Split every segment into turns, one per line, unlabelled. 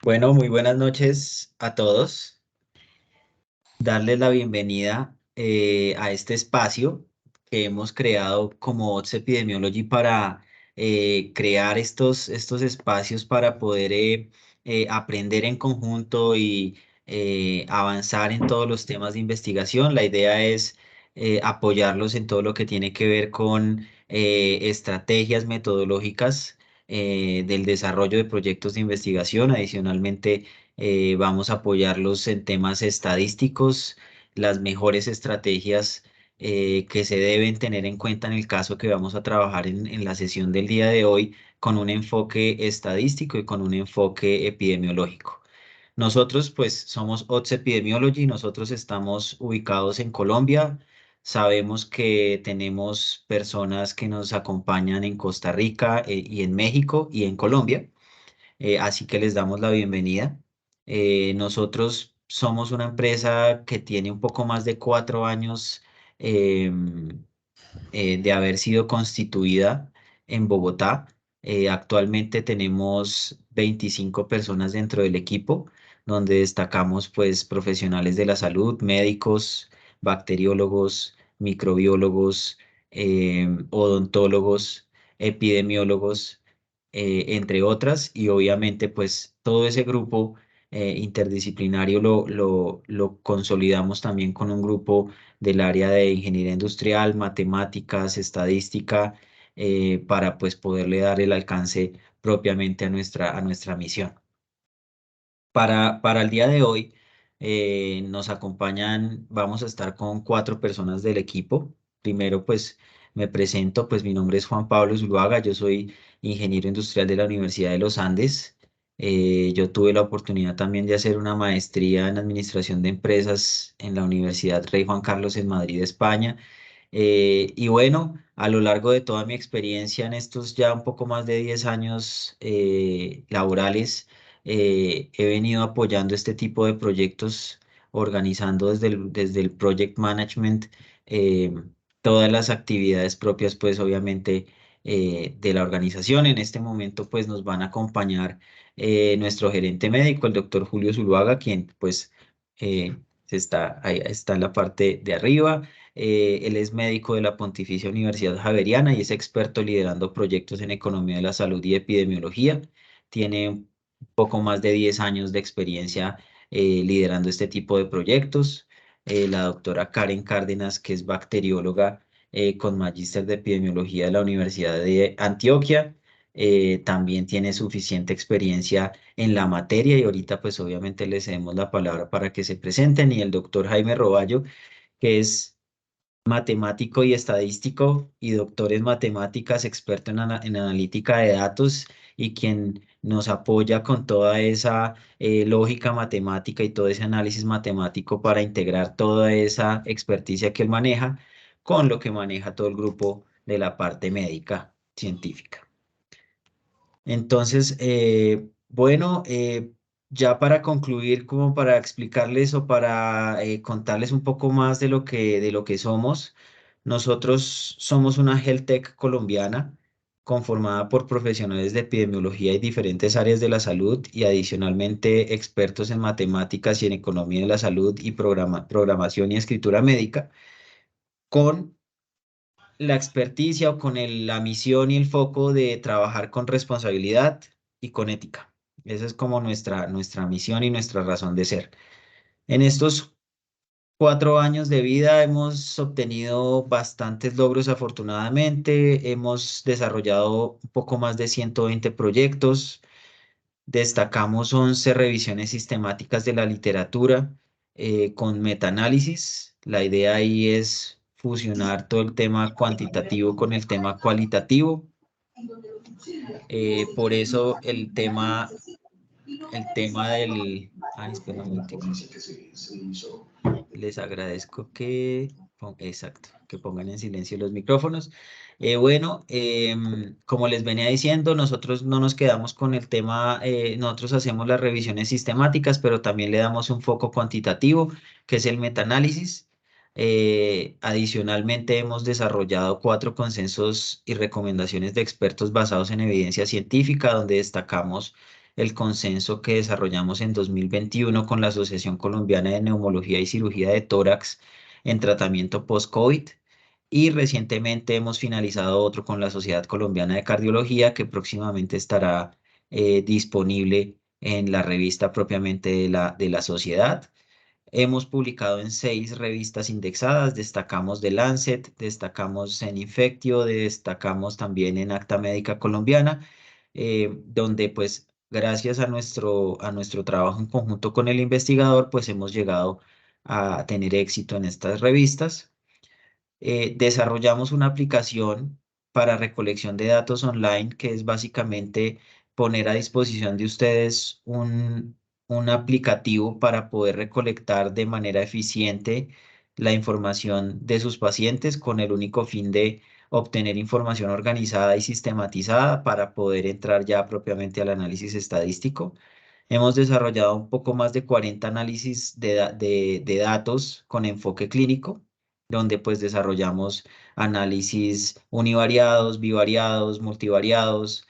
Bueno, muy buenas noches a todos. Darles la bienvenida a este espacio que hemos creado como Odds Epidemiology para crear estos espacios para poder aprender en conjunto y avanzar en todos los temas de investigación. La idea es apoyarlos en todo lo que tiene que ver con estrategias metodológicas del desarrollo de proyectos de investigación. Adicionalmente, vamos a apoyarlos en temas estadísticos, las mejores estrategias que se deben tener en cuenta en el caso que vamos a trabajar en la sesión del día de hoy con un enfoque estadístico y con un enfoque epidemiológico. Nosotros, pues, somos Odds Epidemiology, nosotros estamos ubicados en Colombia. Sabemos que tenemos personas que nos acompañan en Costa Rica, y en México y en Colombia, así que les damos la bienvenida. Nosotros somos una empresa que tiene un poco más de 4 años de haber sido constituida en Bogotá. Actualmente tenemos 25 personas dentro del equipo, donde destacamos pues profesionales de la salud, médicos, bacteriólogos, microbiólogos, odontólogos, epidemiólogos, entre otras, y obviamente pues todo ese grupo interdisciplinario lo consolidamos también con un grupo del área de ingeniería industrial, matemáticas, estadística, para pues poderle dar el alcance propiamente a nuestra misión. Para el día de hoy nos acompañan, vamos a estar con 4 personas del equipo. Primero, pues me presento, pues mi nombre es Juan Pablo Zuluaga, yo soy ingeniero industrial de la Universidad de los Andes. Yo tuve la oportunidad también de hacer una maestría en administración de empresas en la Universidad Rey Juan Carlos en Madrid, España. Y bueno, a lo largo de toda mi experiencia en estos ya un poco más de 10 años laborales, he venido apoyando este tipo de proyectos, organizando desde el project management, eh, todas las actividades propias, pues obviamente, de la organización. En este momento, pues nos van a acompañar nuestro gerente médico, el doctor Julio Zuluaga, quien pues ahí está en la parte de arriba. Él es médico de la Pontificia Universidad Javeriana y es experto liderando proyectos en economía de la salud y epidemiología. Tiene un poco más de 10 años de experiencia liderando este tipo de proyectos. La doctora Karen Cárdenas, que es bacterióloga con magíster de epidemiología de la Universidad de Antioquia, también tiene suficiente experiencia en la materia y ahorita pues obviamente le cedemos la palabra para que se presenten. Y el doctor Jaime Roballo, que es matemático y estadístico y doctor en matemáticas, experto en analítica de datos y quien nos apoya con toda esa lógica matemática y todo ese análisis matemático para integrar toda esa experticia que él maneja con lo que maneja todo el grupo de la parte médica científica. Entonces, bueno, ya para concluir, como para explicarles o para contarles un poco más de lo que somos, nosotros somos una Health Tech colombiana conformada por profesionales de epidemiología y diferentes áreas de la salud y adicionalmente expertos en matemáticas y en economía de la salud y programación y escritura médica, con la experticia o con la misión y el foco de trabajar con responsabilidad y con ética. Esa es como nuestra misión y nuestra razón de ser. En estos 4 años de vida hemos obtenido bastantes logros afortunadamente. Hemos desarrollado un poco más de 120 proyectos. Destacamos 11 revisiones sistemáticas de la literatura con metaanálisis. La idea ahí es fusionar todo el tema cuantitativo con el tema cualitativo. Por eso el tema del... Ay, espera un momentico. Les agradezco exacto, que pongan en silencio los micrófonos. Bueno, como les venía diciendo, nosotros no nos quedamos con el tema, nosotros hacemos las revisiones sistemáticas, pero también le damos un foco cuantitativo, que es el metaanálisis. Adicionalmente, hemos desarrollado 4 consensos y recomendaciones de expertos basados en evidencia científica, donde destacamos el consenso que desarrollamos en 2021 con la Asociación Colombiana de Neumología y Cirugía de Tórax en tratamiento post-COVID. Y recientemente hemos finalizado otro con la Sociedad Colombiana de Cardiología que próximamente estará disponible en la revista propiamente de la sociedad. Hemos publicado en 6 revistas indexadas, destacamos The Lancet, destacamos en Infectio, destacamos también en Acta Médica Colombiana, donde pues gracias a nuestro trabajo en conjunto con el investigador, pues hemos llegado a tener éxito en estas revistas. Desarrollamos una aplicación para recolección de datos online que es básicamente poner a disposición de ustedes un aplicativo para poder recolectar de manera eficiente la información de sus pacientes con el único fin de obtener información organizada y sistematizada para poder entrar ya propiamente al análisis estadístico. Hemos desarrollado un poco más de 40 análisis de datos con enfoque clínico, donde pues desarrollamos análisis univariados, bivariados, multivariados,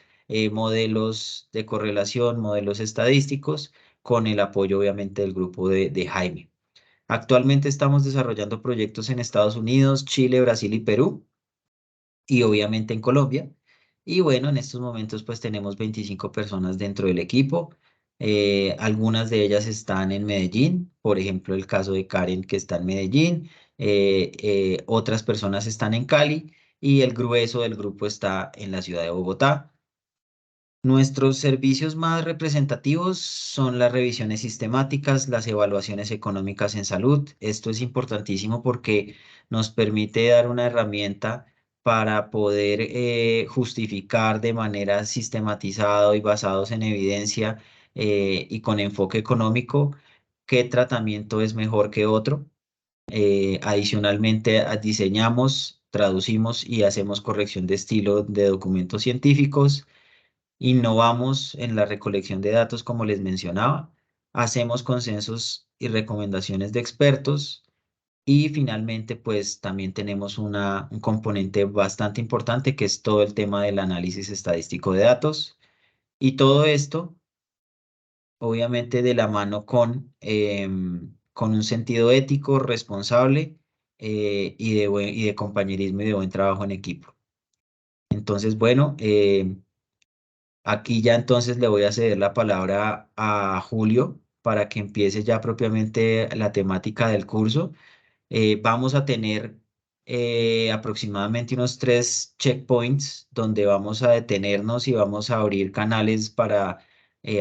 modelos de correlación, modelos estadísticos, con el apoyo obviamente del grupo de Jaime. Actualmente estamos desarrollando proyectos en Estados Unidos, Chile, Brasil y Perú y obviamente en Colombia. Y bueno, en estos momentos pues tenemos 25 personas dentro del equipo. Algunas de ellas están en Medellín, por ejemplo el caso de Karen que está en Medellín, otras personas están en Cali y el grueso del grupo está en la ciudad de Bogotá. Nuestros servicios más representativos son las revisiones sistemáticas, las evaluaciones económicas en salud. Esto es importantísimo porque nos permite dar una herramienta para poder justificar de manera sistematizada y basados en evidencia y con enfoque económico qué tratamiento es mejor que otro. Adicionalmente, diseñamos, traducimos y hacemos corrección de estilo de documentos científicos. Innovamos en la recolección de datos, como les mencionaba. Hacemos consensos y recomendaciones de expertos. Y finalmente, pues también tenemos un componente bastante importante que es todo el tema del análisis estadístico de datos. Y todo esto, obviamente, de la mano con un sentido ético, responsable y de compañerismo y de buen trabajo en equipo. Entonces, bueno, aquí ya entonces le voy a ceder la palabra a Julio para que empiece ya propiamente la temática del curso. Vamos a tener aproximadamente unos 3 checkpoints donde vamos a detenernos y vamos a abrir canales para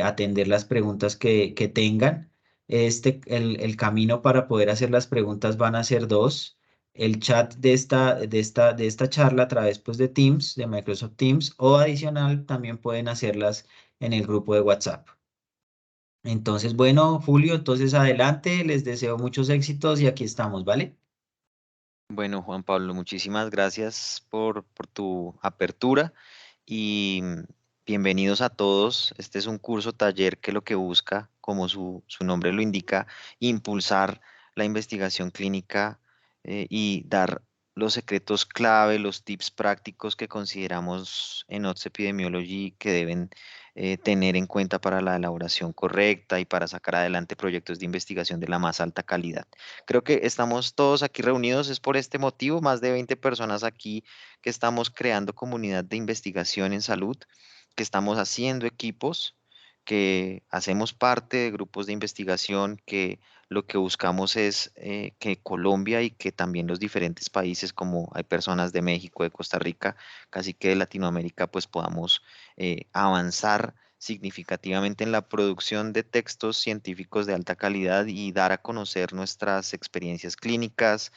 atender las preguntas que tengan. El camino para poder hacer las preguntas van a ser dos. El chat de esta charla a través pues, de Teams, de Microsoft Teams, o adicional también pueden hacerlas en el grupo de WhatsApp. Entonces, bueno, Julio, entonces adelante, les deseo muchos éxitos y aquí estamos, ¿vale?
Bueno, Juan Pablo, muchísimas gracias por tu apertura y bienvenidos a todos. Este es un curso taller que lo que busca, como su nombre lo indica, impulsar la investigación clínica y dar los secretos clave, los tips prácticos que consideramos en Ops Epidemiology que deben tener en cuenta para la elaboración correcta y para sacar adelante proyectos de investigación de la más alta calidad. Creo que estamos todos aquí reunidos, es por este motivo, más de 20 personas aquí que estamos creando comunidad de investigación en salud, que estamos haciendo equipos, que hacemos parte de grupos de investigación, que lo que buscamos es que Colombia y que también los diferentes países, como hay personas de México, de Costa Rica, casi que de Latinoamérica, pues podamos avanzar significativamente en la producción de textos científicos de alta calidad y dar a conocer nuestras experiencias clínicas,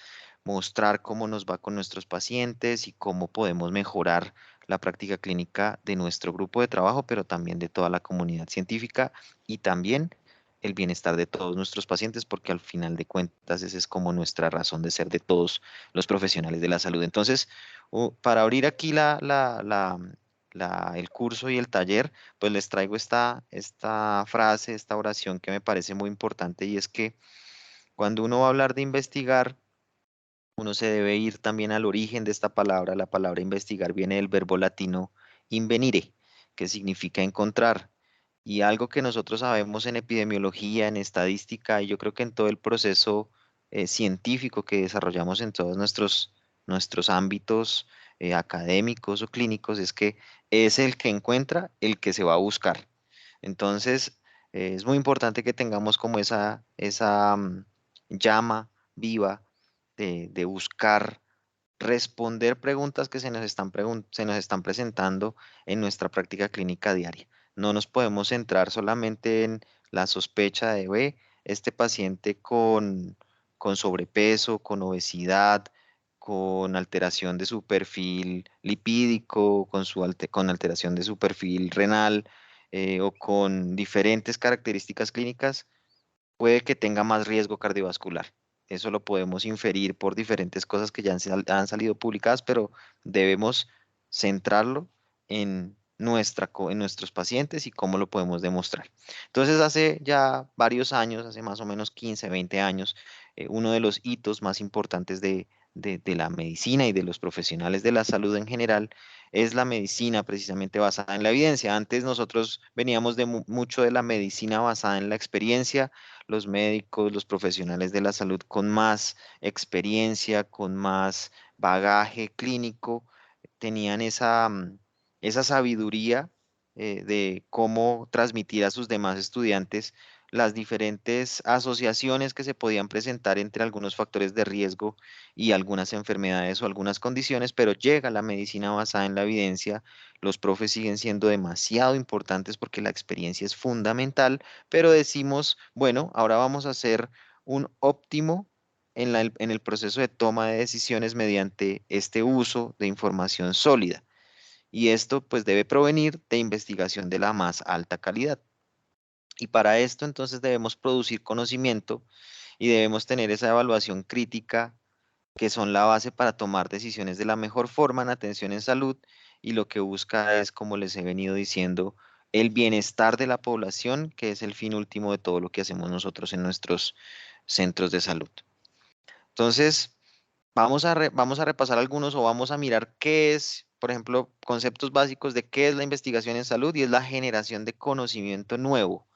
mostrar cómo nos va con nuestros pacientes y cómo podemos mejorar la práctica clínica de nuestro grupo de trabajo, pero también de toda la comunidad científica y también el bienestar de todos nuestros pacientes, porque al final de cuentas esa es como nuestra razón de ser de todos los profesionales de la salud. Entonces, para abrir aquí el curso y el taller, pues les traigo esta frase, esta oración que me parece muy importante y es que cuando uno va a hablar de investigar, uno se debe ir también al origen de esta palabra. La palabra investigar viene del verbo latino invenire, que significa encontrar. Y algo que nosotros sabemos en epidemiología, en estadística, y yo creo que en todo el proceso científico que desarrollamos en todos nuestros ámbitos académicos o clínicos, es que es el que encuentra el que se va a buscar. Entonces, es muy importante que tengamos como esa llama viva de buscar responder preguntas que se nos están presentando en nuestra práctica clínica diaria. No nos podemos centrar solamente en la sospecha de, ve, este paciente con sobrepeso, con obesidad, con alteración de su perfil lipídico, con alteración de su perfil renal, o con diferentes características clínicas, puede que tenga más riesgo cardiovascular. Eso lo podemos inferir por diferentes cosas que ya han salido publicadas, pero debemos centrarlo en nuestros pacientes y cómo lo podemos demostrar. Entonces, hace ya varios años, hace más o menos 15, 20 años, uno de los hitos más importantes de la medicina y de los profesionales de la salud en general es la medicina precisamente basada en la evidencia. Antes nosotros veníamos de mucho de la medicina basada en la experiencia, los médicos, los profesionales de la salud con más experiencia, con más bagaje clínico, tenían esa sabiduría de cómo transmitir a sus demás estudiantes las diferentes asociaciones que se podían presentar entre algunos factores de riesgo y algunas enfermedades o algunas condiciones, pero llega la medicina basada en la evidencia, los profes siguen siendo demasiado importantes porque la experiencia es fundamental, pero decimos, bueno, ahora vamos a hacer un óptimo en el proceso de toma de decisiones mediante este uso de información sólida. Y esto pues debe provenir de investigación de la más alta calidad. Y para esto entonces debemos producir conocimiento y debemos tener esa evaluación crítica que son la base para tomar decisiones de la mejor forma en atención en salud, y lo que busca es, como les he venido diciendo, el bienestar de la población, que es el fin último de todo lo que hacemos nosotros en nuestros centros de salud. Entonces, vamos a repasar algunos o vamos a mirar qué es, por ejemplo, conceptos básicos de qué es la investigación en salud, y es la generación de conocimiento nuevo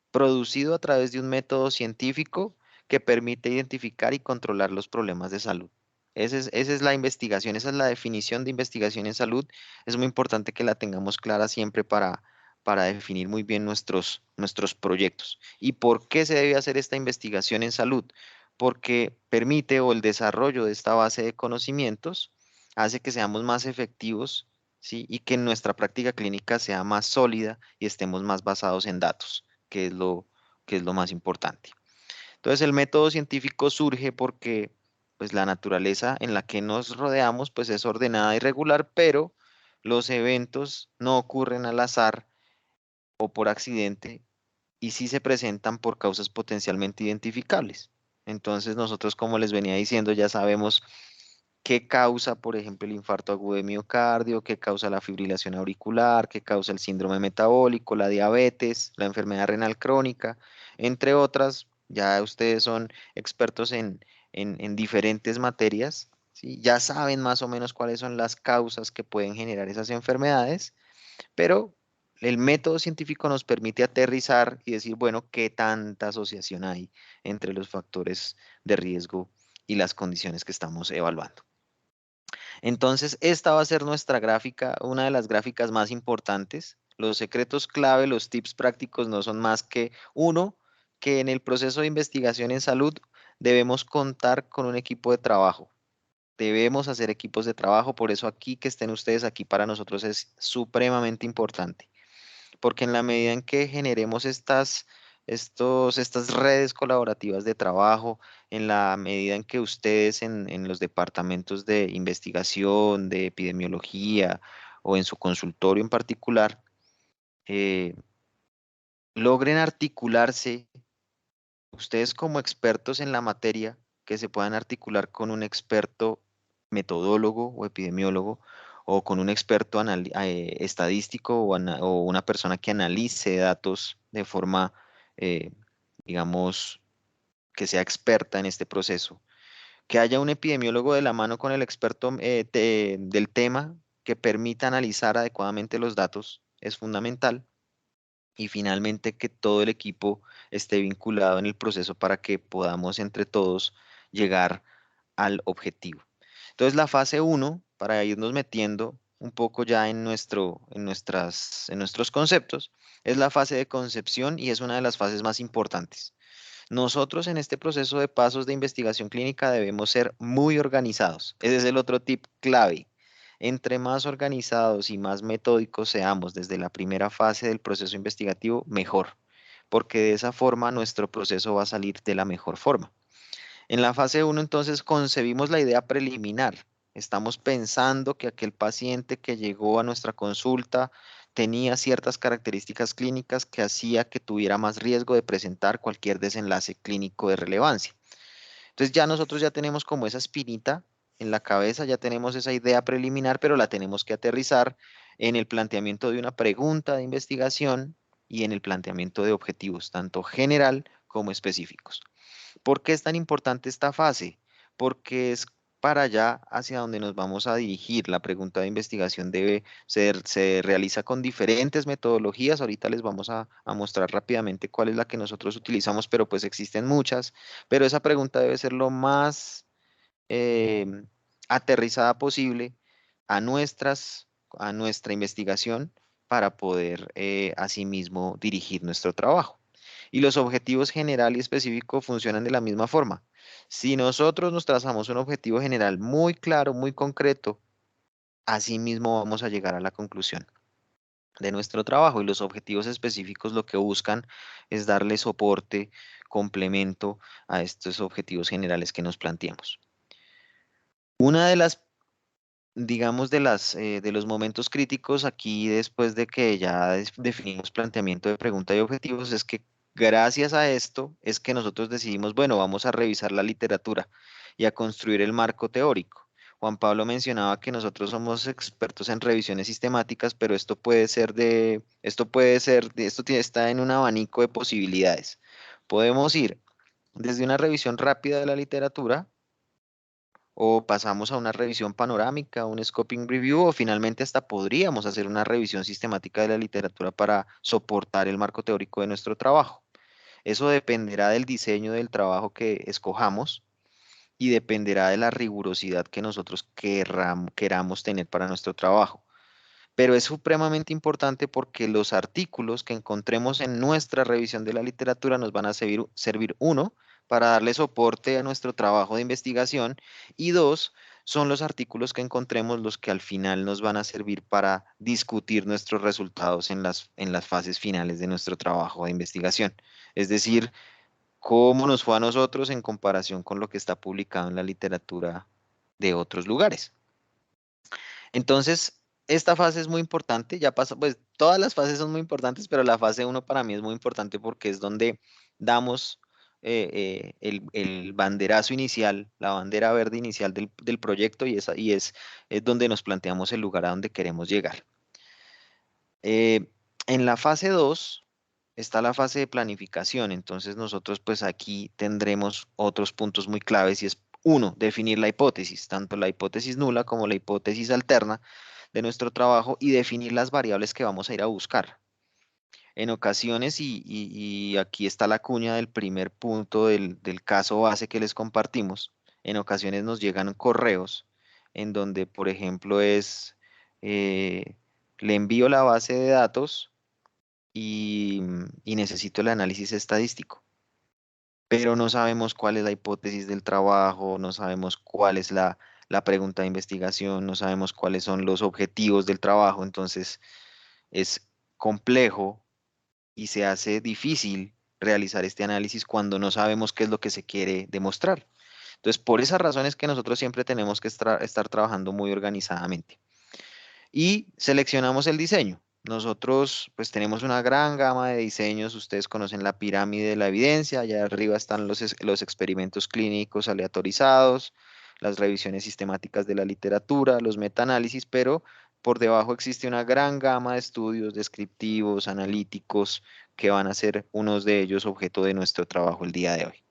producido a través de un método científico que permite identificar y controlar los problemas de salud. Esa es la investigación, esa es la definición de investigación en salud. Es muy importante que la tengamos clara siempre para definir muy bien nuestros proyectos. ¿Y por qué se debe hacer esta investigación en salud? Porque permite, o el desarrollo de esta base de conocimientos hace que seamos más efectivos, ¿sí? Y que nuestra práctica clínica sea más sólida y estemos más basados en datos, que es lo más importante. Entonces, el método científico surge porque pues, la naturaleza en la que nos rodeamos pues, es ordenada y regular, pero los eventos no ocurren al azar o por accidente, y sí se presentan por causas potencialmente identificables. Entonces, nosotros, como les venía diciendo, ya sabemos qué causa, por ejemplo, el infarto agudo de miocardio, qué causa la fibrilación auricular, qué causa el síndrome metabólico, la diabetes, la enfermedad renal crónica, entre otras. Ya ustedes son expertos en diferentes materias, ¿sí? Ya saben más o menos cuáles son las causas que pueden generar esas enfermedades, pero el método científico nos permite aterrizar y decir, bueno, qué tanta asociación hay entre los factores de riesgo y las condiciones que estamos evaluando. Entonces, esta va a ser nuestra gráfica, una de las gráficas más importantes. Los secretos clave, los tips prácticos no son más que uno, que en el proceso de investigación en salud debemos contar con un equipo de trabajo. Debemos hacer equipos de trabajo, por eso aquí que estén ustedes aquí para nosotros es supremamente importante, porque en la medida en que generemos estas redes colaborativas de trabajo, en la medida en que ustedes en los departamentos de investigación, de epidemiología o en su consultorio en particular, eh, logren articularse, ustedes como expertos en la materia, que se puedan articular con un experto metodólogo o epidemiólogo, o con un experto estadístico o una persona que analice datos de forma, eh, digamos, que sea experta en este proceso. Que haya un epidemiólogo de la mano con el experto del tema que permita analizar adecuadamente los datos es fundamental. y finalmente que todo el equipo esté vinculado en el proceso para que podamos entre todos llegar al objetivo. Entonces la fase uno, para irnos metiendo un poco ya en en nuestros conceptos, es la fase de concepción y es una de las fases más importantes. Nosotros en este proceso de pasos de investigación clínica debemos ser muy organizados. Ese es el otro tip clave. Entre más organizados y más metódicos seamos desde la primera fase del proceso investigativo, mejor, porque de esa forma nuestro proceso va a salir de la mejor forma. En la fase uno, entonces, concebimos la idea preliminar. Estamos pensando que aquel paciente que llegó a nuestra consulta tenía ciertas características clínicas que hacía que tuviera más riesgo de presentar cualquier desenlace clínico de relevancia. Entonces ya nosotros ya tenemos como esa espinita en la cabeza, ya tenemos esa idea preliminar, pero la tenemos que aterrizar en el planteamiento de una pregunta de investigación y en el planteamiento de objetivos, tanto general como específicos. ¿Por qué es tan importante esta fase? Porque es para allá hacia donde nos vamos a dirigir. La pregunta de investigación se realiza con diferentes metodologías. Ahorita les vamos a mostrar rápidamente cuál es la que nosotros utilizamos, pero pues existen muchas. Pero esa pregunta debe ser lo más eh, aterrizada posible a a nuestra investigación para poder asimismo dirigir nuestro trabajo. Y los objetivos general y específico funcionan de la misma forma. Si nosotros nos trazamos un objetivo general muy claro, muy concreto, asimismo vamos a llegar a la conclusión de nuestro trabajo y los objetivos específicos lo que buscan es darle soporte, complemento a estos objetivos generales que nos planteamos. Una de las, digamos, de los momentos críticos aquí después de que ya definimos planteamiento de pregunta y objetivos es que gracias a esto es que nosotros decidimos, bueno, vamos a revisar la literatura y a construir el marco teórico. Juan Pablo mencionaba que nosotros somos expertos en revisiones sistemáticas, pero está en un abanico de posibilidades. Podemos ir desde una revisión rápida de la literatura o pasamos a una revisión panorámica, un scoping review, o finalmente hasta podríamos hacer una revisión sistemática de la literatura para soportar el marco teórico de nuestro trabajo. Eso dependerá del diseño del trabajo que escojamos y dependerá de la rigurosidad que nosotros queramos tener para nuestro trabajo. Pero es supremamente importante porque los artículos que encontremos en nuestra revisión de la literatura nos van a servir uno, para darle soporte a nuestro trabajo de investigación y dos, son los artículos que encontremos los que al final nos van a servir para discutir nuestros resultados en en las fases finales de nuestro trabajo de investigación. Es decir, cómo nos fue a nosotros en comparación con lo que está publicado en la literatura de otros lugares. Entonces, esta fase es muy importante, ya pasó, pues todas las fases son muy importantes, pero la fase uno para mí es muy importante porque es donde damos el banderazo inicial, la bandera verde inicial del proyecto es donde nos planteamos el lugar a donde queremos llegar. Eh, en la fase 2 está la fase de planificación, entonces nosotros pues aquí tendremos otros puntos muy claves y es uno, definir la hipótesis, tanto la hipótesis nula como la hipótesis alterna de nuestro trabajo y definir las variables que vamos a ir a buscar. En ocasiones, y aquí está la cuña del primer punto del caso base que les compartimos, en ocasiones nos llegan correos en donde, por ejemplo, eh, le envío la base de datos y necesito el análisis estadístico, pero no sabemos cuál es la hipótesis del trabajo, no sabemos cuál es la pregunta de investigación, no sabemos cuáles son los objetivos del trabajo, entonces es complejo y se hace difícil realizar este análisis cuando no sabemos qué es lo que se quiere demostrar. Entonces, por esas razones que nosotros siempre tenemos que estar trabajando muy organizadamente. Y seleccionamos el diseño. Nosotros pues tenemos una gran gama de diseños, ustedes conocen la pirámide de la evidencia, allá arriba están los experimentos clínicos aleatorizados, las revisiones sistemáticas de la literatura, los metaanálisis, pero por debajo existe una gran gama de estudios descriptivos, analíticos, que van a ser unos de ellos objeto de nuestro trabajo el día de hoy.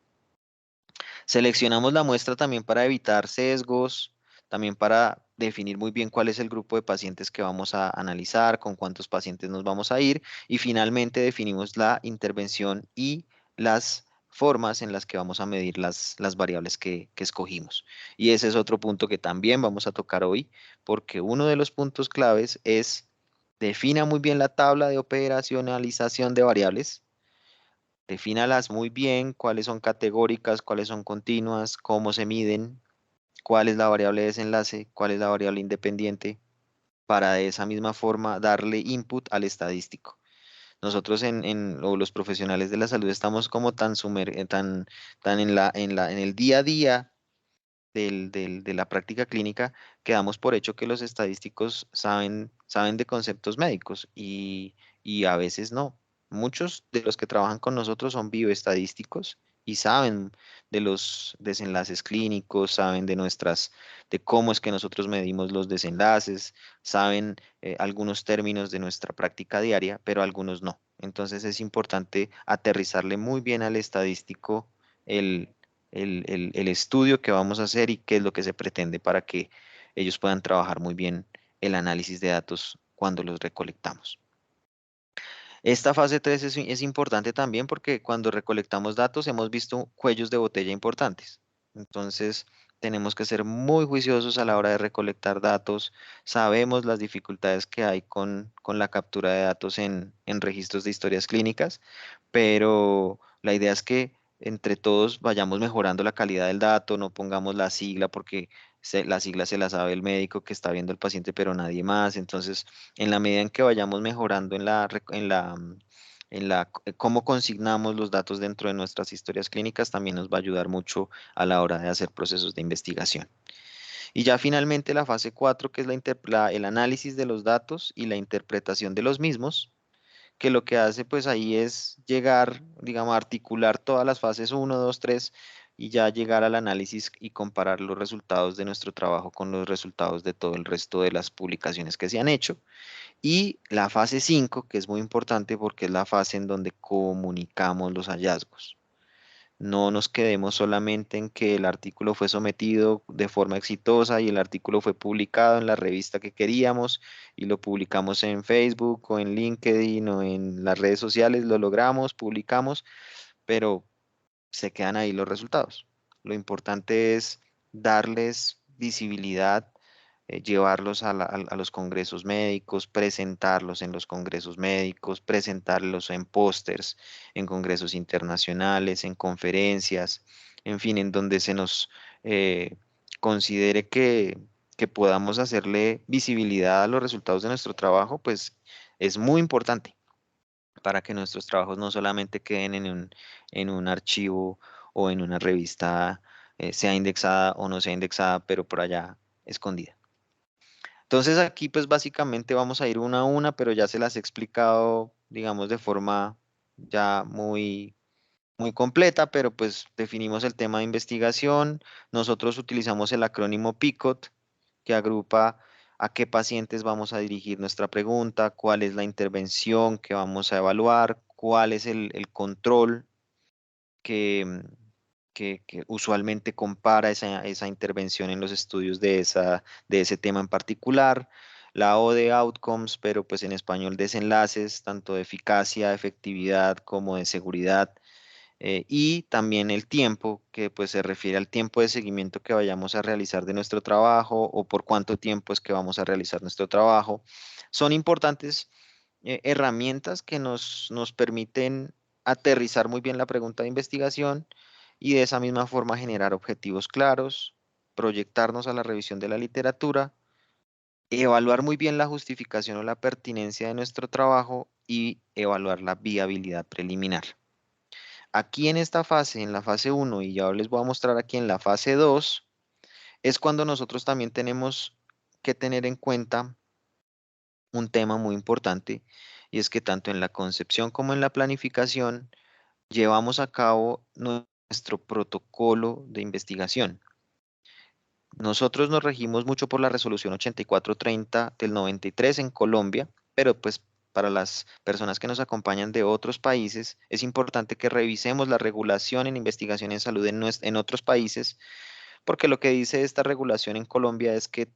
Seleccionamos la muestra también para evitar sesgos, también para definir muy bien cuál es el grupo de pacientes que vamos a analizar, con cuántos pacientes nos vamos a ir y finalmente definimos la intervención y las formas en las que vamos a medir las variables que escogimos. Y ese es otro punto que también vamos a tocar hoy, porque uno de los puntos claves es defina muy bien la tabla de operacionalización de variables. Defínalas muy bien, cuáles son categóricas, cuáles son continuas, cómo se miden, cuál es la variable de desenlace, cuál es la variable independiente, para de esa misma forma darle input al estadístico. Nosotros o los profesionales de la salud estamos como tan en el día a día de la práctica clínica que damos por hecho que los estadísticos saben de conceptos médicos y a veces no. Muchos de los que trabajan con nosotros son bioestadísticos y saben de los desenlaces clínicos, saben de cómo es que nosotros medimos los desenlaces, saben algunos términos de nuestra práctica diaria, pero algunos no. Entonces es importante aterrizarle muy bien al estadístico el estudio que vamos a hacer y qué es lo que se pretende para que ellos puedan trabajar muy bien el análisis de datos cuando los recolectamos. Esta fase 3 es importante también porque cuando recolectamos datos hemos visto cuellos de botella importantes. Entonces, tenemos que ser muy juiciosos a la hora de recolectar datos. Sabemos las dificultades que hay con la captura de datos en registros de historias clínicas, pero la idea es que entre todos vayamos mejorando la calidad del dato, no pongamos la sigla porque la sigla se la sabe el médico que está viendo el paciente, pero nadie más. Entonces, en la medida en que vayamos mejorando cómo consignamos los datos dentro de nuestras historias clínicas, también nos va a ayudar mucho a la hora de hacer procesos de investigación. Y ya finalmente la fase 4 que es el análisis de los datos y la interpretación de los mismos, que lo que hace pues ahí es llegar, digamos, a articular todas las fases uno 2 3 y ya llegar al análisis y comparar los resultados de nuestro trabajo con los resultados de todo el resto de las publicaciones que se han hecho. Y la fase 5 que es muy importante porque es la fase en donde comunicamos los hallazgos. No nos quedemos solamente en que el artículo fue sometido de forma exitosa y el artículo fue publicado en la revista que queríamos y lo publicamos en Facebook o en LinkedIn o en las redes sociales, lo logramos, publicamos, pero se quedan ahí los resultados. Lo importante es darles visibilidad, llevarlos a los congresos médicos, presentarlos en los congresos médicos, presentarlos en pósters, en congresos internacionales, en conferencias, en fin, en donde se nos considere que podamos hacerle visibilidad a los resultados de nuestro trabajo, pues es muy importante para que nuestros trabajos no solamente queden en un archivo o en una revista, sea indexada o no sea indexada, pero por allá escondida. Entonces aquí pues básicamente vamos a ir una a una, pero ya se las he explicado, digamos, de forma ya muy completa, pero pues definimos el tema de investigación. Nosotros utilizamos el acrónimo PICOT, que agrupa a qué pacientes vamos a dirigir nuestra pregunta, cuál es la intervención que vamos a evaluar, cuál es el control que, que usualmente compara esa intervención en los estudios de ese tema en particular. La O de outcomes, pero pues en español desenlaces, tanto de eficacia, efectividad como de seguridad y también el tiempo, que pues se refiere al tiempo de seguimiento que vayamos a realizar de nuestro trabajo o por cuánto tiempo es que vamos a realizar nuestro trabajo. Son importantes herramientas que nos permiten aterrizar muy bien la pregunta de investigación y de esa misma forma generar objetivos claros, proyectarnos a la revisión de la literatura, evaluar muy bien la justificación o la pertinencia de nuestro trabajo y evaluar la viabilidad preliminar. Aquí en esta fase, en la fase uno y ya les voy a mostrar aquí en la fase 2 es cuando nosotros también tenemos que tener en cuenta un tema muy importante, y es que tanto en la concepción como en la planificación llevamos a cabo nuestro protocolo de investigación. Nosotros nos regimos mucho por la resolución 8430 del 93 en Colombia, pero pues para las personas que nos acompañan de otros países, es importante que revisemos la regulación en investigación en salud en otros países, porque lo que dice esta regulación en Colombia es que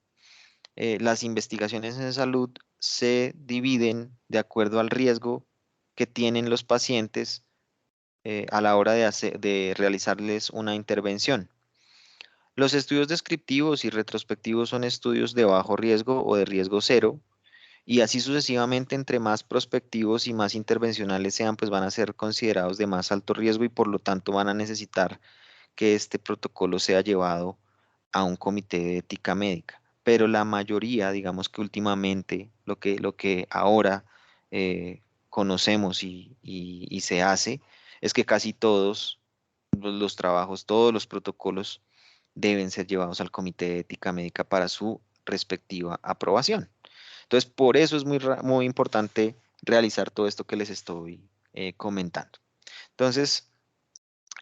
las investigaciones en salud se dividen de acuerdo al riesgo que tienen los pacientes a la hora de realizarles una intervención. Los estudios descriptivos y retrospectivos son estudios de bajo riesgo o de riesgo cero, y así sucesivamente, entre más prospectivos y más intervencionales sean, pues van a ser considerados de más alto riesgo y por lo tanto van a necesitar que este protocolo sea llevado a un comité de ética médica. Pero la mayoría, digamos que últimamente, lo que ahora conocemos y se hace, es que casi todos los trabajos, todos los protocolos deben ser llevados al comité de ética médica para su respectiva aprobación. Entonces, por eso es muy importante realizar todo esto que les estoy comentando. Entonces,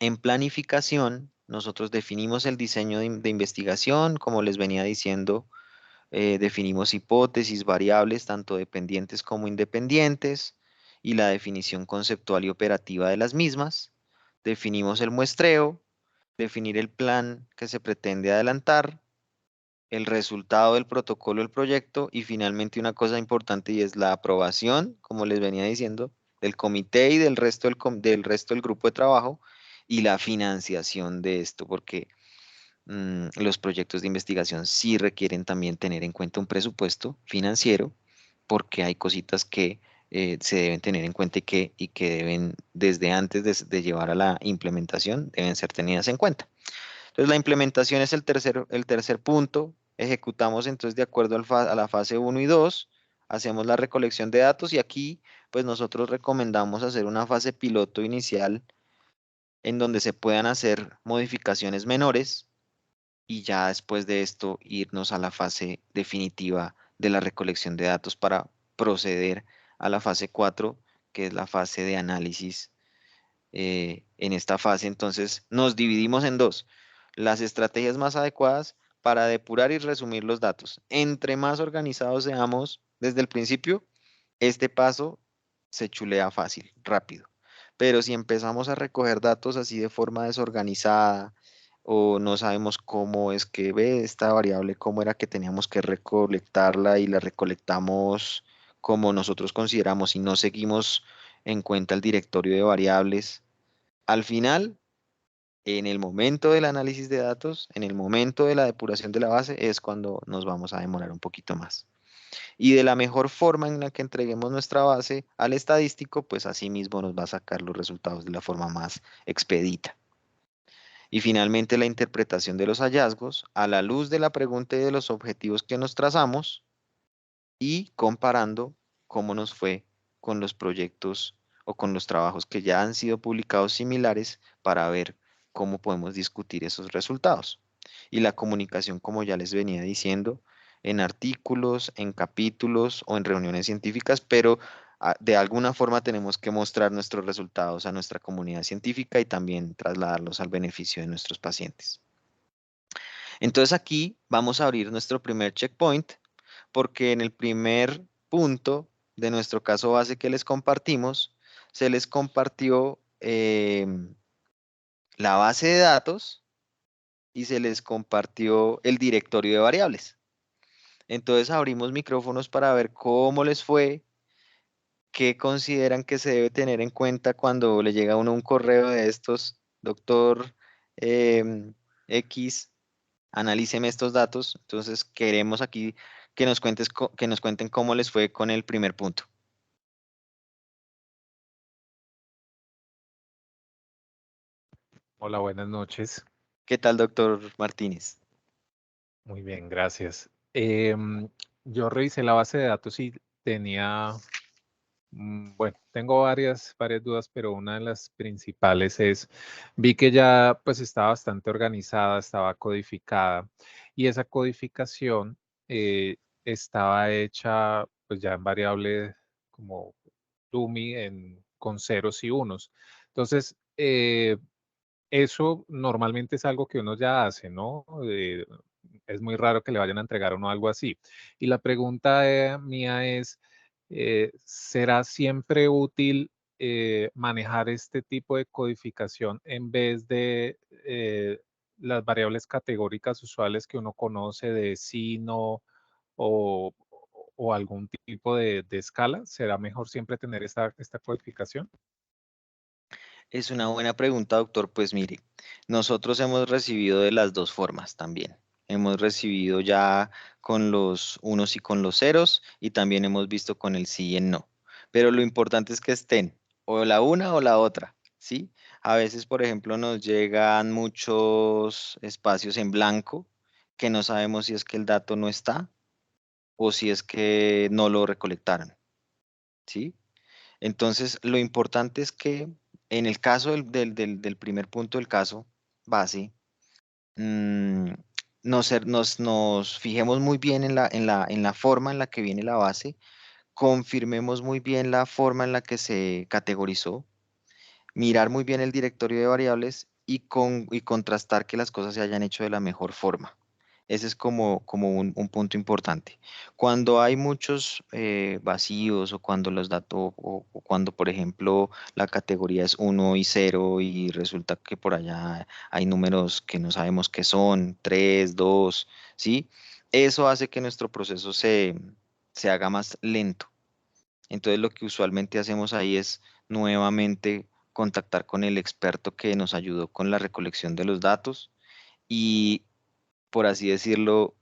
en planificación, nosotros definimos el diseño de investigación, como les venía diciendo, definimos hipótesis, variables, tanto dependientes como independientes, y la definición conceptual y operativa de las mismas. Definimos el muestreo, definir el plan que se pretende adelantar, el resultado del protocolo del proyecto y finalmente una cosa importante y es la aprobación, como les venía diciendo, del comité y del resto del grupo de trabajo y la financiación de esto, porque los proyectos de investigación sí requieren también tener en cuenta un presupuesto financiero, porque hay cositas que se deben tener en cuenta y que deben, desde antes de llevar a la implementación, deben ser tenidas en cuenta. Entonces, la implementación es el tercer punto. Ejecutamos entonces de acuerdo a la fase uno y 2. Hacemos la recolección de datos y aquí, pues nosotros recomendamos hacer una fase piloto inicial en donde se puedan hacer modificaciones menores y ya después de esto irnos a la fase definitiva de la recolección de datos para proceder a la fase 4, que es la fase de análisis. En esta fase, entonces, nos dividimos en dos: las estrategias más adecuadas para depurar y resumir los datos. Entre más organizados seamos desde el principio, este paso se chulea fácil, rápido. Pero si empezamos a recoger datos así de forma desorganizada o no sabemos cómo es que ve esta variable, cómo era que teníamos que recolectarla y la recolectamos como nosotros consideramos y no seguimos en cuenta el directorio de variables, al final, en el momento del análisis de datos, en el momento de la depuración de la base, es cuando nos vamos a demorar un poquito más. Y de la mejor forma en la que entreguemos nuestra base al estadístico, pues así mismo nos va a sacar los resultados de la forma más expedita. Y finalmente, la interpretación de los hallazgos a la luz de la pregunta y de los objetivos que nos trazamos y comparando cómo nos fue con los proyectos o con los trabajos que ya han sido publicados similares para ver cómo podemos discutir esos resultados. Y la comunicación, como ya les venía diciendo, en artículos, en capítulos o en reuniones científicas, pero de alguna forma tenemos que mostrar nuestros resultados a nuestra comunidad científica y también trasladarlos al beneficio de nuestros pacientes. Entonces aquí vamos a abrir nuestro primer checkpoint porque en el primer punto de nuestro caso base que les compartimos, se les compartió la base de datos y se les compartió el directorio de variables. Entonces abrimos micrófonos para ver cómo les fue, qué consideran que se debe tener en cuenta cuando le llega a uno un correo de estos, doctor X, analíceme estos datos. Entonces queremos aquí que nos cuenten cómo les fue con el primer punto.
Hola, buenas noches.
¿Qué tal, doctor Martínez?
Muy bien, gracias. Yo revisé la base de datos y tenía, bueno, tengo varias dudas, pero una de las principales es, vi que ya pues estaba bastante organizada, estaba codificada y esa codificación eh, estaba hecha pues ya en variable como dummy con ceros y unos. Entonces, eso normalmente es algo que uno ya hace, ¿no? Es muy raro que le vayan a entregar a uno algo así. Y la pregunta mía es, ¿será siempre útil manejar este tipo de codificación en vez de las variables categóricas usuales que uno conoce de sí, no o, o algún tipo de escala? ¿Será mejor siempre tener esta codificación?
Es una buena pregunta, doctor. Pues mire, nosotros hemos recibido de las dos formas también. Hemos recibido ya con los unos y con los ceros y también hemos visto con el sí y el no. Pero lo importante es que estén o la una o la otra, ¿sí? A veces, por ejemplo, nos llegan muchos espacios en blanco que no sabemos si es que el dato no está o si es que no lo recolectaron, ¿sí? Entonces, lo importante es que en el caso del primer punto del caso base, mm, nos fijemos muy bien en la forma en la que viene la base, confirmemos muy bien la forma en la que se categorizó, mirar muy bien el directorio de variables y contrastar que las cosas se hayan hecho de la mejor forma. Ese es como un punto importante. Cuando hay muchos vacíos o cuando los datos, o cuando, por ejemplo, la categoría es uno y 0 y resulta que por allá hay números que no sabemos qué son, 3, 2, ¿sí? Eso hace que nuestro proceso se haga más lento. Entonces, lo que usualmente hacemos ahí es nuevamente contactar con el experto que nos ayudó con la recolección de los datos y, por así decirlo,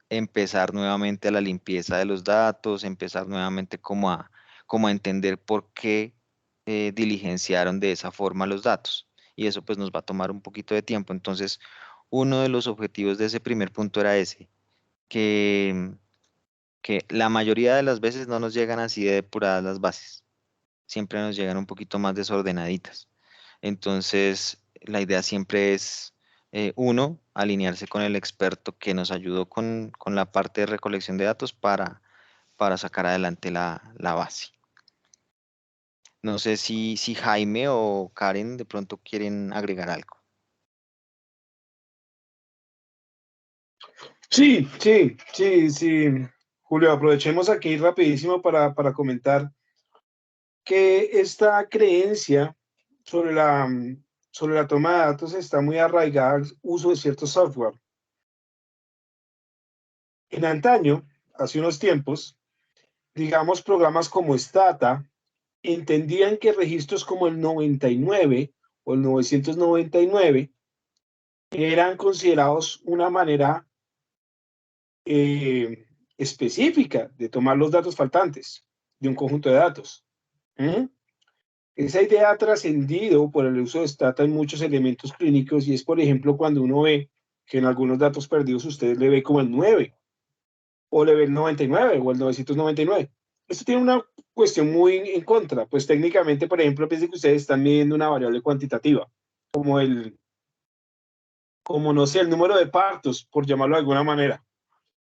empezar nuevamente a la limpieza de los datos, empezar nuevamente como a entender por qué diligenciaron de esa forma los datos. Y eso pues nos va a tomar un poquito de tiempo. Entonces, uno de los objetivos de ese primer punto era ese, que, que la mayoría de las veces no nos llegan así de depuradas las bases, siempre nos llegan un poquito más desordenaditas. Entonces, la idea siempre es, uno, alinearse con el experto que nos ayudó con la parte de recolección de datos para sacar adelante la base. No sé si Jaime o Karen de pronto quieren agregar algo.
Sí, sí, sí, sí. Julio, aprovechemos aquí rapidísimo para comentar que esta creencia sobre sobre la toma de datos está muy arraigada al uso de cierto software. En antaño, hace unos tiempos, digamos, programas como Stata entendían que registros como el 99 o el 999 eran considerados una manera específica de tomar los datos faltantes de un conjunto de datos. ¿Mm? Esa idea ha trascendido por el uso de Stata en muchos elementos clínicos y es, por ejemplo, cuando uno ve que en algunos datos perdidos usted le ve como el 9 o le ve el 99 o el 999. Esto tiene una cuestión muy en contra, pues técnicamente, por ejemplo, piensen que ustedes están midiendo una variable cuantitativa, como no sé, el número de partos, por llamarlo de alguna manera.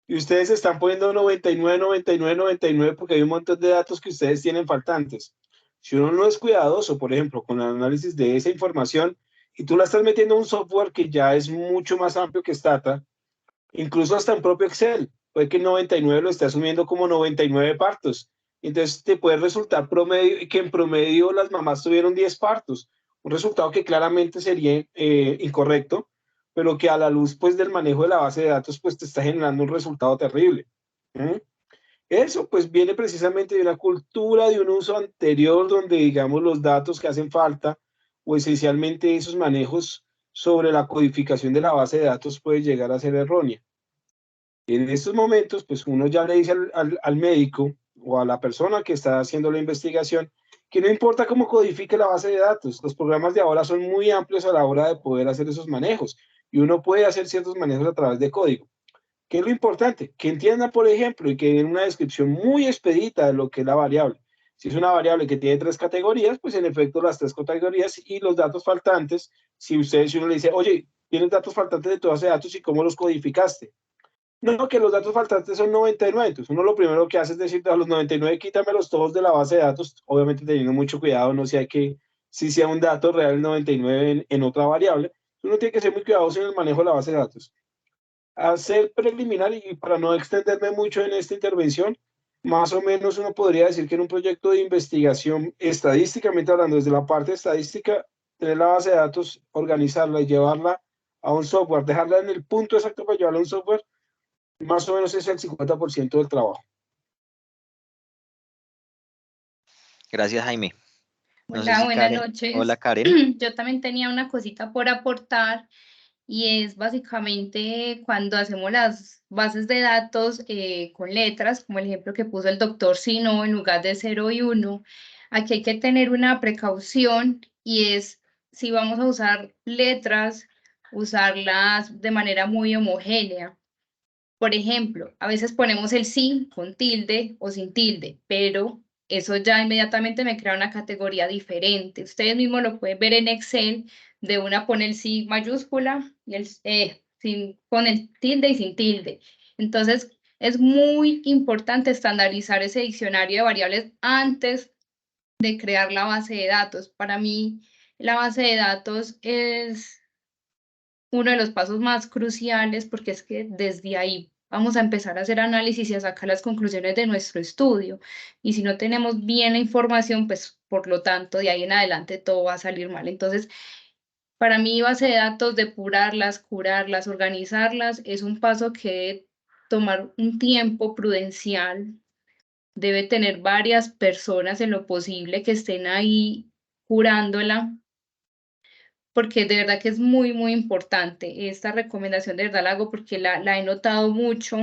Y ustedes están poniendo 99, 99, 99 porque hay un montón de datos que ustedes tienen faltantes. Si uno no es cuidadoso, por ejemplo, con el análisis de esa información, y tú la estás metiendo a un software que ya es mucho más amplio que Stata, incluso hasta en propio Excel, puede que el 99 lo esté asumiendo como 99 partos. Entonces te puede resultar que en promedio las mamás tuvieron 10 partos, un resultado que claramente sería incorrecto, pero que a la luz pues del manejo de la base de datos pues te está generando un resultado terrible. ¿Mm? Eso pues viene precisamente de una cultura, de un uso anterior donde digamos los datos que hacen falta o esencialmente esos manejos sobre la codificación de la base de datos puede llegar a ser errónea. En estos momentos, pues uno ya le dice al médico o a la persona que está haciendo la investigación que no importa cómo codifique la base de datos, los programas de ahora son muy amplios a la hora de poder hacer esos manejos y uno puede hacer ciertos manejos a través de código. ¿Qué es lo importante? Que entienda, por ejemplo, y que den una descripción muy expedita de lo que es la variable. Si es una variable que tiene 3 categorías, pues en efecto las 3 categorías y los datos faltantes, si uno le dice, oye, tienes datos faltantes de tu base de datos y cómo los codificaste. No, que los datos faltantes son 99. Entonces, uno lo primero que hace es decir, a los 99 quítamelos todos de la base de datos, obviamente teniendo mucho cuidado, no sea que si sea un dato real el 99 en otra variable. Uno tiene que ser muy cuidadoso en el manejo de la base de datos. Hacer preliminar, y para no extenderme mucho en esta intervención, más o menos uno podría decir que en un proyecto de investigación, estadísticamente hablando, desde la parte estadística, tener la base de datos, organizarla y llevarla a un software, dejarla en el punto exacto para llevarla a un software, Más o menos es el 50% del trabajo.
Gracias, Jaime. No sé
Hola,
si
buenas
Karen. Hola,
noches.
Karen.
Yo también tenía una cosita por aportar y es básicamente cuando hacemos las bases de datos con letras, como el ejemplo que puso el doctor Sino en lugar de 0 y 1, aquí hay que tener una precaución y es si vamos a usar letras, usarlas de manera muy homogénea. Por ejemplo, a veces ponemos el sí con tilde o sin tilde, pero eso ya inmediatamente me crea una categoría diferente. Ustedes mismos lo pueden ver en Excel, de una pone el sí mayúscula y el con el tilde y sin tilde. Entonces, es muy importante estandarizar ese diccionario de variables antes de crear la base de datos. Para mí, la base de datos es uno de los pasos más cruciales porque es que desde ahí vamos a empezar a hacer análisis y a sacar las conclusiones de nuestro estudio. Y si no tenemos bien la información, pues por lo tanto, de ahí en adelante todo va a salir mal. Entonces, para mí, base de datos, depurarlas, curarlas, organizarlas, es un paso que debe tomar un tiempo prudencial, debe tener varias personas en lo posible que estén ahí curándola porque de verdad que es muy, muy importante. Esta recomendación de verdad la hago porque la he notado mucho.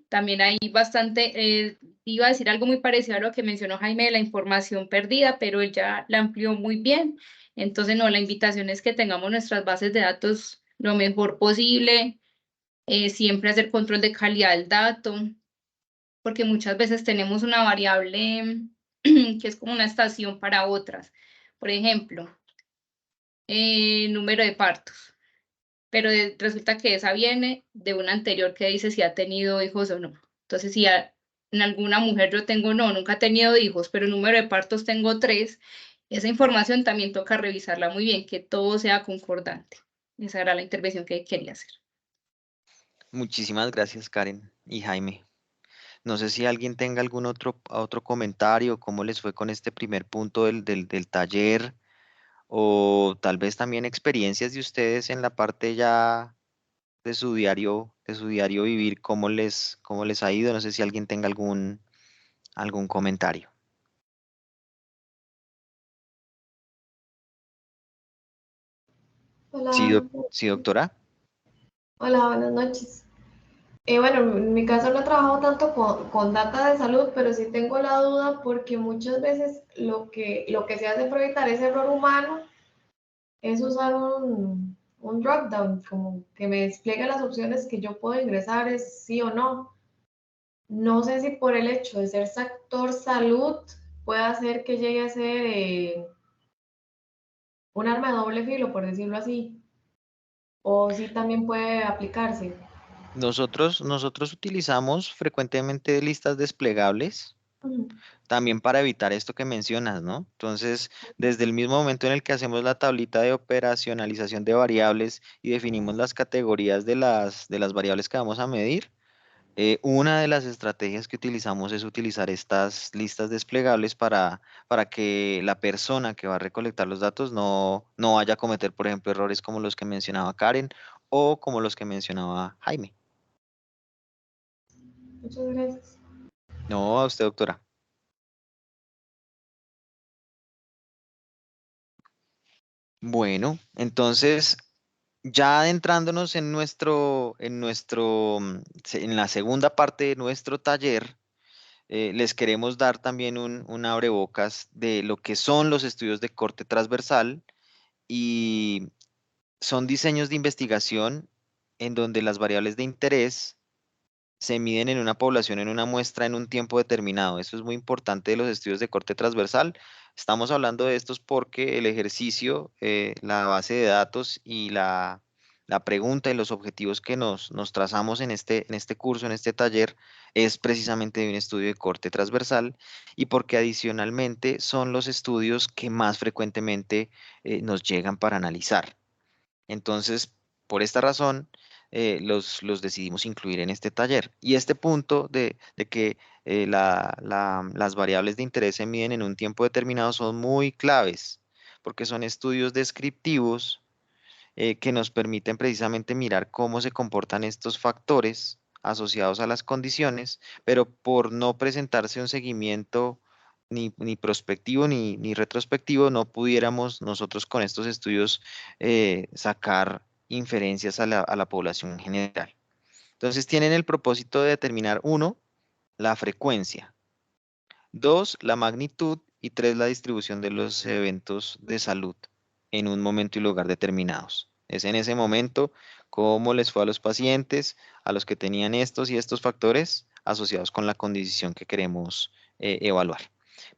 También hay bastante, iba a decir algo muy parecido a lo que mencionó Jaime de la información perdida, pero él ya la amplió muy bien. Entonces, no, la invitación es que tengamos nuestras bases de datos lo mejor posible, siempre hacer control de calidad del dato, porque muchas veces tenemos una variable que es como una estación para otras. Por ejemplo, número de partos, pero resulta que esa viene de una anterior que dice si ha tenido hijos o no. Entonces, si en alguna mujer yo tengo no, nunca he tenido hijos, pero el número de partos tengo 3, esa información también toca revisarla muy bien, que todo sea concordante. Esa era la intervención que quería hacer.
Muchísimas gracias, Karen y Jaime. No sé si alguien tenga algún otro comentario, cómo les fue con este primer punto del taller, o tal vez también experiencias de ustedes en la parte ya de su diario vivir, cómo les ha ido. No sé si alguien tenga algún comentario. Sí,
Hola,
sí, doctora.
hola, buenas noches. Bueno, en mi caso no he trabajado tanto con data de salud, pero sí tengo la duda porque muchas veces lo que se hace para evitar ese error humano es usar un drop-down, como que me despliegue las opciones que yo puedo ingresar, es sí o no. No sé si por el hecho de ser sector salud puede hacer que llegue a ser un arma de doble filo, por decirlo así, o sí también puede aplicarse.
Nosotros utilizamos frecuentemente listas desplegables
Ujú.
también para evitar esto que mencionas, ¿no? Entonces, desde el mismo momento en el que hacemos la tablita de operacionalización de variables y definimos las categorías de las variables que vamos a medir, una de las estrategias que utilizamos es utilizar estas listas desplegables para que la persona que va a recolectar los datos no vaya a cometer, por ejemplo, errores como los que mencionaba Karen o como los que mencionaba Jaime.
Muchas gracias.
No, a usted, doctora. Bueno, entonces, ya adentrándonos en la segunda parte de nuestro taller, les queremos dar también un abrebocas de lo que son los estudios de corte transversal y son diseños de investigación en donde las variables de interés se miden en una población, en una muestra, en un tiempo determinado. Eso es muy importante de los estudios de corte transversal. Estamos hablando de estos porque el ejercicio, la base de datos y la pregunta y los objetivos que nos trazamos en este curso, en este taller, es precisamente de un estudio de corte transversal y porque adicionalmente son los estudios que más frecuentemente nos llegan para analizar. Entonces, por esta razón, los decidimos incluir en este taller. Y este punto de que las variables de interés se miden en un tiempo determinado son muy claves, porque son estudios descriptivos que nos permiten precisamente mirar cómo se comportan estos factores asociados a las condiciones, pero por no presentarse un seguimiento ni prospectivo ni retrospectivo, no pudiéramos nosotros con estos estudios sacar inferencias a la población general. Entonces tienen el propósito de determinar, uno, la frecuencia, dos, la magnitud y tres, la distribución de los eventos de salud en un momento y lugar determinados. Es en ese momento cómo les fue a los pacientes, a los que tenían estos y estos factores asociados con la condición que queremos evaluar.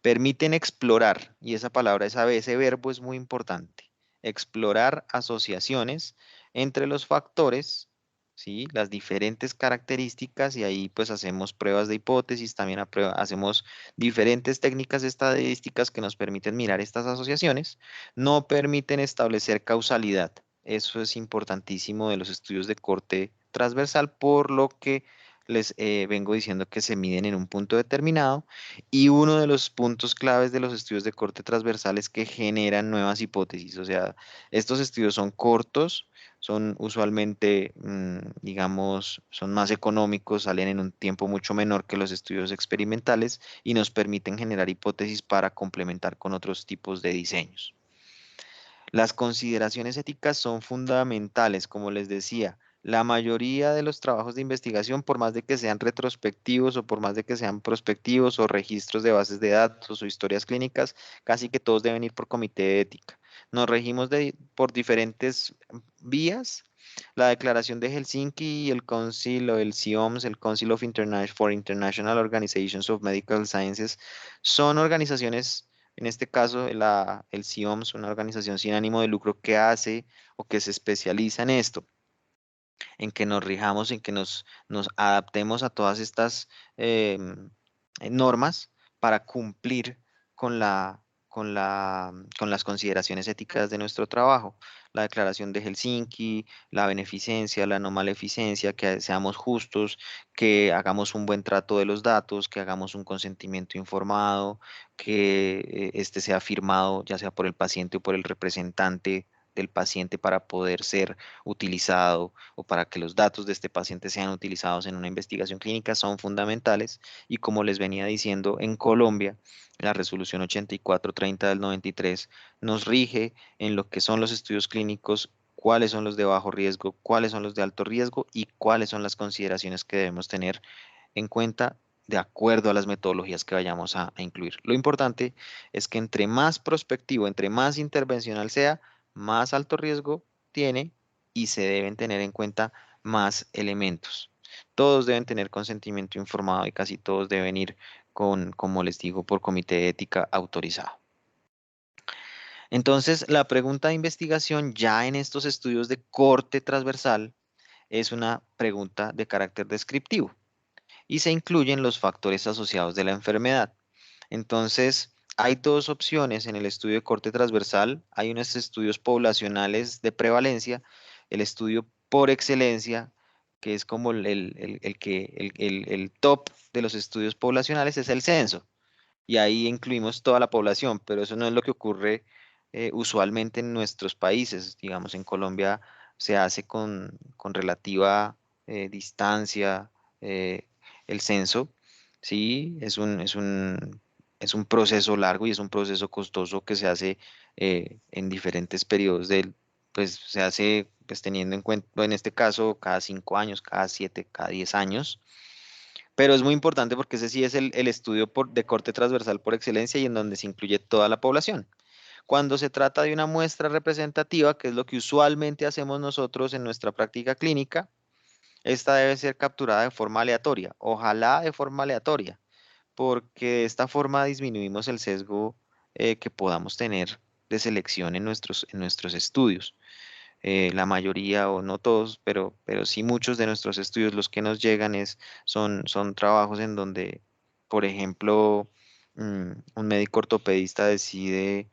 Permiten explorar, y esa palabra, ese verbo es muy importante, explorar asociaciones entre los factores, ¿sí? Las diferentes características, y ahí pues hacemos pruebas de hipótesis, también hacemos diferentes técnicas estadísticas que nos permiten mirar estas asociaciones, no permiten establecer causalidad. Eso es importantísimo de los estudios de corte transversal, por lo que les vengo diciendo que se miden en un punto determinado, y uno de los puntos claves de los estudios de corte transversal es que generan nuevas hipótesis. O sea, estos estudios son cortos, son usualmente, digamos, son más económicos, salen en un tiempo mucho menor que los estudios experimentales y nos permiten generar hipótesis para complementar con otros tipos de diseños. Las consideraciones éticas son fundamentales, como les decía. La mayoría de los trabajos de investigación, por más de que sean retrospectivos o por más de que sean prospectivos o registros de bases de datos o historias clínicas, casi que todos deben ir por comité de ética. Nos regimos por diferentes vías. La Declaración de Helsinki y el Council o el CIOMS, el Council of for International Organizations of Medical Sciences, son organizaciones, en este caso el CIOMS, una organización sin ánimo de lucro que hace o que se especializa en esto, en que nos rijamos, en que nos adaptemos a todas estas normas para cumplir con con las consideraciones éticas de nuestro trabajo. La Declaración de Helsinki, la beneficencia, la no maleficencia, que seamos justos, que hagamos un buen trato de los datos, que hagamos un consentimiento informado, que este sea firmado ya sea por el paciente o por el representante del paciente para poder ser utilizado o para que los datos de este paciente sean utilizados en una investigación clínica son fundamentales, y como les venía diciendo, en Colombia la resolución 8430 del 93 nos rige en lo que son los estudios clínicos, cuáles son los de bajo riesgo, cuáles son los de alto riesgo y cuáles son las consideraciones que debemos tener en cuenta de acuerdo a las metodologías que vayamos a incluir. Lo importante es que entre más prospectivo, entre más intervencional sea, más alto riesgo tiene y se deben tener en cuenta más elementos. Todos deben tener consentimiento informado y casi todos deben ir con, como les digo, por comité de ética autorizado. Entonces, la pregunta de investigación ya en estos estudios de corte transversal es una pregunta de carácter descriptivo y se incluyen los factores asociados de la enfermedad. Entonces, hay dos opciones en el estudio de corte transversal. Hay unos estudios poblacionales de prevalencia, el estudio por excelencia, que es como el top de los estudios poblacionales, es el censo. Y ahí incluimos toda la población, pero eso no es lo que ocurre usualmente en nuestros países. Digamos, en Colombia se hace con relativa distancia el censo, ¿sí? Es un proceso largo y es un proceso costoso que se hace en diferentes periodos pues se hace pues teniendo en cuenta, en este caso, cada 5 años, cada 7, cada 10 años. Pero es muy importante porque ese sí es el estudio de corte transversal por excelencia y en donde se incluye toda la población. Cuando se trata de una muestra representativa, que es lo que usualmente hacemos nosotros en nuestra práctica clínica, esta debe ser capturada de forma aleatoria, ojalá de forma aleatoria, porque de esta forma disminuimos el sesgo que podamos tener de selección en nuestros estudios. La mayoría, o no todos, pero sí muchos de nuestros estudios, los que nos llegan son trabajos en donde, por ejemplo, un médico ortopedista decide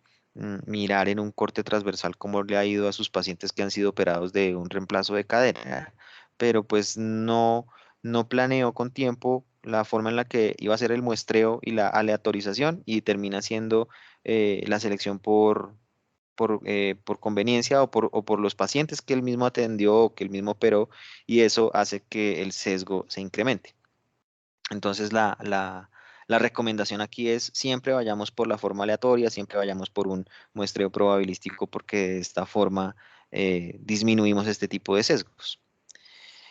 mirar en un corte transversal cómo le ha ido a sus pacientes que han sido operados de un reemplazo de cadera, pero pues no planeó con tiempo la forma en la que iba a ser el muestreo y la aleatorización y termina siendo la selección por conveniencia o por los pacientes que él mismo atendió o que él mismo operó, y eso hace que el sesgo se incremente. Entonces, la recomendación aquí es siempre vayamos por la forma aleatoria, siempre vayamos por un muestreo probabilístico, porque de esta forma disminuimos este tipo de sesgos.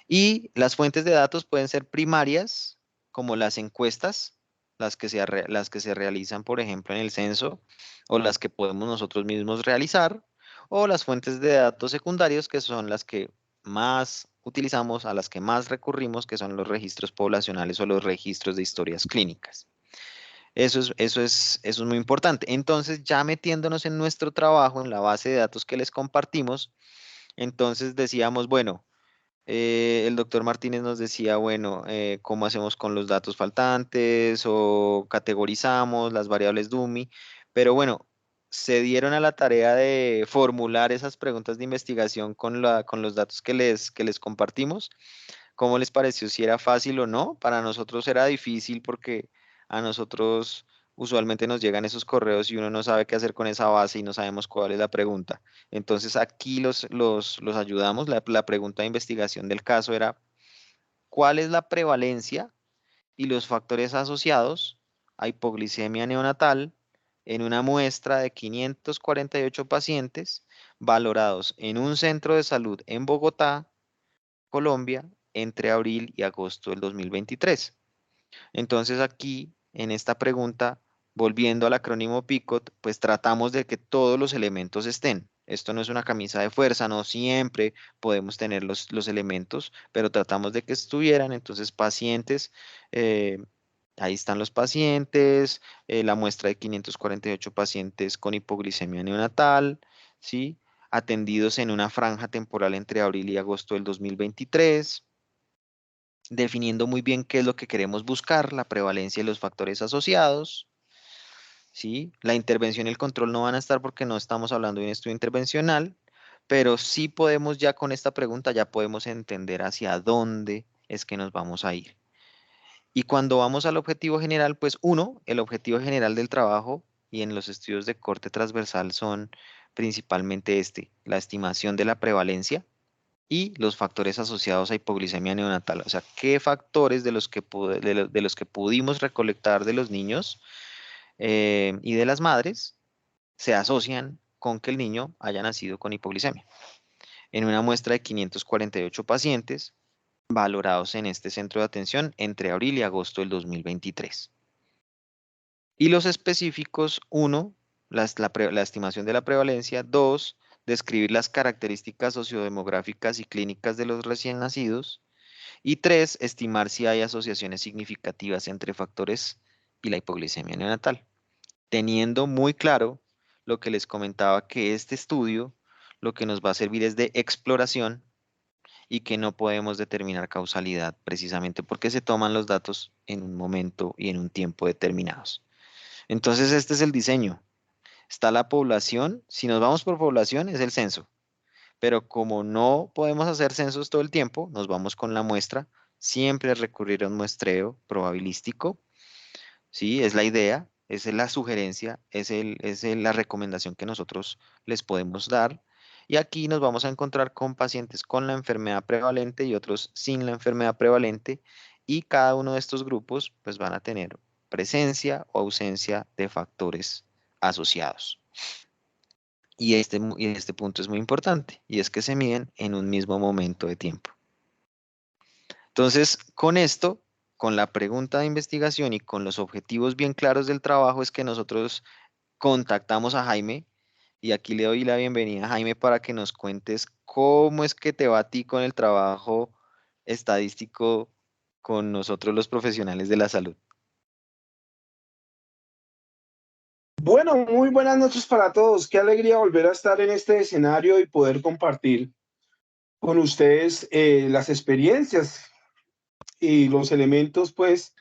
Y las fuentes de datos pueden ser primarias, como las encuestas, las que se realizan, por ejemplo, en el censo, o las que podemos nosotros mismos realizar, o las fuentes de datos secundarios, que son las que más utilizamos, a las que más recurrimos, que son los registros poblacionales o los registros de historias clínicas. Eso es muy importante. Entonces, ya metiéndonos en nuestro trabajo, en la base de datos que les compartimos, entonces decíamos, bueno, el doctor Martínez nos decía, bueno, ¿cómo hacemos con los datos faltantes o categorizamos las variables dummy? Pero bueno, se dieron a la tarea de formular esas preguntas de investigación con los datos que les compartimos. ¿Cómo les pareció? Si era fácil o no. Para nosotros era difícil porque a nosotros usualmente nos llegan esos correos y uno no sabe qué hacer con esa base y no sabemos cuál es la pregunta. Entonces aquí los ayudamos. La pregunta de investigación del caso era, ¿cuál es la prevalencia y los factores asociados a hipoglicemia neonatal en una muestra de 548 pacientes valorados en un centro de salud en Bogotá, Colombia, entre abril y agosto del 2023? Entonces aquí, en esta pregunta, volviendo al acrónimo PICOT, pues tratamos de que todos los elementos estén. Esto no es una camisa de fuerza, no siempre podemos tener los elementos, pero tratamos de que estuvieran. Entonces, pacientes, ahí están los pacientes, la muestra de 548 pacientes con hipoglicemia neonatal, ¿sí? Atendidos en una franja temporal entre abril y agosto del 2023, definiendo muy bien qué es lo que queremos buscar, la prevalencia y los factores asociados, ¿sí? La intervención y el control no van a estar porque no estamos hablando de un estudio intervencional, pero sí podemos ya con esta pregunta, ya podemos entender hacia dónde es que nos vamos a ir. Y cuando vamos al objetivo general, pues el objetivo general del trabajo y en los estudios de corte transversal son principalmente la estimación de la prevalencia y los factores asociados a hipoglicemia neonatal. O sea, qué factores de los que pudimos recolectar de los niños y de las madres se asocian con que el niño haya nacido con hipoglicemia. En una muestra de 548 pacientes valorados en este centro de atención entre abril y agosto del 2023. Y los específicos, 1, la estimación de la prevalencia; 2, describir las características sociodemográficas y clínicas de los recién nacidos; y 3, estimar si hay asociaciones significativas entre factores y la hipoglicemia neonatal. Teniendo muy claro lo que les comentaba, que este estudio lo que nos va a servir es de exploración y que no podemos determinar causalidad precisamente porque se toman los datos en un momento y en un tiempo determinados. Entonces este es el diseño. Está la población. Si nos vamos por población es el censo, pero como no podemos hacer censos todo el tiempo, nos vamos con la muestra. Siempre recurrir a un muestreo probabilístico, ¿sí? Es la idea, esa es la sugerencia, es la recomendación que nosotros les podemos dar. Y aquí nos vamos a encontrar con pacientes con la enfermedad prevalente y otros sin la enfermedad prevalente, y cada uno de estos grupos pues van a tener presencia o ausencia de factores asociados. Y este punto es muy importante, y es que se miden en un mismo momento de tiempo. Entonces, con esto, con la pregunta de investigación y con los objetivos bien claros del trabajo, es que nosotros contactamos a Jaime, y aquí le doy la bienvenida a Jaime para que nos cuentes cómo es que te va a ti con el trabajo estadístico con nosotros los profesionales de la salud.
Bueno, muy buenas noches para todos. Qué alegría volver a estar en este escenario y poder compartir con ustedes las experiencias y los elementos, pues,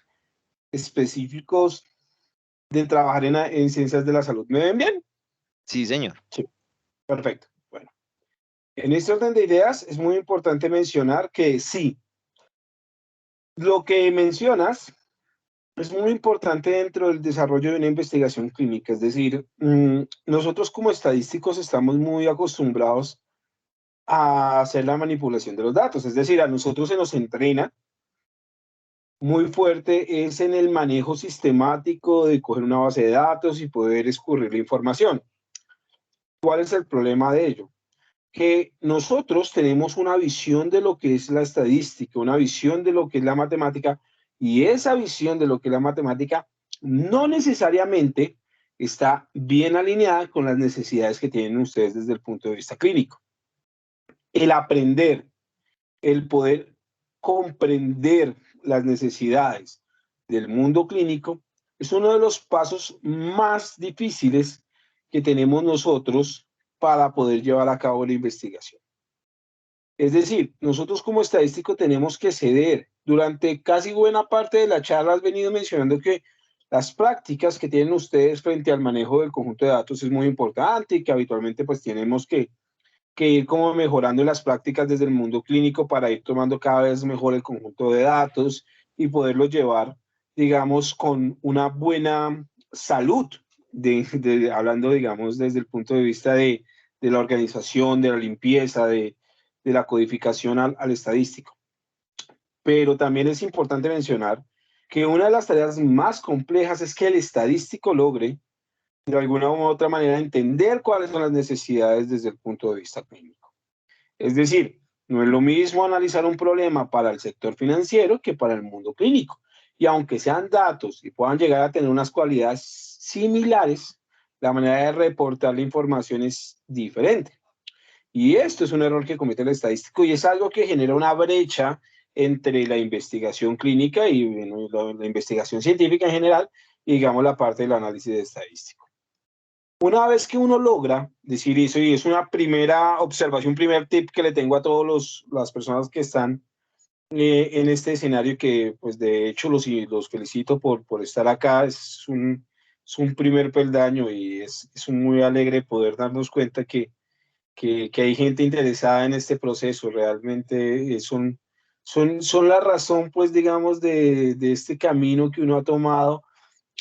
específicos de trabajar en ciencias de la salud. ¿Me ven bien?
Sí, señor.
Sí, perfecto. Bueno, en este orden de ideas es muy importante mencionar que sí, lo que mencionas es muy importante dentro del desarrollo de una investigación clínica. Es decir, nosotros como estadísticos estamos muy acostumbrados a hacer la manipulación de los datos. Es decir, a nosotros se nos entrena muy fuerte es en el manejo sistemático de coger una base de datos y poder escurrir la información. ¿Cuál es el problema de ello? Que nosotros tenemos una visión de lo que es la estadística, una visión de lo que es la matemática, y esa visión de lo que es la matemática no necesariamente está bien alineada con las necesidades que tienen ustedes desde el punto de vista clínico. El aprender, el poder comprender las necesidades del mundo clínico es uno de los pasos más difíciles que tenemos nosotros para poder llevar a cabo la investigación. Es decir, nosotros como estadístico tenemos que ceder. Durante casi buena parte de la charla has venido mencionando que las prácticas que tienen ustedes frente al manejo del conjunto de datos es muy importante y que habitualmente pues tenemos que ir como mejorando las prácticas desde el mundo clínico para ir tomando cada vez mejor el conjunto de datos y poderlo llevar, digamos, con una buena salud, hablando, digamos, desde el punto de vista de la organización, de la limpieza, de la codificación al estadístico. Pero también es importante mencionar que una de las tareas más complejas es que el estadístico logre, de alguna u otra manera, entender cuáles son las necesidades desde el punto de vista clínico. Es decir, no es lo mismo analizar un problema para el sector financiero que para el mundo clínico. Y aunque sean datos y puedan llegar a tener unas cualidades similares, la manera de reportar la información es diferente. Y esto es un error que comete el estadístico y es algo que genera una brecha entre la investigación clínica y bueno, la investigación científica en general y digamos la parte del análisis estadístico. Una vez que uno logra decir eso, y es una primera observación, un primer tip que le tengo a todas las personas que están en este escenario, que pues de hecho los felicito por estar acá, es un primer peldaño y es muy alegre poder darnos cuenta que hay gente interesada en este proceso, realmente son la razón, pues digamos, de este camino que uno ha tomado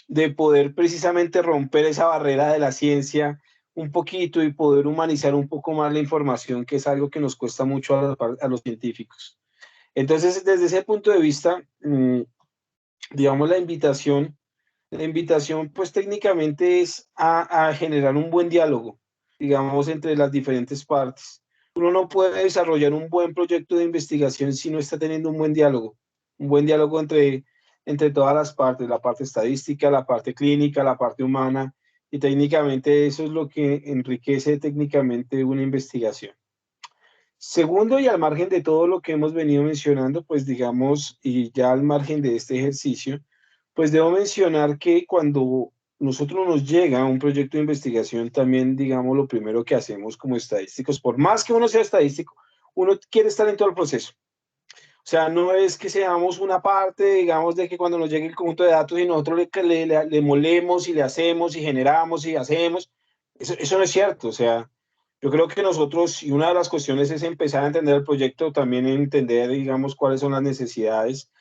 de poder precisamente romper esa barrera de la ciencia un poquito y poder humanizar un poco más la información, que es algo que nos cuesta mucho a los científicos. Entonces, desde ese punto de vista, digamos, la invitación pues técnicamente es a generar un buen diálogo, digamos, entre las diferentes partes. Uno no puede desarrollar un buen proyecto de investigación si no está teniendo un buen diálogo entre todas las partes, la parte estadística, la parte clínica, la parte humana, y técnicamente eso es lo que enriquece técnicamente una investigación. Segundo, y al margen de todo lo que hemos venido mencionando, pues digamos, y ya al margen de este ejercicio, pues debo mencionar que cuando nosotros nos llega un proyecto de investigación, también, digamos, lo primero que hacemos como estadísticos, por más que uno sea estadístico, uno quiere estar en todo el proceso. O sea, no es que seamos una parte, digamos, de que cuando nos llegue el conjunto de datos y nosotros le molemos y le hacemos y generamos y hacemos, eso no es cierto. O sea, yo creo que nosotros, y una de las cuestiones es empezar a entender el proyecto, también entender, digamos, cuáles son las necesidades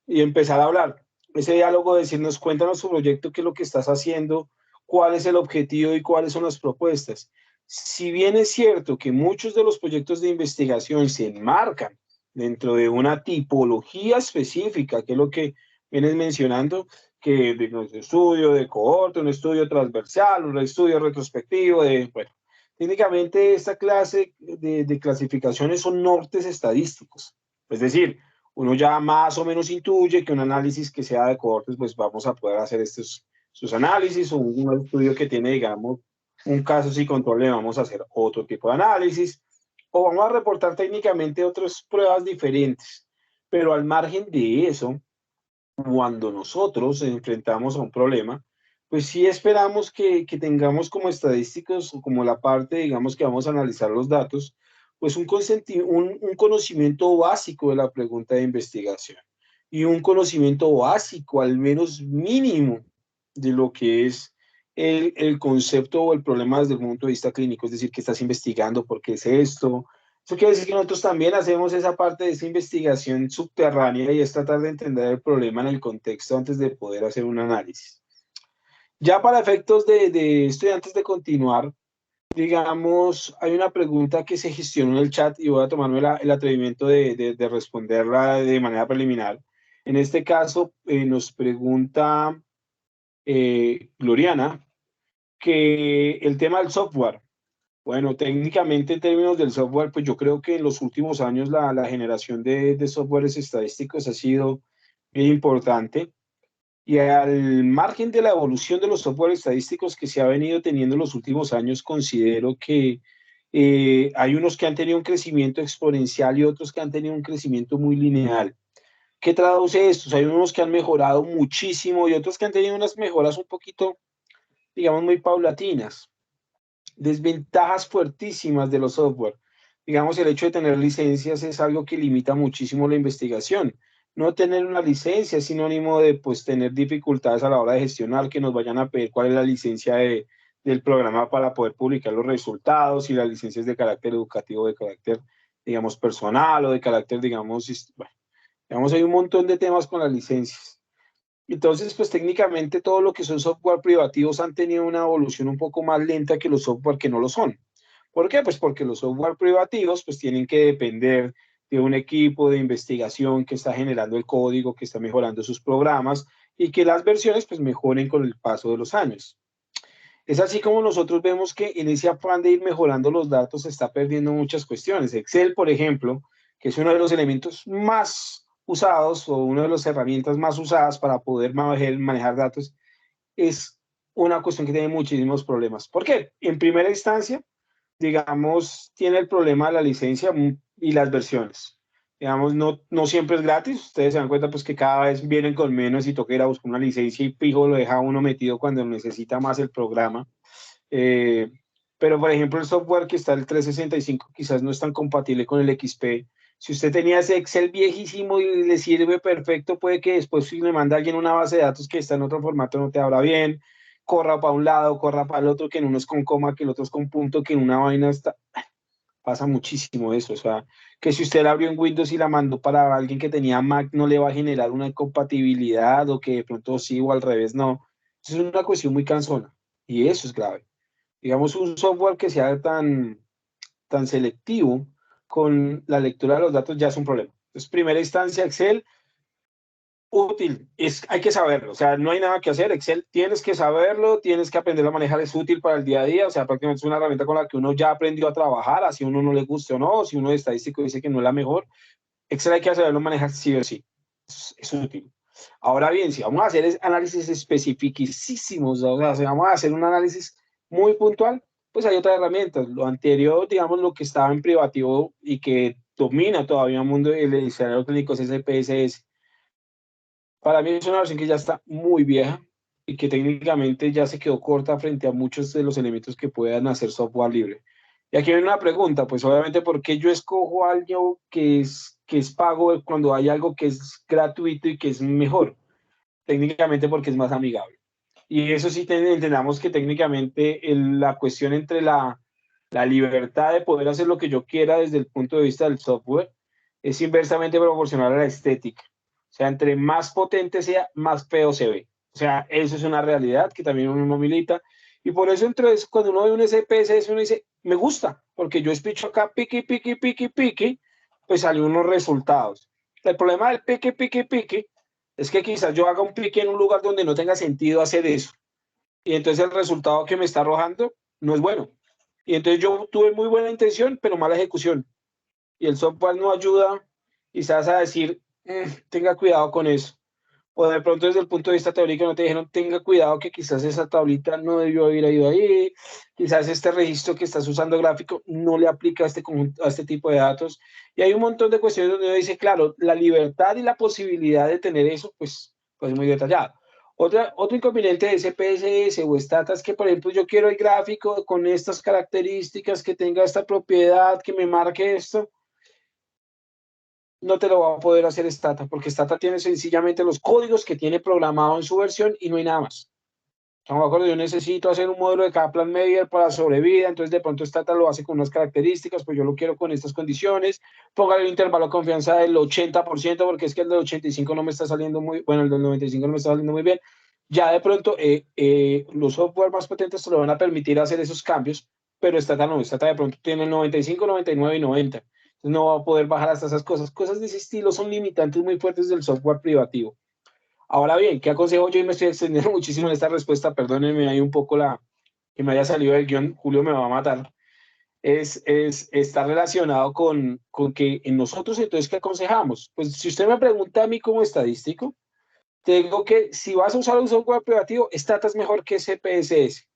y empezar a hablar. Ese diálogo de decirnos, cuéntanos tu proyecto, qué es lo que estás haciendo, cuál es el objetivo y cuáles son las propuestas. Si bien es cierto que muchos de los proyectos de investigación se enmarcan dentro de una tipología específica, que es lo que vienes mencionando, que de un estudio de cohorte, un estudio transversal, un estudio retrospectivo, bueno, técnicamente esta clase de clasificaciones son nortes estadísticos. Es decir, uno ya más o menos intuye que un análisis que sea de cohortes, pues vamos a poder hacer sus análisis, o un estudio que tiene, digamos, un caso sin control, le vamos a hacer otro tipo de análisis, o vamos a reportar técnicamente otras pruebas diferentes. Pero al margen de eso, cuando nosotros enfrentamos a un problema, pues sí esperamos que tengamos como estadísticos, o como la parte, digamos, que vamos a analizar los datos, pues un conocimiento básico de la pregunta de investigación y un conocimiento básico, al menos mínimo, de lo que es el concepto o el problema desde el punto de vista clínico, es decir, qué estás investigando, por qué es esto, Eso quiere decir que nosotros también hacemos esa parte de esa investigación subterránea y es tratar de entender el problema en el contexto antes de poder hacer un análisis. Ya para efectos de esto y antes de continuar, digamos, hay una pregunta que se gestionó en el chat y voy a tomarme el atrevimiento de responderla de manera preliminar. En este caso, nos pregunta Gloriana que el tema del software. Bueno, técnicamente en términos del software, pues yo creo que en los últimos años la generación de softwares estadísticos ha sido bien importante. Y al margen de la evolución de los softwares estadísticos que se ha venido teniendo en los últimos años, considero que hay unos que han tenido un crecimiento exponencial y otros que han tenido un crecimiento muy lineal. ¿Qué traduce esto? Hay unos que han mejorado muchísimo y otros que han tenido unas mejoras un poquito, digamos, muy paulatinas. Desventajas fuertísimas de los software. Digamos, el hecho de tener licencias es algo que limita muchísimo la investigación. No tener una licencia es sinónimo de pues, tener dificultades a la hora de gestionar, que nos vayan a pedir cuál es la licencia del programa para poder publicar los resultados y las licencias de carácter educativo, de carácter, digamos, personal o de carácter, digamos, bueno, digamos, hay un montón de temas con las licencias. Entonces, pues técnicamente todo lo que son software privativos han tenido una evolución un poco más lenta que los software que no lo son. ¿Por qué? Pues porque los software privativos pues tienen que depender de un equipo de investigación que está generando el código, que está mejorando sus programas y que las versiones pues mejoren con el paso de los años. Es así como nosotros vemos que en ese afán de ir mejorando los datos se está perdiendo muchas cuestiones. Excel, por ejemplo, que es uno de los elementos más usados o una de las herramientas más usadas para poder manejar datos, es una cuestión que tiene muchísimos problemas. ¿Por qué? En primera instancia, digamos, tiene el problema de la licencia y las versiones. Digamos, no siempre es gratis. Ustedes se dan cuenta pues que cada vez vienen con menos y toca ir a buscar una licencia y fijo lo deja uno metido cuando necesita más el programa. Eh, pero, por ejemplo, el software que está el 365 quizás no es tan compatible con el XP. Si usted tenía ese Excel viejísimo y le sirve perfecto, puede que después si le manda a alguien una base de datos que está en otro formato no te abra bien, corra para un lado, corra para el otro, que en uno es con coma, que el otro es con punto, que en una vaina está... Pasa muchísimo eso, o sea, que si usted la abrió en Windows y la mandó para alguien que tenía Mac, no le va a generar una incompatibilidad o que de pronto sí o al revés, no. Eso es una cuestión muy cansona y eso es grave. Digamos, un software que sea tan selectivo con la lectura de los datos ya es un problema. Entonces, primera instancia, Excel, útil, hay que saberlo, o sea, no hay nada que hacer, Excel tienes que saberlo, tienes que aprender a manejar, es útil para el día a día, o sea, prácticamente es una herramienta con la que uno ya aprendió a trabajar, así a uno no le guste o no, si uno de estadístico dice que no es la mejor, Excel hay que saberlo manejar sí o sí, es útil. Ahora bien, si vamos a hacer análisis especificísimos, o sea, si vamos a hacer un análisis muy puntual, pues hay otras herramientas. Lo anterior, digamos, lo que estaba en privativo y que domina todavía el mundo del escenario clínico es SPSS. Para mí es una versión que ya está muy vieja y que técnicamente ya se quedó corta frente a muchos de los elementos que puedan hacer software libre. Y aquí viene una pregunta, pues obviamente, ¿por qué yo escojo algo que es pago cuando hay algo que es gratuito y que es mejor? Técnicamente porque es más amigable. Y eso sí entendamos que técnicamente la cuestión entre la libertad de poder hacer lo que yo quiera desde el punto de vista del software es inversamente proporcional a la estética. O sea, entre más potente sea, más feo se ve. O sea, eso es una realidad que también uno milita. Y por eso, entonces, cuando uno ve un SPSS, uno dice, me gusta, porque yo espicho acá, pique, pique, pique, pique, pues salen unos resultados. El problema del pique, pique, pique, es que quizás yo haga un pique en un lugar donde no tenga sentido hacer eso. Y entonces el resultado que me está arrojando no es bueno. Y entonces yo tuve muy buena intención, pero mala ejecución. Y el software no ayuda quizás a decir, tenga cuidado con eso. O de pronto desde el punto de vista teórico no te dijeron, tenga cuidado que quizás esa tablita no debió haber ido ahí, quizás este registro que estás usando gráfico no le aplica a este tipo de datos. Y hay un montón de cuestiones donde uno dice, claro, la libertad y la posibilidad de tener eso, pues es muy detallado. Otro inconveniente de SPSS o Stata es que, por ejemplo, yo quiero el gráfico con estas características, que tenga esta propiedad, que me marque esto, no te lo va a poder hacer Stata, porque Stata tiene sencillamente los códigos que tiene programado en su versión y no hay nada más. ¿Estamos de acuerdo? Yo necesito hacer un modelo de Kaplan-Meier para sobrevida, entonces de pronto Stata lo hace con unas características, pues yo lo quiero con estas condiciones. Póngale el intervalo de confianza del 80%, porque es que el del 85 no me está saliendo muy, bueno, el del 95 no me está saliendo muy bien. Ya de pronto los software más potentes te lo van a permitir hacer esos cambios, pero Stata no, Stata de pronto tiene el 95, 99 y 90. Entonces no va a poder bajar hasta esas cosas. Cosas de ese estilo son limitantes muy fuertes del software privativo. Ahora bien, ¿qué aconsejo yo? Y me estoy extendiendo muchísimo en esta respuesta, perdónenme ahí un poco que me haya salido del guión, Julio me va a matar. Está relacionado con que en nosotros, entonces, ¿qué aconsejamos? Pues si usted me pregunta a mí como estadístico, te digo que si vas a usar un software privativo, Stata es mejor que CPSS.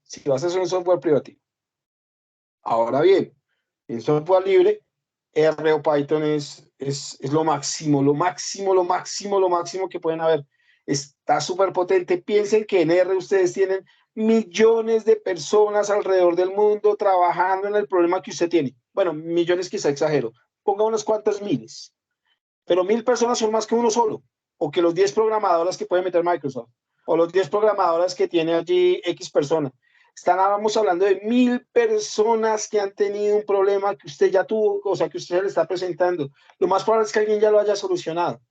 Si vas a hacer un software privativo. Ahora bien, en software libre, R o Python es lo máximo, lo máximo, lo máximo, lo máximo que pueden haber. Está súper potente. Piensen que en R ustedes tienen millones de personas alrededor del mundo trabajando en el problema que usted tiene. Bueno, millones quizá exagero. Ponga unos cuantos miles. Pero 1000 personas son más que uno solo. O que los 10 programadoras que puede meter Microsoft. O los 10 programadoras que tiene allí X persona. Estábamos hablando de 1000 personas que han tenido un problema que usted ya tuvo, o sea, que usted le está presentando. Lo más probable es que alguien ya lo haya solucionado.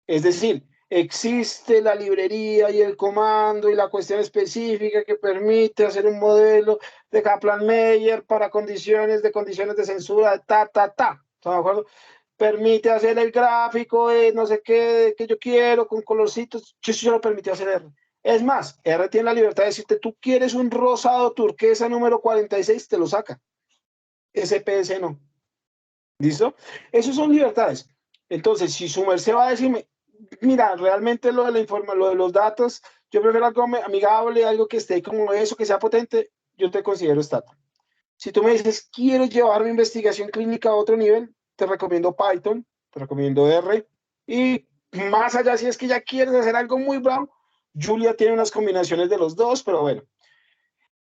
Es decir, existe la librería y el comando y la cuestión específica que permite hacer un modelo de Kaplan-Meier para condiciones de censura, de ¿Estamos de acuerdo? Permite hacer el gráfico de no sé qué que yo quiero con colorcitos. Eso lo permite hacer R. Es más, R tiene la libertad de decirte, tú quieres un rosado turquesa número 46, te lo saca. SPS no. ¿Listo? Esas son libertades. Entonces, si su merced va a decirme, mira, realmente lo de la información, lo de los datos, yo prefiero algo amigable, algo que esté como eso, que sea potente, yo te considero Stata. Si tú me dices, quiero llevar mi investigación clínica a otro nivel, te recomiendo Python, te recomiendo R, y más allá, si es que ya quieres hacer algo muy bravo, Julia tiene unas combinaciones de los dos, pero bueno.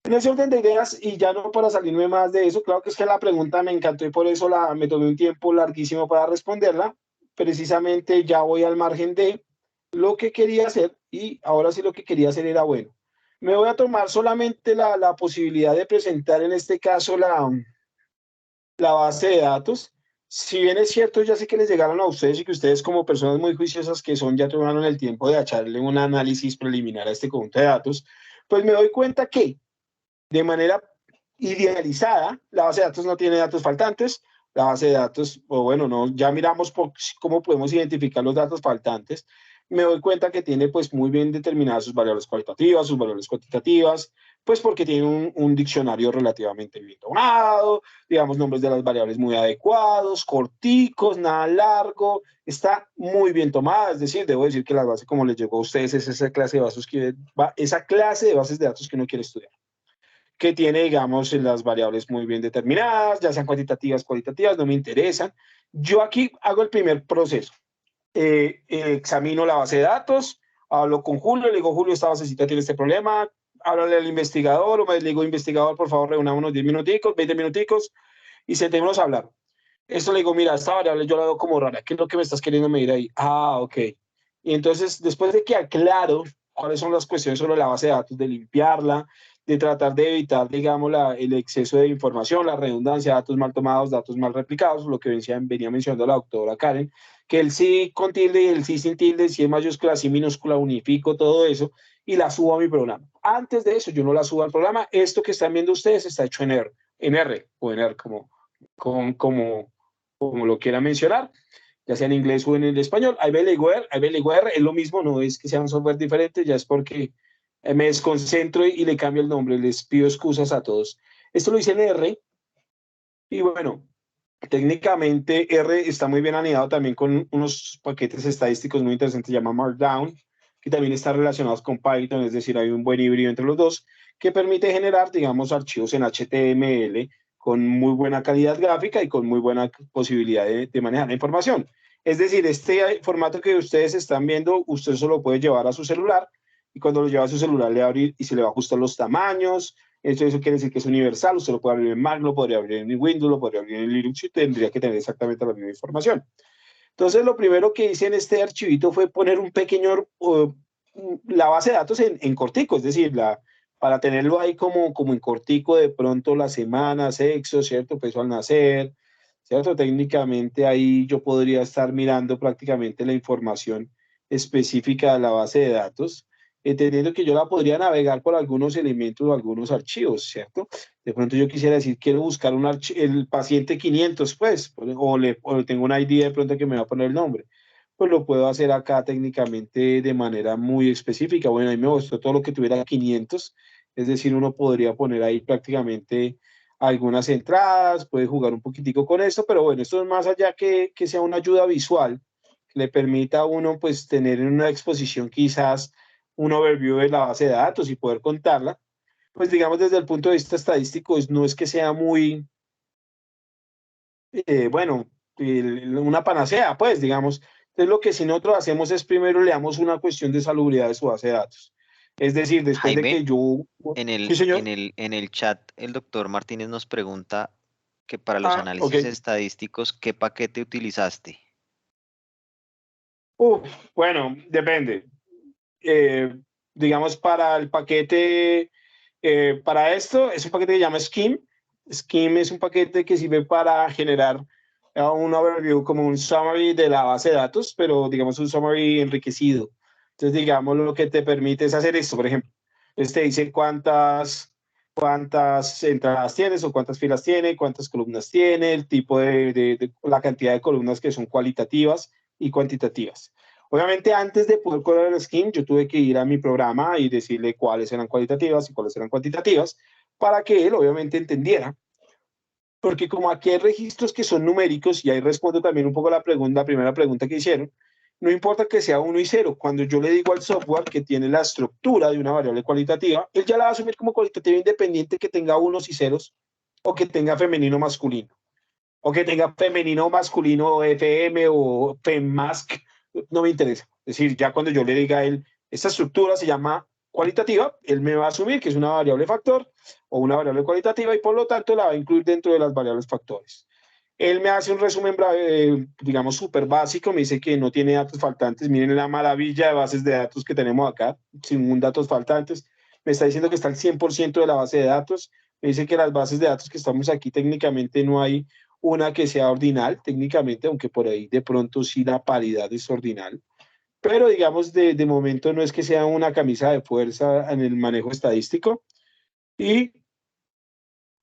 En ese orden de ideas, y ya no para salirme más de eso, claro que es que la pregunta me encantó y por eso me tomé un tiempo larguísimo para responderla. Precisamente ya voy al margen de lo que quería hacer y ahora sí lo que quería hacer era bueno. Me voy a tomar solamente la posibilidad de presentar en este caso la base de datos. Si bien es cierto, ya sé que les llegaron a ustedes y que ustedes como personas muy juiciosas que son ya tomaron el tiempo de echarle un análisis preliminar a este conjunto de datos, pues me doy cuenta que de manera idealizada, la base de datos no tiene datos faltantes, la base de datos, o bueno, no, ya miramos cómo podemos identificar los datos faltantes, me doy cuenta que tiene pues muy bien determinadas sus variables cualitativas, sus variables cuantitativas, pues porque tiene un diccionario relativamente bien tomado, digamos nombres de las variables muy adecuados, corticos, nada largo, está muy bien tomada, es decir, debo decir que la base como les llegó a ustedes es esa clase de bases de datos que uno quiere estudiar, que tiene, digamos, las variables muy bien determinadas, ya sean cuantitativas, cualitativas, no me interesan. Yo aquí hago el primer proceso. Examino la base de datos, hablo con Julio, le digo, Julio, esta basecita tiene este problema, háblale al investigador, o le digo, investigador, por favor, reunámonos 10 minuticos, 20 minuticos, y sentémonos a hablar. Esto le digo, mira, esta variable yo la veo como rara, ¿qué es lo que me estás queriendo medir ahí? Ah, ok. Y entonces, después de que aclaro cuáles son las cuestiones sobre la base de datos, de limpiarla, de tratar de evitar, digamos, el exceso de información, la redundancia, datos mal tomados, datos mal replicados, lo que venía mencionando la doctora Karen, que el sí con tilde y el sí sin tilde, si es mayúscula, si minúscula, unifico todo eso y la subo a mi programa. Antes de eso, yo no la subo al programa. Esto que están viendo ustedes está hecho en R o en R, como lo quiera mencionar, ya sea en inglés o en el español. IBLiguer es lo mismo, no es que sea un software diferente, ya es porque me desconcentro y le cambio el nombre, les pido excusas a todos. Esto lo hice en R y bueno, técnicamente R está muy bien anidado también con unos paquetes estadísticos muy interesantes, se llama Markdown, que también está relacionados con Python, es decir, hay un buen híbrido entre los dos, que permite generar, digamos, archivos en HTML con muy buena calidad gráfica y con muy buena posibilidad de manejar la información. Es decir, este formato que ustedes están viendo, usted solo puede llevar a su celular y cuando lo lleva a su celular le va a abrir y se le va a ajustar los tamaños. Eso quiere decir que es universal, usted lo puede abrir en Mac, lo podría abrir en Windows, lo podría abrir en Linux y tendría que tener exactamente la misma información. Entonces, lo primero que hice en este archivito fue poner un pequeño la base de datos en cortico, es decir, para tenerlo ahí como en cortico, de pronto la semana, sexo, ¿cierto? Peso al nacer, ¿cierto? Técnicamente ahí yo podría estar mirando prácticamente la información específica de la base de datos, entendiendo que yo la podría navegar por algunos elementos o algunos archivos, ¿cierto? De pronto yo quisiera decir, quiero buscar el paciente 500, pues, o tengo una ID de pronto que me va a poner el nombre, pues lo puedo hacer acá técnicamente de manera muy específica. Bueno, a mí me gustó todo lo que tuviera 500, es decir, uno podría poner ahí prácticamente algunas entradas, puede jugar un poquitico con esto, pero bueno, esto es más allá que sea una ayuda visual, que le permita a uno pues tener en una exposición quizás un overview de la base de datos y poder contarla, pues digamos desde el punto de vista estadístico no es que sea muy, bueno, una panacea, pues digamos. Entonces lo que si nosotros hacemos es primero le damos una cuestión de salubridad de su base de datos. Es decir, después de que
Jaime,
yo...
en
Sí,
el,
señor.
en el, en el chat, el doctor Martínez nos pregunta que para los
Ah, ok.
análisis estadísticos, ¿qué paquete utilizaste?
Uf, bueno, depende. Eh, digamos, para el paquete, para esto, es un paquete que se llama Scheme. Scheme es un paquete que sirve para generar un overview, como un summary de la base de datos, pero digamos un summary enriquecido. Entonces, digamos, lo que te permite es hacer esto, por ejemplo. Entonces te dice cuántas entradas tienes o cuántas filas tiene, cuántas columnas tiene, el tipo la cantidad de columnas que son cualitativas y cuantitativas. Obviamente, antes de poder correr el scheme, yo tuve que ir a mi programa y decirle cuáles eran cualitativas y cuáles eran cuantitativas para que él obviamente entendiera. Porque como aquí hay registros que son numéricos, y ahí respondo también un poco la primera pregunta que hicieron, no importa que sea 1 y 0, cuando yo le digo al software que tiene la estructura de una variable cualitativa, él ya la va a asumir como cualitativa independiente que tenga unos y ceros o que tenga femenino masculino o que tenga femenino masculino FM o FEMASC, no me interesa. Es decir, ya cuando yo le diga a él, esta estructura se llama cualitativa, él me va a asumir que es una variable factor o una variable cualitativa y por lo tanto la va a incluir dentro de las variables factores. Él me hace un resumen, digamos, súper básico, me dice que no tiene datos faltantes. Miren la maravilla de bases de datos que tenemos acá, sin datos faltantes. Me está diciendo que está el 100% de la base de datos. Me dice que las bases de datos que estamos aquí técnicamente no hay una que sea ordinal, técnicamente, aunque por ahí de pronto sí la paridad es ordinal. Pero digamos, de momento no es que sea una camisa de fuerza en el manejo estadístico. Y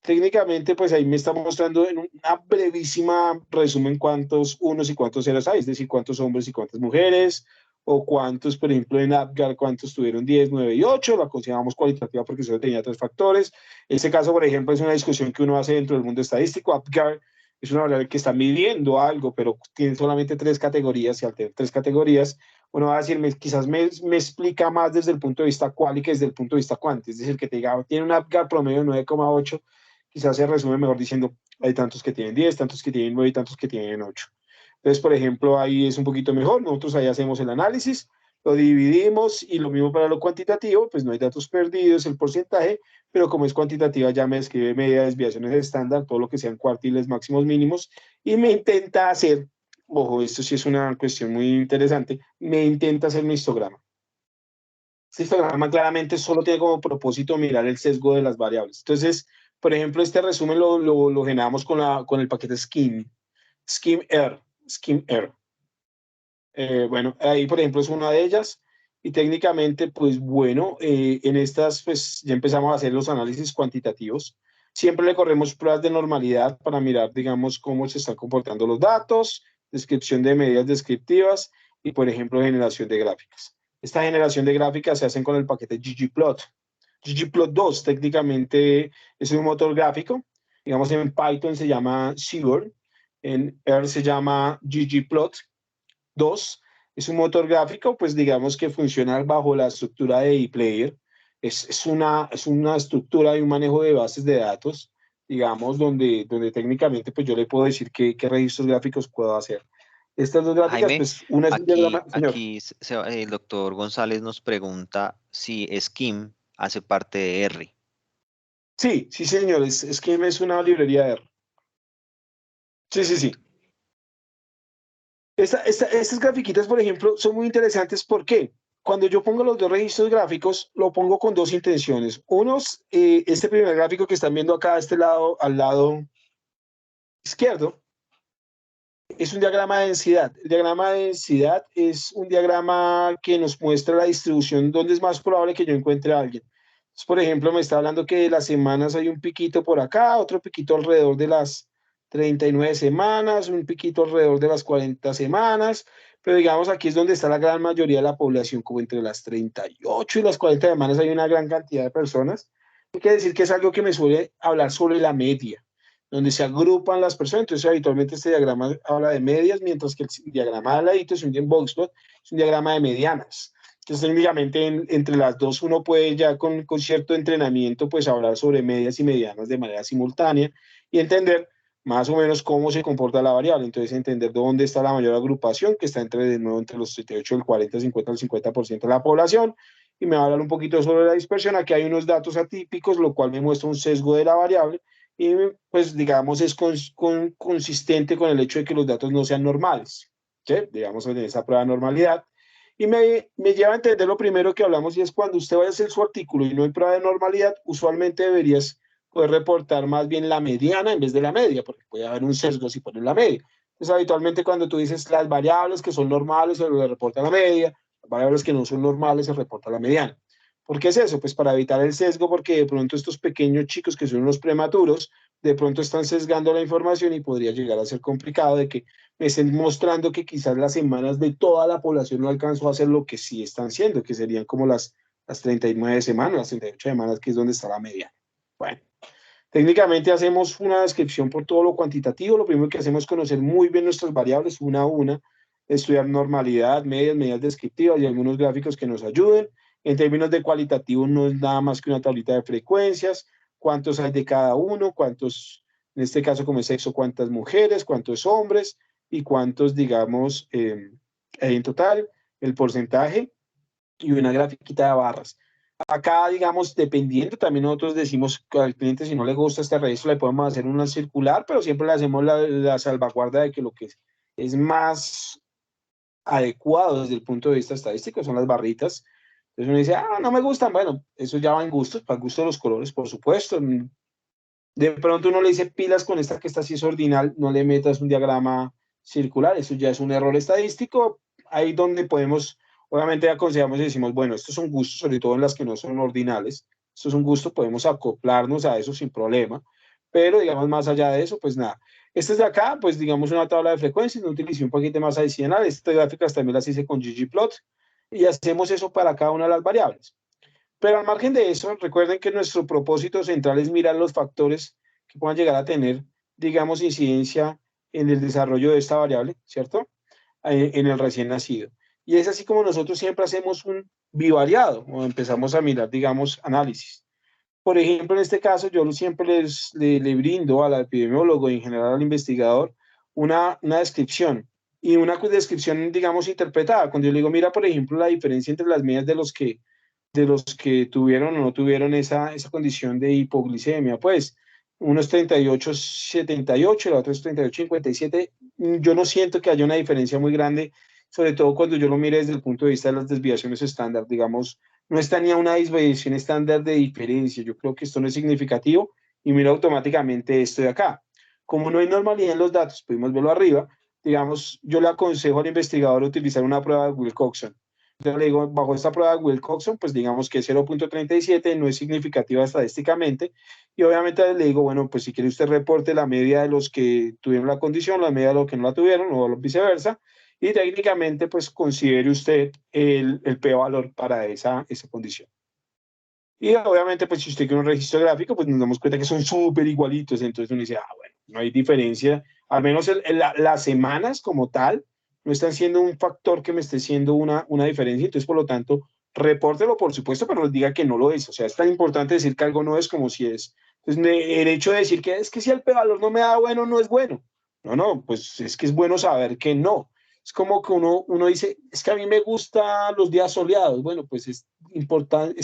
técnicamente, pues ahí me está mostrando en una brevísima resumen cuántos unos y cuántos ceros hay, es decir, cuántos hombres y cuántas mujeres, o cuántos, por ejemplo, en APGAR, cuántos tuvieron 10, 9 y 8, la consideramos cualitativa porque solo tenía 3 factores. En este caso, por ejemplo, es una discusión que uno hace dentro del mundo estadístico. APGAR es una variable que está midiendo algo, pero tiene solamente 3 categorías, y al tener 3 categorías, uno va a decir, quizás me explica más desde el punto de vista cual que desde el punto de vista cuant, es decir, que te diga, tiene un APGAR promedio de 9,8, quizás se resume mejor diciendo, hay tantos que tienen 10, tantos que tienen 9 y tantos que tienen 8. Entonces, por ejemplo, ahí es un poquito mejor, nosotros ahí hacemos el análisis, lo dividimos y lo mismo para lo cuantitativo, pues no hay datos perdidos, el porcentaje, pero como es cuantitativa ya me describe media, desviaciones estándar, todo lo que sean cuartiles, máximos, mínimos, y me intenta hacer, ojo, esto sí es una cuestión muy interesante, me intenta hacer mi histograma. Este histograma claramente solo tiene como propósito mirar el sesgo de las variables. Entonces, por ejemplo, este resumen lo generamos con el paquete Scheme, Scheme R. Bueno, ahí, por ejemplo, es una de ellas. Y técnicamente, pues bueno, en estas, pues ya empezamos a hacer los análisis cuantitativos. Siempre le corremos pruebas de normalidad para mirar, digamos, cómo se están comportando los datos, descripción de medidas descriptivas y, por ejemplo, generación de gráficas. Esta generación de gráficas se hacen con el paquete ggplot. ggplot 2 técnicamente es un motor gráfico. Digamos, en Python se llama Seaborn, en R se llama ggplot 2. Es un motor gráfico, pues digamos que funciona bajo la estructura de ePlayer. Es una estructura y un manejo de bases de datos, digamos, donde técnicamente pues yo le puedo decir qué registros gráficos puedo hacer. Estas dos gráficas,
Jaime,
pues una es un diagrama, señor.
aquí el doctor González nos pregunta si Scheme hace parte de R.
Sí, sí, señor, Scheme es una librería de R. Sí, sí, sí. Estas grafiquitas, por ejemplo, son muy interesantes. ¿Por qué? cuando yo pongo los dos registros gráficos, lo pongo con dos intenciones. Uno, este primer gráfico que están viendo acá a este lado, al lado izquierdo, es un diagrama de densidad. El diagrama de densidad es un diagrama que nos muestra la distribución donde es más probable que yo encuentre a alguien. Entonces, por ejemplo, me está hablando que de las semanas hay un piquito por acá, otro piquito alrededor de las 39 semanas, un piquito alrededor de las 40 semanas, pero digamos aquí es donde está la gran mayoría de la población, como entre las 38 y las 40 semanas hay una gran cantidad de personas. Hay que decir que es algo que me suele hablar sobre la media, donde se agrupan las personas. Entonces, habitualmente este diagrama habla de medias, mientras que el diagrama de al ladito es un boxplot, es un diagrama de medianas. Entonces, técnicamente, entre las dos, uno puede ya con cierto entrenamiento, pues hablar sobre medias y medianas de manera simultánea y entender más o menos cómo se comporta la variable. Entonces, entender dónde está la mayor agrupación, que está de nuevo entre los 38, el 40, 50, el 50% de la población. Y me va a hablar un poquito sobre la dispersión. Aquí hay unos datos atípicos, lo cual me muestra un sesgo de la variable. Y pues digamos es consistente con el hecho de que los datos no sean normales, ¿sí? Digamos en esa prueba de normalidad. Y me lleva a entender lo primero que hablamos, y es cuando usted vaya a hacer su artículo y no hay prueba de normalidad, usualmente deberías poder reportar más bien la mediana en vez de la media, porque puede haber un sesgo si pones la media. Entonces habitualmente cuando tú dices las variables que son normales se le reporta la media, las variables que no son normales se reporta la mediana. ¿Por qué es eso? Pues para evitar el sesgo, porque de pronto estos pequeños chicos que son unos prematuros, de pronto están sesgando la información y podría llegar a ser complicado de que me estén mostrando que quizás las semanas de toda la población no alcanzó a hacer lo que sí están siendo, que serían como las 39 semanas, las 38 semanas, que es donde está la media. Bueno, técnicamente hacemos una descripción por todo lo cuantitativo. Lo primero que hacemos es conocer muy bien nuestras variables una a una, estudiar normalidad, medias, medidas descriptivas y algunos gráficos que nos ayuden. En términos de cualitativo no es nada más que una tablita de frecuencias, cuántos hay de cada uno, cuántos, en este caso como es sexo, cuántas mujeres, cuántos hombres y cuántos, digamos, hay en total, el porcentaje y una grafiquita de barras. Acá, digamos, dependiendo, también nosotros decimos que al cliente si no le gusta este registro le podemos hacer una circular, pero siempre le hacemos la salvaguarda de que lo que es más adecuado desde el punto de vista estadístico son las barritas. Entonces uno dice, ah, no me gustan, bueno, eso ya va en gustos, para el gusto de los colores, por supuesto. De pronto uno le dice pilas con esta que está así es ordinal, no le metas un diagrama circular, eso ya es un error estadístico. Ahí donde podemos, obviamente aconsejamos y decimos, bueno, estos son gustos, sobre todo en las que no son ordinales, esto es un gusto, podemos acoplarnos a eso sin problema, pero digamos más allá de eso, pues nada. Este es de acá, pues digamos una tabla de frecuencias, no utilicé un poquito más adicional, estas gráficas también las hice con ggplot y hacemos eso para cada una de las variables. Pero al margen de eso, recuerden que nuestro propósito central es mirar los factores que puedan llegar a tener, digamos, incidencia en el desarrollo de esta variable, ¿cierto? En el recién nacido. Y es así como nosotros siempre hacemos un bivariado o empezamos a mirar, digamos, análisis. Por ejemplo, en este caso, yo siempre le brindo al epidemiólogo y en general al investigador una descripción y una descripción, digamos, interpretada. Cuando yo le digo, mira, por ejemplo, la diferencia entre las medias de los que tuvieron o no tuvieron esa condición de hipoglicemia, pues uno es 38,78, el otro es 38,57. Yo no siento que haya una diferencia muy grande, sobre todo cuando yo lo mire desde el punto de vista de las desviaciones estándar, digamos, no está ni a una desviación estándar de diferencia. Yo creo que esto no es significativo y miro automáticamente esto de acá. Como no hay normalidad en los datos, pudimos verlo arriba, digamos, yo le aconsejo al investigador utilizar una prueba de Wilcoxon. Entonces le digo, bajo esta prueba de Wilcoxon, pues digamos que 0,37 no es significativa estadísticamente. Y obviamente le digo, bueno, pues si quiere usted reporte la media de los que tuvieron la condición, la media de los que no la tuvieron, o viceversa. Y técnicamente, pues considere usted el p-valor para esa condición. Y obviamente, pues si usted quiere un registro gráfico, pues nos damos cuenta que son súper igualitos. Entonces uno dice, ah, bueno, no hay diferencia. Al menos las semanas como tal no están siendo un factor que me esté siendo una diferencia. Entonces, por lo tanto, repórtelo, por supuesto, pero no diga que no lo es. O sea, es tan importante decir que algo no es como si es. Entonces, el hecho de decir que es que si el p-valor no me da bueno, no es bueno. No, pues es que es bueno saber que no. Es como que uno dice, es que a mí me gustan los días soleados. Bueno, pues es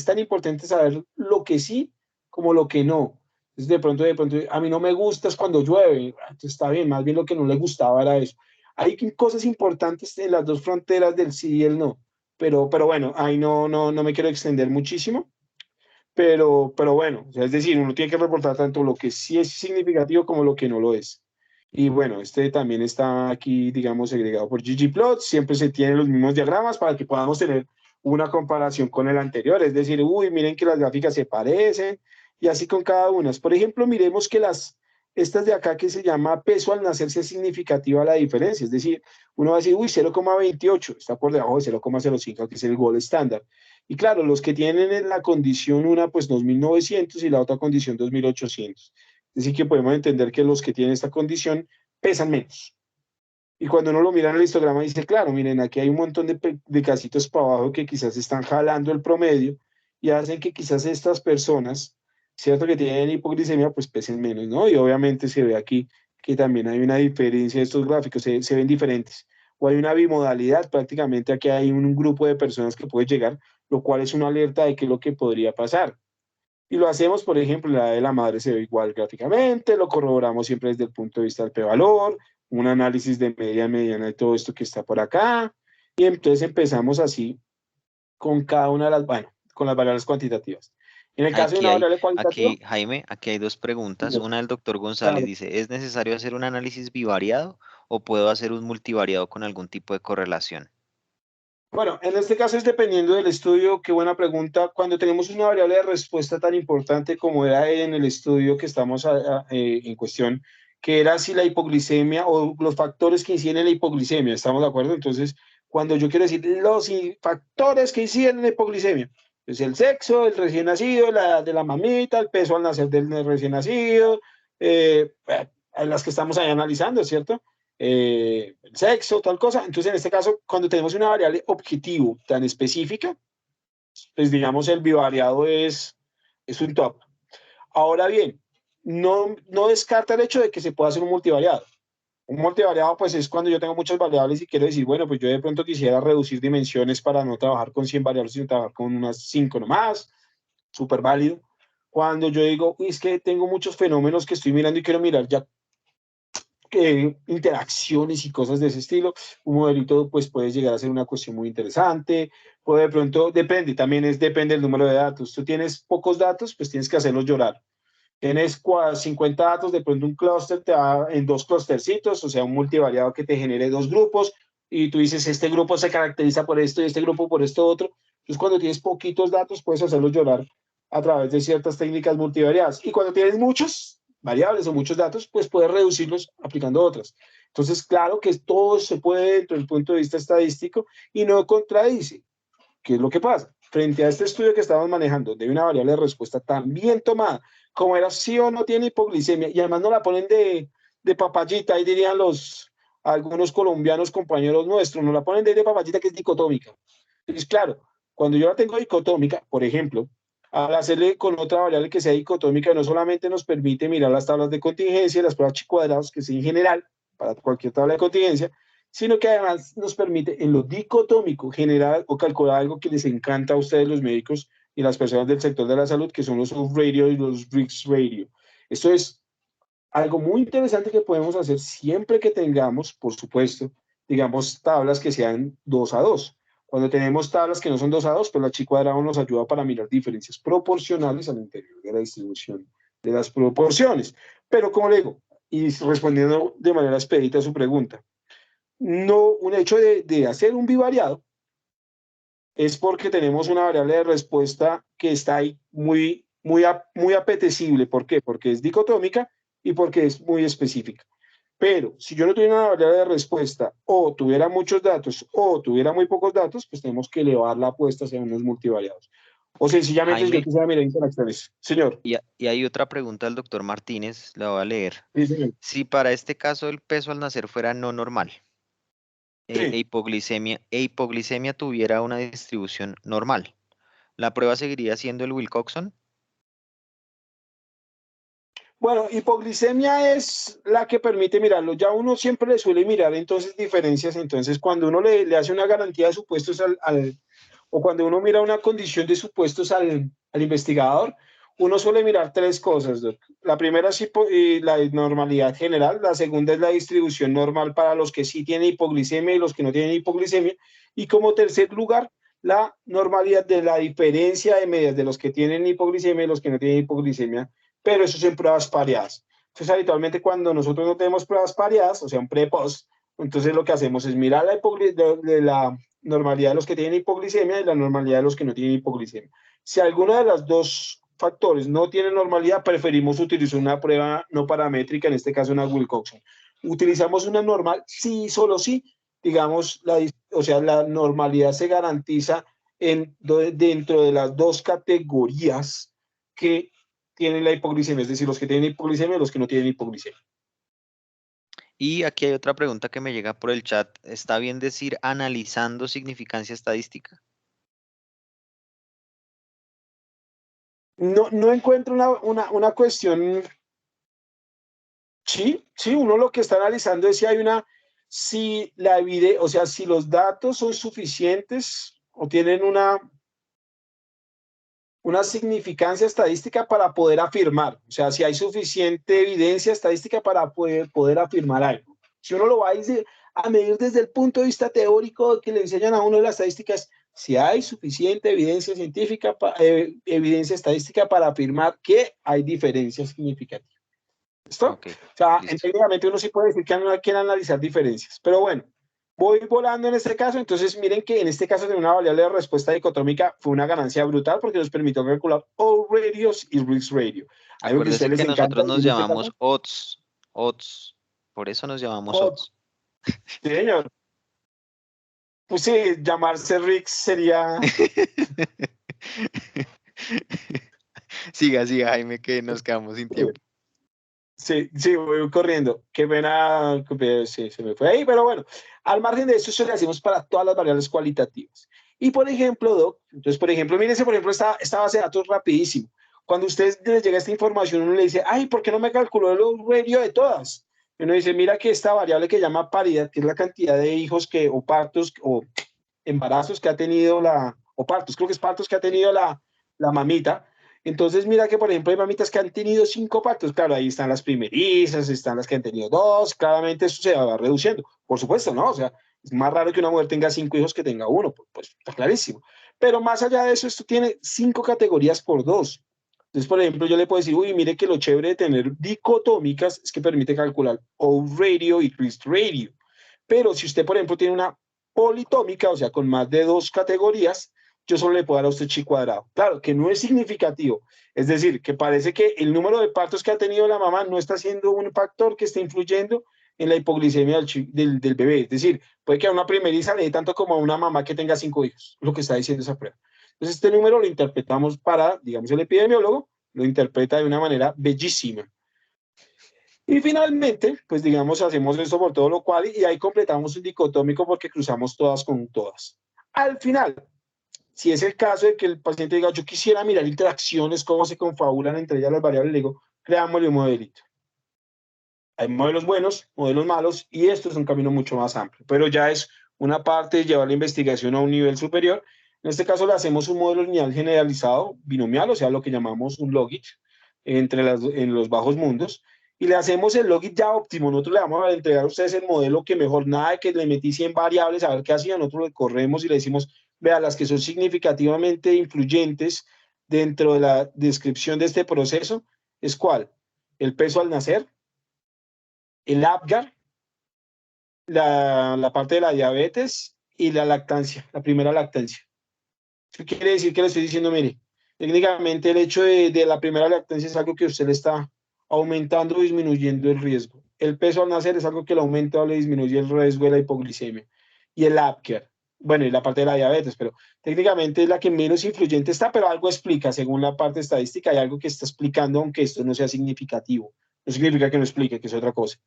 tan importante saber lo que sí como lo que no. Entonces, de pronto, a mí no me gusta es cuando llueve. Entonces, está bien, más bien lo que no le gustaba era eso. Hay cosas importantes en las dos fronteras del sí y el no. pero bueno, ahí no me quiero extender muchísimo. Pero bueno, o sea, es decir, uno tiene que reportar tanto lo que sí es significativo como lo que no lo es. Y bueno, este también está aquí, digamos, segregado por ggplot. Siempre se tienen los mismos diagramas para que podamos tener una comparación con el anterior. Es decir, uy, miren que las gráficas se parecen y así con cada una. Por ejemplo, miremos que estas de acá que se llama peso al nacer sea significativa la diferencia. Es decir, uno va a decir, uy, 0,28, está por debajo de 0,05, que es el gol estándar. Y claro, los que tienen en la condición una, pues 2.900 y la otra condición 2.800. Es decir, que podemos entender que los que tienen esta condición pesan menos. Y cuando uno lo mira en el histograma dice, claro, miren, aquí hay un montón de casitos para abajo que quizás están jalando el promedio y hacen que quizás estas personas, cierto que tienen hipoglicemia, pues pesen menos, ¿no? Y obviamente se ve aquí que también hay una diferencia de estos gráficos, se ven diferentes. O hay una bimodalidad, prácticamente aquí hay un grupo de personas que puede llegar, lo cual es una alerta de qué es lo que podría pasar. Y lo hacemos, por ejemplo, la de la madre se ve igual gráficamente, lo corroboramos siempre desde el punto de vista del p-valor, un análisis de media, mediana y todo esto que está por acá. Y entonces empezamos así con cada una de las, bueno, con las variables cuantitativas. En el caso de
Aquí
una
hay,
variable cualitativa,
Jaime, aquí hay dos preguntas.
señor,
Una del doctor González
claro.
dice, ¿es necesario hacer un análisis bivariado o puedo hacer un multivariado con algún tipo de correlación?
Bueno, en este caso es dependiendo del estudio, qué buena pregunta. Cuando tenemos una variable de respuesta tan importante como era en el estudio que estamos en cuestión, que era si la hipoglicemia o los factores que inciden en la hipoglicemia, ¿estamos de acuerdo? Entonces, cuando yo quiero decir los factores que inciden en la hipoglicemia, es el sexo, el recién nacido, la edad de la mamita, el peso al nacer del recién nacido, las que estamos ahí analizando, ¿cierto? El sexo, tal cosa. Entonces, en este caso, cuando tenemos una variable objetivo tan específica, pues digamos el bivariado es un top. Ahora bien, no descarta el hecho de que se pueda hacer un multivariado. Un multivariado, pues es cuando yo tengo muchas variables y quiero decir, bueno, pues yo de pronto quisiera reducir dimensiones para no trabajar con 100 variables, sino trabajar con unas 5 nomás, súper válido. Cuando yo digo, es que tengo muchos fenómenos que estoy mirando y quiero mirar ya interacciones y cosas de ese estilo, un modelito pues puede llegar a ser una cuestión muy interesante, puede de pronto, depende del número de datos. Tú tienes pocos datos, pues tienes que hacerlos llorar. Tienes 50 datos, de pronto un clúster te da en dos clustercitos, o sea, un multivariado que te genere dos grupos, y tú dices, este grupo se caracteriza por esto y este grupo por esto otro. Entonces, cuando tienes poquitos datos, puedes hacerlos llorar a través de ciertas técnicas multivariadas. Y cuando tienes muchos variables o muchos datos, pues puedes reducirlos aplicando otras. Entonces, claro que todo se puede desde el punto de vista estadístico y no contradice. ¿Qué es lo que pasa? Frente a este estudio que estamos manejando de una variable de respuesta tan bien tomada, como era sí o no tiene hipoglicemia, y además no la ponen de papayita, ahí dirían algunos colombianos compañeros nuestros, no la ponen de papayita que es dicotómica. Entonces, claro, cuando yo la tengo dicotómica, por ejemplo, al hacerle con otra variable que sea dicotómica, no solamente nos permite mirar las tablas de contingencia, las pruebas chi cuadrados, que es en general, para cualquier tabla de contingencia, sino que además nos permite en lo dicotómico generar o calcular algo que les encanta a ustedes los médicos y las personas del sector de la salud, que son los odds ratio y los risk ratio. Esto es algo muy interesante que podemos hacer siempre que tengamos, por supuesto, digamos, tablas que sean 2 a 2. Cuando tenemos tablas que no son 2 a 2, pues la chi cuadrado nos ayuda para mirar diferencias proporcionales al interior de la distribución de las proporciones. Pero como le digo, y respondiendo de manera expedita a su pregunta, no, un hecho de hacer un bivariado es porque tenemos una variable de respuesta que está ahí muy apetecible. ¿Por qué? Porque es dicotómica y porque es muy específica. Pero si yo no tuviera una variable de respuesta o tuviera muchos datos o tuviera muy pocos datos, pues tenemos que elevar la apuesta hacia unos multivariados. O sencillamente si yo
Jaime,
quisiera mirar interacciones. Señor.
y hay otra pregunta del doctor Martínez, la voy a leer.
Sí, señor.
Si para este caso el peso al nacer fuera no normal,
Sí.
hipoglicemia tuviera una distribución normal, ¿la prueba seguiría siendo el Wilcoxon?
Bueno, hipoglicemia es la que permite mirarlo. Ya uno siempre le suele mirar entonces diferencias. Entonces, cuando uno le hace una garantía de supuestos o cuando uno mira una condición de supuestos al investigador, uno suele mirar tres cosas, Doc. La primera es la normalidad general, la segunda es la distribución normal para los que sí tienen hipoglicemia y los que no tienen hipoglicemia, y como tercer lugar, la normalidad de la diferencia de medidas de los que tienen hipoglicemia y los que no tienen hipoglicemia, pero eso son pruebas pareadas. Entonces, habitualmente cuando nosotros no tenemos pruebas pareadas, o sea, un pre-post, entonces lo que hacemos es mirar de la normalidad de los que tienen hipoglicemia y la normalidad de los que no tienen hipoglicemia. Si alguno de los dos factores no tiene normalidad, preferimos utilizar una prueba no paramétrica, en este caso una Wilcoxon. Utilizamos una normal, sí, solo sí, digamos, o sea, la normalidad se garantiza dentro de las dos categorías que tienen la hipoglicemia, es decir, los que tienen hipoglicemia y los que no tienen hipoglicemia.
Y aquí hay otra pregunta que me llega por el chat. ¿Está bien decir analizando significancia estadística?
No encuentro una cuestión. Sí, uno lo que está analizando es si la evidencia, o sea, si los datos son suficientes o tienen una significancia estadística para poder afirmar, o sea, si hay suficiente evidencia estadística para poder afirmar algo. Si uno lo va a medir desde el punto de vista teórico que le enseñan a uno de las estadísticas, si hay suficiente evidencia científica, evidencia estadística para afirmar que hay diferencias significativas. ¿Listo?
Okay,
o sea,
listo.
técnicamente uno sí puede decir que no quiere analizar diferencias, pero bueno, voy volando en este caso. Entonces miren que en este caso de una variable de respuesta dicotómica fue una ganancia brutal porque nos permitió calcular all radios y risk radio. Algo que a
Acuérdese
ustedes
que
les encanta.
nosotros nos llamamos odds, por eso nos llamamos odds.
Sí, señor. Pues sí, llamarse Rick sería...
Siga, Jaime, que nos quedamos sin tiempo.
Sí, voy corriendo. Qué pena, sí, se me fue ahí, pero bueno, al margen de eso, eso le hacemos para todas las variables cualitativas. Y por ejemplo, Doc, entonces, por ejemplo, mírense, por ejemplo, esta base de datos rapidísimo. Cuando a ustedes les llega esta información, uno le dice, ay, ¿por qué no me calculó el radio de todas? Y uno dice, mira que esta variable que llama paridad, que es la cantidad de hijos o partos, o embarazos que ha tenido o partos, creo que es partos que ha tenido la mamita. Entonces, mira que, por ejemplo, hay mamitas que han tenido 5 partos. Claro, ahí están las primerizas, están las que han tenido 2. Claramente eso se va reduciendo. Por supuesto, ¿no? O sea, es más raro que una mujer tenga 5 hijos que tenga 1. Pues está clarísimo. Pero más allá de eso, esto tiene 5 categorías por 2. Entonces, por ejemplo, yo le puedo decir, uy, mire que lo chévere de tener dicotómicas es que permite calcular odd radio y risk radio. Pero si usted, por ejemplo, tiene una politómica, o sea, con más de 2 categorías, yo solo le puedo dar a usted chi cuadrado. Claro, que no es significativo. Es decir, que parece que el número de partos que ha tenido la mamá no está siendo un factor que esté influyendo en la hipoglicemia del bebé. Es decir, puede que a una primeriza le dé tanto como a una mamá que tenga 5 hijos, lo que está diciendo esa prueba. Entonces, este número lo interpretamos para, digamos, el epidemiólogo lo interpreta de una manera bellísima. Y finalmente, pues digamos, hacemos esto por todo lo cual y ahí completamos un dicotómico porque cruzamos todas con todas. Al final, si es el caso de que el paciente diga, yo quisiera mirar interacciones, cómo se confabulan entre ellas las variables, le digo, creámosle un modelito. Hay modelos buenos, modelos malos, y esto es un camino mucho más amplio, pero ya es una parte de llevar la investigación a un nivel superior. En este caso le hacemos un modelo lineal generalizado, binomial, o sea, lo que llamamos un logit, en los bajos mundos, y le hacemos el logit ya óptimo. Nosotros le vamos a entregar a ustedes el modelo que mejor, nada de que le metí 100 variables a ver qué hacía, nosotros le corremos y le decimos, vea, las que son significativamente influyentes dentro de la descripción de este proceso, ¿es cuál? El peso al nacer, el APGAR, la parte de la diabetes y la lactancia, la primera lactancia. ¿Qué quiere decir que le estoy diciendo? Mire, técnicamente el hecho de la primera lactancia es algo que usted le está aumentando o disminuyendo el riesgo. El peso al nacer es algo que le aumenta o le disminuye el riesgo de la hipoglicemia. Y el APGAR, bueno, y la parte de la diabetes, pero técnicamente es la que menos influyente está, pero algo explica, según la parte estadística, hay algo que está explicando, aunque esto no sea significativo. No significa que no explique, que es otra cosa.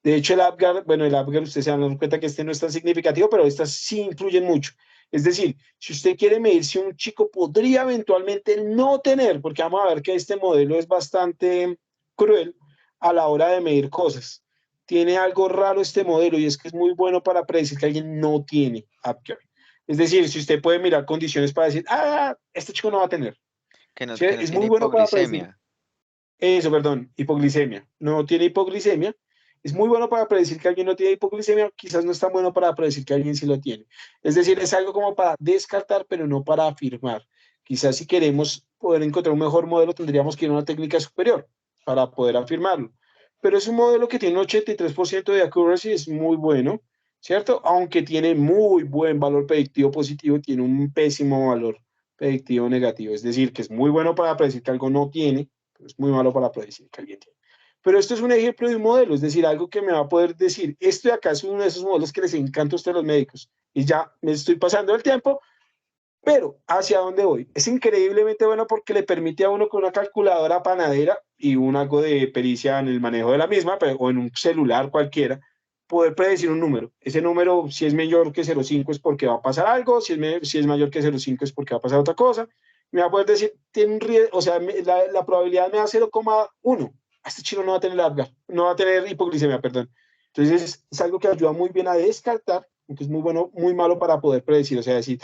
De hecho, el APGAR, ustedes se van a dar cuenta que este no es tan significativo, pero estas sí influyen mucho. Es decir, si usted quiere medir si un chico podría eventualmente no tener, porque vamos a ver que este modelo es bastante cruel a la hora de medir cosas. Tiene algo raro este modelo y es que es muy bueno para predecir que alguien no tiene APGAR. Es decir, si usted puede mirar condiciones para decir, este chico no va a tener.
Que no
¿Sí? Es
tiene
muy bueno para predecir.
hipoglicemia.
Eso, perdón, hipoglicemia. No tiene hipoglicemia. Es muy bueno para predecir que alguien no tiene hipoglicemia, quizás no es tan bueno para predecir que alguien sí lo tiene. Es decir, es algo como para descartar, pero no para afirmar. Quizás si queremos poder encontrar un mejor modelo, tendríamos que ir a una técnica superior para poder afirmarlo. Pero es un modelo que tiene un 83% de accuracy, es muy bueno, ¿cierto? Aunque tiene muy buen valor predictivo positivo, tiene un pésimo valor predictivo negativo. Es decir, que es muy bueno para predecir que algo no tiene, pero es muy malo para predecir que alguien tiene. Pero esto es un ejemplo de un modelo, es decir, algo que me va a poder decir, esto de acá es uno de esos modelos que les encanta a ustedes los médicos. Y ya me estoy pasando el tiempo, pero ¿hacia dónde voy? Es increíblemente bueno porque le permite a uno con una calculadora panadera y un algo de pericia en el manejo de la misma, pero, o en un celular cualquiera, poder predecir un número. Ese número, si es mayor que 0,5 es porque va a pasar algo, si es mayor que 0,5 es porque va a pasar otra cosa. Me va a poder decir, tiene un riesgo, o sea, la probabilidad me da 0,1. Este chino no va a tener larga, no va a tener hipoglicemia, perdón. Entonces es algo que ayuda muy bien a descartar, aunque es muy bueno, muy malo para poder predecir, o sea, decir,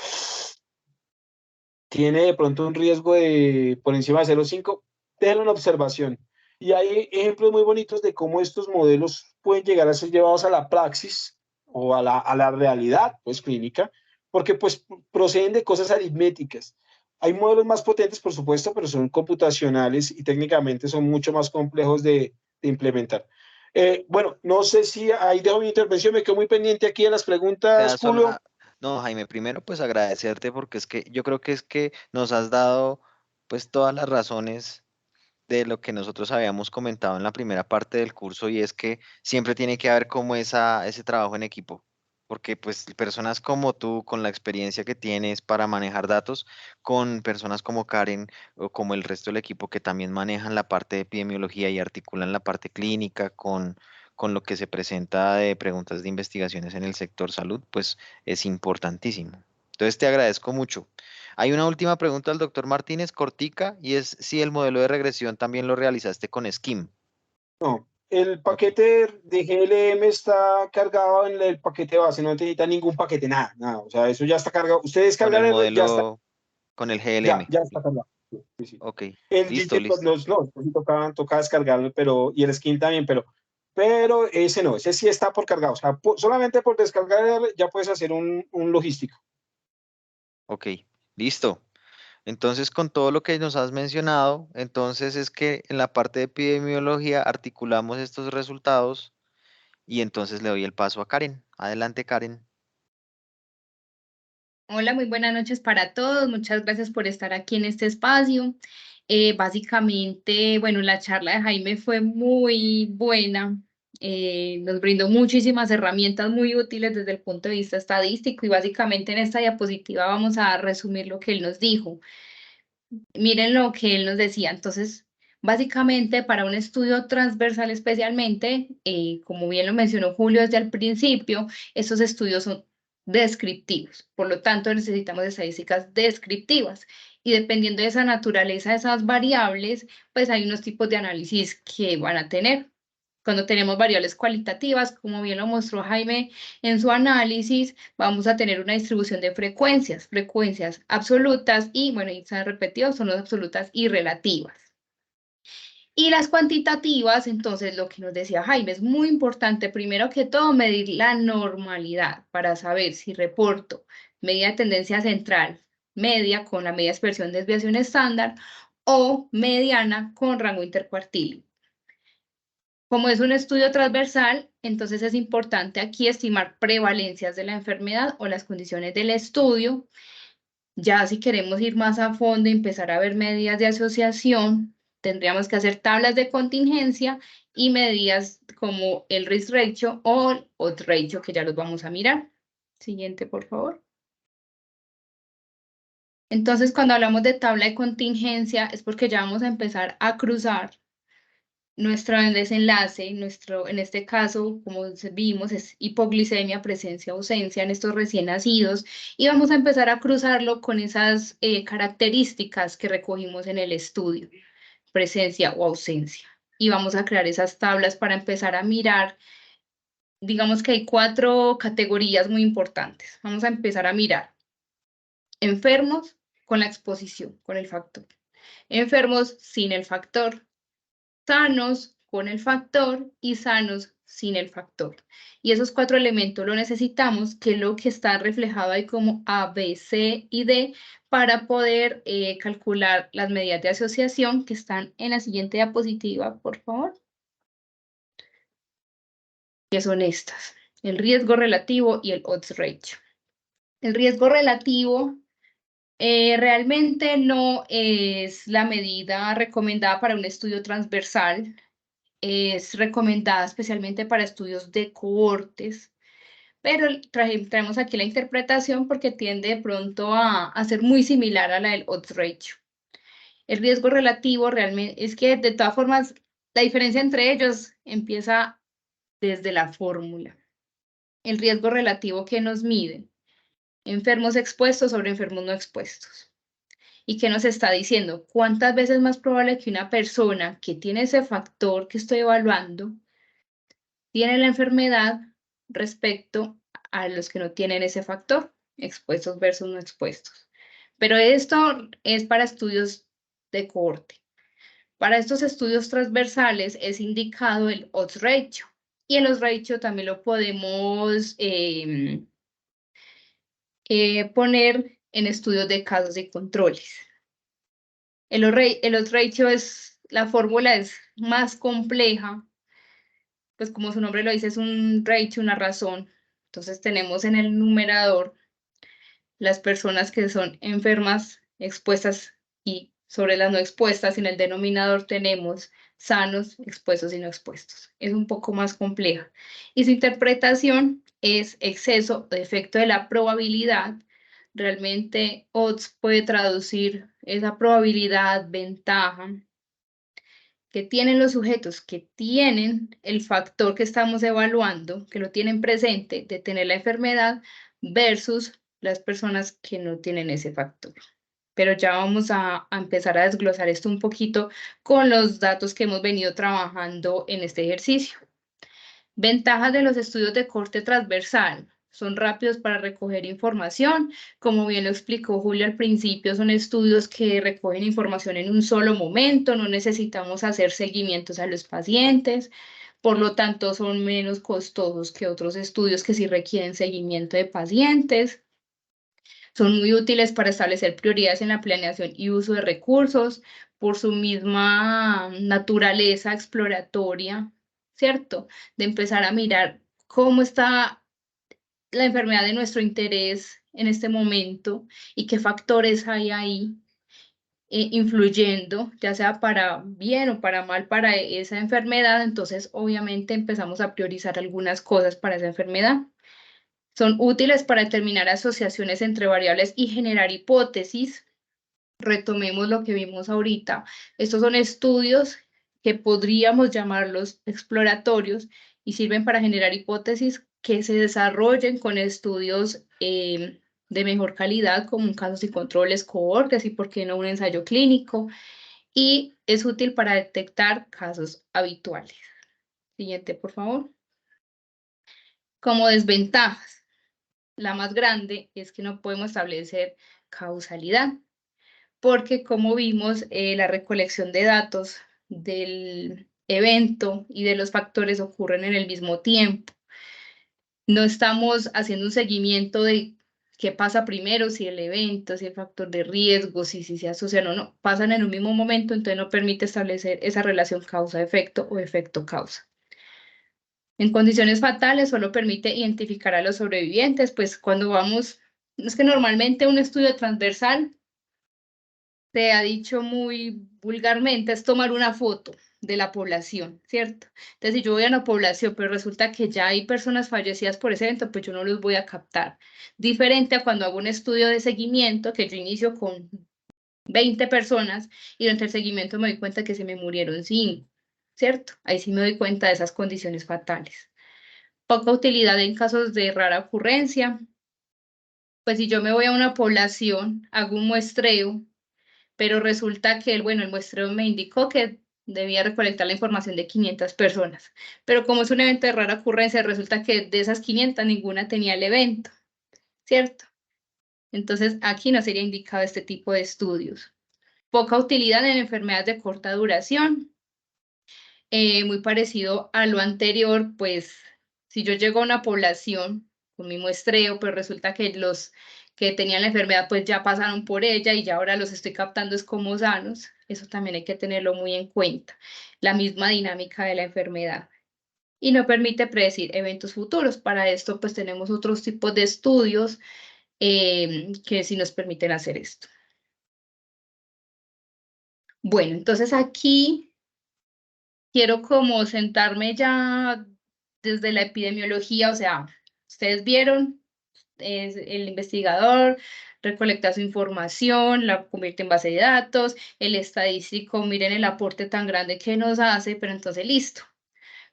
tiene de pronto un riesgo de por encima de 0,5, déjenlo en observación. Y hay ejemplos muy bonitos de cómo estos modelos pueden llegar a ser llevados a la praxis o a la realidad pues, clínica, porque pues proceden de cosas aritméticas. Hay modelos más potentes, por supuesto, pero son computacionales y técnicamente son mucho más complejos de implementar. Bueno, no sé si ahí dejo mi intervención, me quedo muy pendiente aquí de las preguntas,
Queda
Julio.
sola. No, Jaime, primero pues agradecerte porque es que yo creo que es que nos has dado pues todas las razones de lo que nosotros habíamos comentado en la primera parte del curso y es que siempre tiene que haber como ese trabajo en equipo, porque pues personas como tú, con la experiencia que tienes para manejar datos, con personas como Karen o como el resto del equipo que también manejan la parte de epidemiología y articulan la parte clínica con lo que se presenta de preguntas de investigaciones en el sector salud, pues es importantísimo. Entonces te agradezco mucho. Hay una última pregunta al doctor Martínez, cortica, y es si el modelo de regresión también lo realizaste con Scheme.
No, el
Ok,
paquete de GLM está cargado en el paquete base, no necesita ningún paquete, nada, nada. O sea, eso ya está cargado. Ustedes
con
cargan
el
ya está,
modelo, con el GLM.
ya está cargado. Sí, sí, sí.
Ok,
El
listo,
ggplot
listo.
no, sí toca descargarlo, pero, y el skin también, pero ese no, ese sí está por cargado. O sea, solamente por descargar ya puedes hacer un logístico.
Ok, listo. Entonces, con todo lo que nos has mencionado, entonces es que en la parte de epidemiología articulamos estos resultados y entonces le doy el paso a Karen. Adelante, Karen.
Hola, muy buenas noches para todos. Muchas gracias por estar aquí en este espacio. Básicamente, bueno, la charla de Jaime fue muy buena. Nos brindó muchísimas herramientas muy útiles desde el punto de vista estadístico y básicamente en esta diapositiva vamos a resumir lo que él nos dijo. Miren lo que él nos decía. Entonces, básicamente para un estudio transversal especialmente, como bien lo mencionó Julio desde el principio, estos estudios son descriptivos. Por lo tanto, necesitamos estadísticas descriptivas. Y dependiendo de esa naturaleza de esas variables, pues hay unos tipos de análisis que van a tener. Cuando tenemos variables cualitativas, como bien lo mostró Jaime en su análisis, vamos a tener una distribución de frecuencias absolutas y, bueno, y se han repetido, son las absolutas y relativas. Y las cuantitativas, entonces, lo que nos decía Jaime, es muy importante, primero que todo, medir la normalidad para saber si reporto medida de tendencia central, media con la media dispersión de desviación estándar o mediana con rango intercuartil. Como es un estudio transversal, entonces es importante aquí estimar prevalencias de la enfermedad o las condiciones del estudio. Ya si queremos ir más a fondo y empezar a ver medidas de asociación, tendríamos que hacer tablas de contingencia y medidas como el risk ratio o odds ratio, que ya los vamos a mirar. Siguiente, por favor. Entonces, cuando hablamos de tabla de contingencia, es porque ya vamos a empezar a cruzar nuestro desenlace, en este caso, como vimos, es hipoglicemia, presencia, ausencia en estos recién nacidos, y vamos a empezar a cruzarlo con esas características que recogimos en el estudio, presencia o ausencia. Y vamos a crear esas tablas para empezar a mirar. Digamos que hay 4 categorías muy importantes. Vamos a empezar a mirar enfermos con la exposición, con el factor. Enfermos sin el factor, sanos con el factor y sanos sin el factor. Y esos 4 elementos lo necesitamos, que es lo que está reflejado ahí como A, B, C y D, para poder calcular las medidas de asociación que están en la siguiente diapositiva, por favor. Que son estas, el riesgo relativo y el odds ratio. El riesgo relativo realmente no es la medida recomendada para un estudio transversal, es recomendada especialmente para estudios de cohortes, pero traemos aquí la interpretación porque tiende de pronto a ser muy similar a la del odds ratio. El riesgo relativo realmente es que de todas formas la diferencia entre ellos empieza desde la fórmula. El riesgo relativo que nos mide, enfermos expuestos sobre enfermos no expuestos. ¿Y qué nos está diciendo? ¿Cuántas veces es más probable que una persona que tiene ese factor que estoy evaluando tiene la enfermedad respecto a los que no tienen ese factor, expuestos versus no expuestos? Pero esto es para estudios de cohorte. Para estos estudios transversales es indicado el odds ratio. Y el odds ratio también lo podemos poner en estudios de casos y controles. El odds ratio la fórmula es más compleja, pues como su nombre lo dice, es un ratio, una razón. Entonces tenemos en el numerador las personas que son enfermas, expuestas y sobre las no expuestas, y en el denominador tenemos sanos, expuestos y no expuestos. Es un poco más compleja. Y su interpretación es exceso o efecto de la probabilidad. Realmente odds puede traducir esa probabilidad, ventaja, que tienen los sujetos que tienen el factor que estamos evaluando, que lo tienen presente, de tener la enfermedad, versus las personas que no tienen ese factor. Pero ya vamos a empezar a desglosar esto un poquito con los datos que hemos venido trabajando en este ejercicio. Ventajas de los estudios de corte transversal. Son rápidos para recoger información. Como bien lo explicó Julio al principio, son estudios que recogen información en un solo momento, no necesitamos hacer seguimientos a los pacientes, por lo tanto son menos costosos que otros estudios que sí requieren seguimiento de pacientes. Son muy útiles para establecer prioridades en la planeación y uso de recursos por su misma naturaleza exploratoria, ¿cierto? De empezar a mirar cómo está la enfermedad de nuestro interés en este momento y qué factores hay ahí influyendo, ya sea para bien o para mal para esa enfermedad. Entonces, obviamente, empezamos a priorizar algunas cosas para esa enfermedad. Son útiles para determinar asociaciones entre variables y generar hipótesis. Retomemos lo que vimos ahorita. Estos son estudios que podríamos llamarlos exploratorios y sirven para generar hipótesis que se desarrollen con estudios de mejor calidad, como casos y controles, cohortes y, por qué no, un ensayo clínico. Y es útil para detectar casos habituales. Siguiente, por favor. Como desventajas, la más grande es que no podemos establecer causalidad, porque como vimos, la recolección de datos del evento y de los factores ocurren en el mismo tiempo. No estamos haciendo un seguimiento de qué pasa primero, si el evento, si el factor de riesgo, si se asocian o no, pasan en un mismo momento, entonces no permite establecer esa relación causa-efecto o efecto-causa. En condiciones fatales solo permite identificar a los sobrevivientes, pues cuando vamos, es que normalmente un estudio transversal, se ha dicho muy vulgarmente, es tomar una foto de la población, ¿cierto? Entonces, si yo voy a una población, pero resulta que ya hay personas fallecidas por ese evento, pues yo no los voy a captar. Diferente a cuando hago un estudio de seguimiento, que yo inicio con 20 personas y durante el seguimiento me doy cuenta que se me murieron 5, ¿cierto? Ahí sí me doy cuenta de esas condiciones fatales. Poca utilidad en casos de rara ocurrencia. Pues si yo me voy a una población, hago un muestreo, pero resulta que el muestreo me indicó que debía recolectar la información de 500 personas. Pero como es un evento de rara ocurrencia, resulta que de esas 500 ninguna tenía el evento, ¿cierto? Entonces aquí no sería indicado este tipo de estudios. Poca utilidad en enfermedades de corta duración. muy parecido a lo anterior, pues si yo llego a una población con mi muestreo, pues resulta que los que tenían la enfermedad pues ya pasaron por ella y ya ahora los estoy captando es como sanos. Eso también hay que tenerlo muy en cuenta, la misma dinámica de la enfermedad. Y no permite predecir eventos futuros. Para esto pues tenemos otros tipos de estudios que sí nos permiten hacer esto. Bueno, entonces aquí quiero como sentarme ya desde la epidemiología, o sea, ustedes vieron, es el investigador recolecta su información, la convierte en base de datos, el estadístico, miren el aporte tan grande que nos hace, pero entonces listo.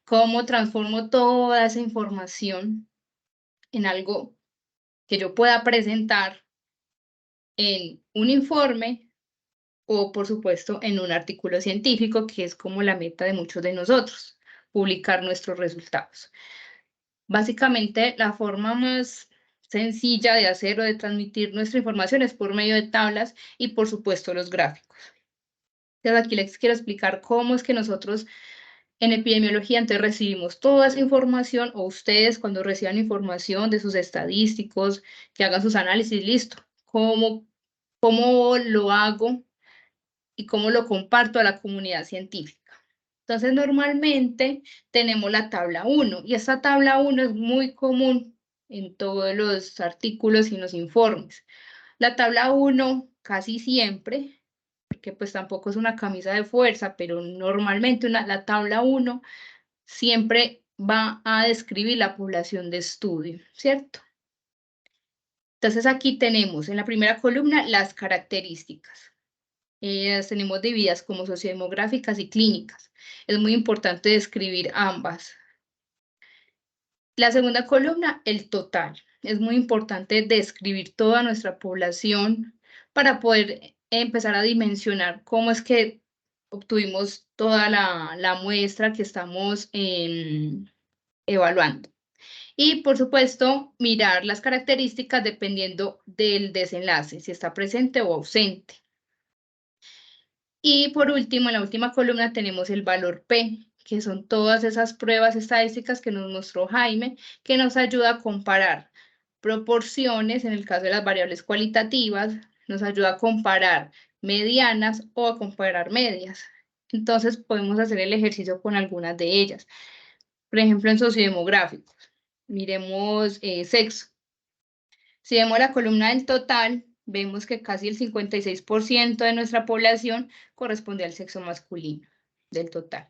¿Cómo transformo toda esa información en algo que yo pueda presentar en un informe o, por supuesto, en un artículo científico, que es como la meta de muchos de nosotros, publicar nuestros resultados? Básicamente, la forma más sencilla de hacer o de transmitir nuestra información es por medio de tablas y, por supuesto, los gráficos. Entonces, aquí les quiero explicar cómo es que nosotros en epidemiología entonces recibimos toda esa información, o ustedes cuando reciban información de sus estadísticos, que hagan sus análisis, listo. ¿Cómo lo hago y cómo lo comparto a la comunidad científica? Entonces, normalmente tenemos la tabla 1 y esta tabla 1 es muy común en todos los artículos y en los informes. La tabla 1 casi siempre, porque pues tampoco es una camisa de fuerza, pero normalmente la tabla 1 siempre va a describir la población de estudio, ¿cierto? Entonces aquí tenemos en la primera columna las características. Las tenemos divididas como sociodemográficas y clínicas. Es muy importante describir ambas. La segunda columna, el total. Es muy importante describir toda nuestra población para poder empezar a dimensionar cómo es que obtuvimos toda la muestra que estamos evaluando. Y, por supuesto, mirar las características dependiendo del desenlace, si está presente o ausente. Y por último, en la última columna tenemos el valor P, que son todas esas pruebas estadísticas que nos mostró Jaime, que nos ayuda a comparar proporciones, en el caso de las variables cualitativas, nos ayuda a comparar medianas o a comparar medias. Entonces podemos hacer el ejercicio con algunas de ellas. Por ejemplo, en sociodemográficos, miremos sexo. Si vemos la columna del total, vemos que casi el 56% de nuestra población corresponde al sexo masculino del total.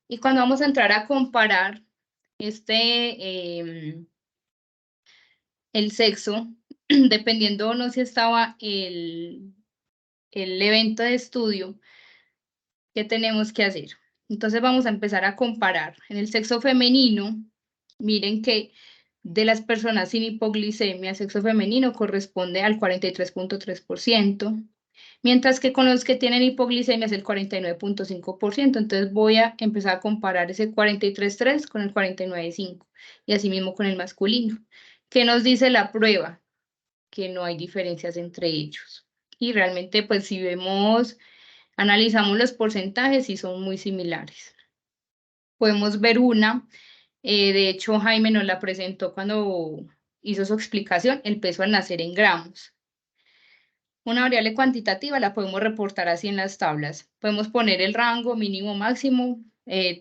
Y cuando vamos a entrar a comparar el sexo, dependiendo o no si estaba el evento de estudio, ¿qué tenemos que hacer? Entonces vamos a empezar a comparar. En el sexo femenino, miren que de las personas sin hipoglicemia, el sexo femenino corresponde al 43.3%, mientras que con los que tienen hipoglicemia es el 49.5%. Entonces voy a empezar a comparar ese 43.3 con el 49.5 y asimismo con el masculino. ¿Qué nos dice la prueba? Que no hay diferencias entre ellos. Y realmente, pues si analizamos los porcentajes y son muy similares. Podemos ver una, de hecho Jaime nos la presentó cuando hizo su explicación, el peso al nacer en gramos. Una variable cuantitativa la podemos reportar así en las tablas. Podemos poner el rango mínimo, máximo,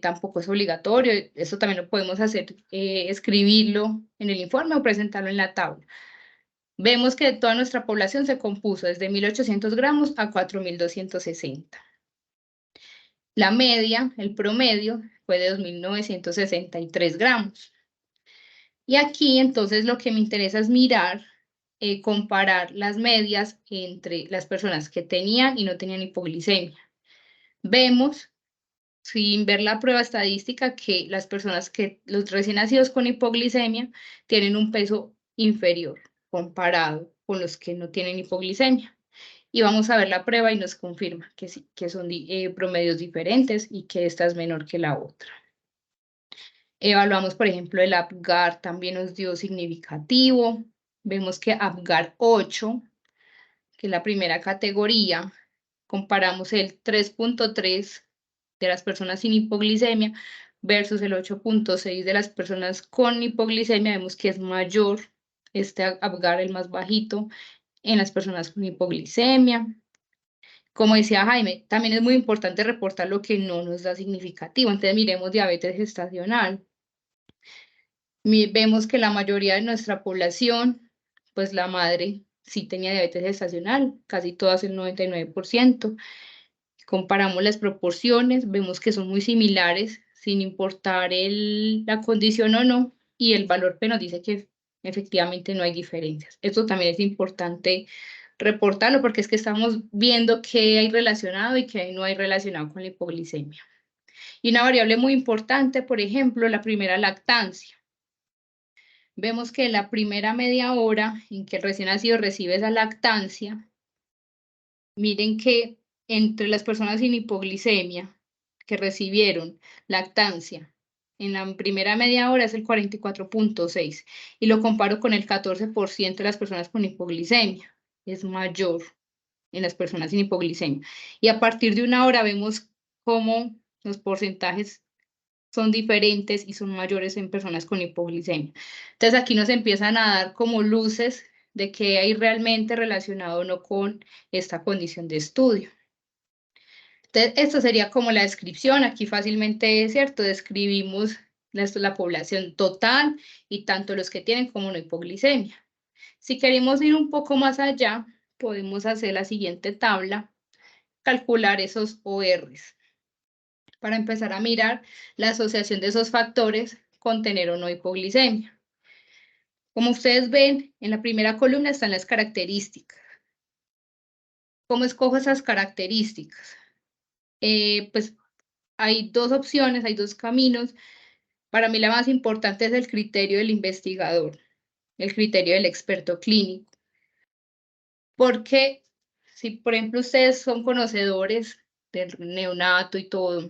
tampoco es obligatorio, eso también lo podemos hacer, escribirlo en el informe o presentarlo en la tabla. Vemos que toda nuestra población se compuso desde 1.800 gramos a 4.260. La media, el promedio, fue de 2.963 gramos. Y aquí entonces lo que me interesa es mirar, comparar las medias entre las personas que tenían y no tenían hipoglicemia. Vemos, sin ver la prueba estadística, que las personas los recién nacidos con hipoglicemia tienen un peso inferior comparado con los que no tienen hipoglicemia. Y vamos a ver la prueba y nos confirma que sí, que son promedios diferentes y que esta es menor que la otra. Evaluamos, por ejemplo, el APGAR, también nos dio significativo. Vemos que APGAR 8, que es la primera categoría, comparamos el 3.3 de las personas sin hipoglicemia versus el 8.6 de las personas con hipoglicemia, vemos que es mayor este Apgar, el más bajito, en las personas con hipoglicemia. Como decía Jaime, también es muy importante reportar lo que no nos da significativo. Entonces miremos diabetes gestacional. Vemos que la mayoría de nuestra población, pues la madre sí tenía diabetes gestacional, casi todas el 99%. Comparamos las proporciones, vemos que son muy similares, sin importar la condición o no, y el valor P nos dice que efectivamente no hay diferencias. Esto también es importante reportarlo porque es que estamos viendo qué hay relacionado y qué no hay relacionado con la hipoglicemia. Y una variable muy importante, por ejemplo, la primera lactancia. Vemos que la primera media hora en que el recién nacido recibe esa lactancia, miren que entre las personas sin hipoglicemia que recibieron lactancia en la primera media hora es el 44.6 y lo comparo con el 14% de las personas con hipoglicemia, es mayor en las personas sin hipoglicemia. Y a partir de una hora vemos cómo los porcentajes son diferentes y son mayores en personas con hipoglicemia. Entonces aquí nos empiezan a dar como luces de qué hay realmente relacionado o no con esta condición de estudio. Entonces, esto sería como la descripción. Aquí fácilmente, ¿cierto? Describimos la población total y tanto los que tienen como no hipoglicemia. Si queremos ir un poco más allá, podemos hacer la siguiente tabla, calcular esos ORs, para empezar a mirar la asociación de esos factores con tener o no hipoglicemia. Como ustedes ven, en la primera columna están las características. ¿Cómo escojo esas características? Pues hay dos opciones, hay dos caminos. Para mí la más importante es el criterio del investigador, el criterio del experto clínico. Porque si, por ejemplo, ustedes son conocedores del neonato y todo,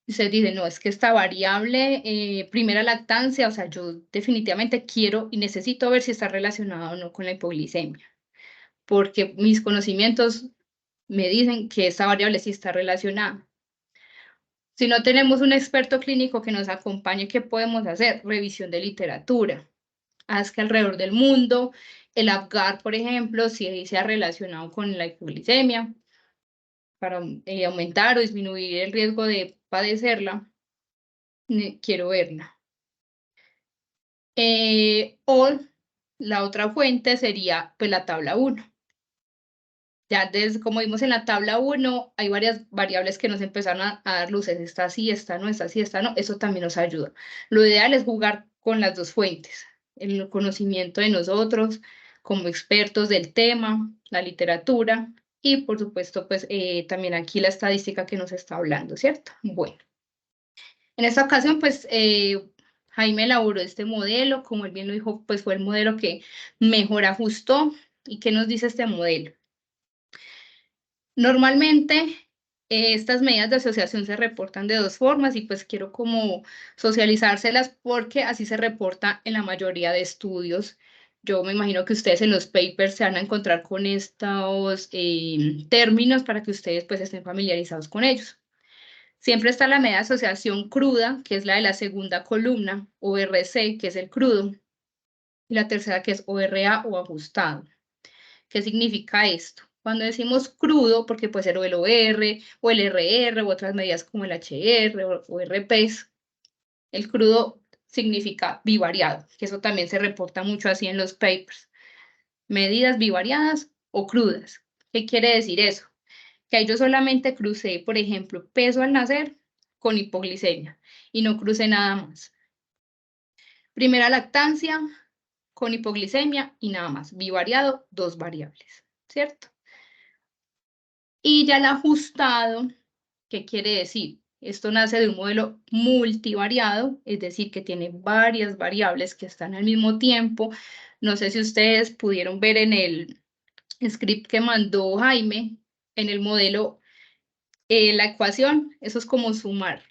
y ustedes dicen, no, es que esta variable, primera lactancia, o sea, yo definitivamente quiero y necesito ver si está relacionada o no con la hipoglicemia, porque mis conocimientos me dicen que esta variable sí está relacionada. Si no tenemos un experto clínico que nos acompañe, ¿qué podemos hacer? Revisión de literatura. Haz que alrededor del mundo, el Apgar, por ejemplo, si se ha relacionado con la hipoglicemia, para aumentar o disminuir el riesgo de padecerla, quiero verla. O la otra fuente sería pues, la tabla 1. Ya desde, como vimos en la tabla 1, hay varias variables que nos empezaron a dar luces. Esta sí, esta no, esta sí, esta no. Eso también nos ayuda. Lo ideal es jugar con las dos fuentes. El conocimiento de nosotros como expertos del tema, la literatura y, por supuesto, pues también aquí la estadística que nos está hablando, ¿cierto? Bueno. En esta ocasión, pues, Jaime elaboró este modelo. Como él bien lo dijo, pues fue el modelo que mejor ajustó. ¿Y qué nos dice este modelo? Normalmente, estas medidas de asociación se reportan de dos formas y pues quiero como socializárselas porque así se reporta en la mayoría de estudios. Yo me imagino que ustedes en los papers se van a encontrar con estos términos para que ustedes pues estén familiarizados con ellos. Siempre está la medida de asociación cruda, que es la de la segunda columna, ORC, que es el crudo, y la tercera que es ORA o ajustado. ¿Qué significa esto? Cuando decimos crudo, porque puede ser o el OR, o el RR, u otras medidas como el HR o RPs, el crudo significa bivariado, que eso también se reporta mucho así en los papers. Medidas bivariadas o crudas. ¿Qué quiere decir eso? Que yo solamente crucé, por ejemplo, peso al nacer con hipoglicemia y no crucé nada más. Primera lactancia con hipoglicemia y nada más. Bivariado, dos variables, ¿cierto? Y ya el ajustado, ¿qué quiere decir? Esto nace de un modelo multivariado, es decir, que tiene varias variables que están al mismo tiempo. No sé si ustedes pudieron ver en el script que mandó Jaime, en el modelo, la ecuación, eso es como sumar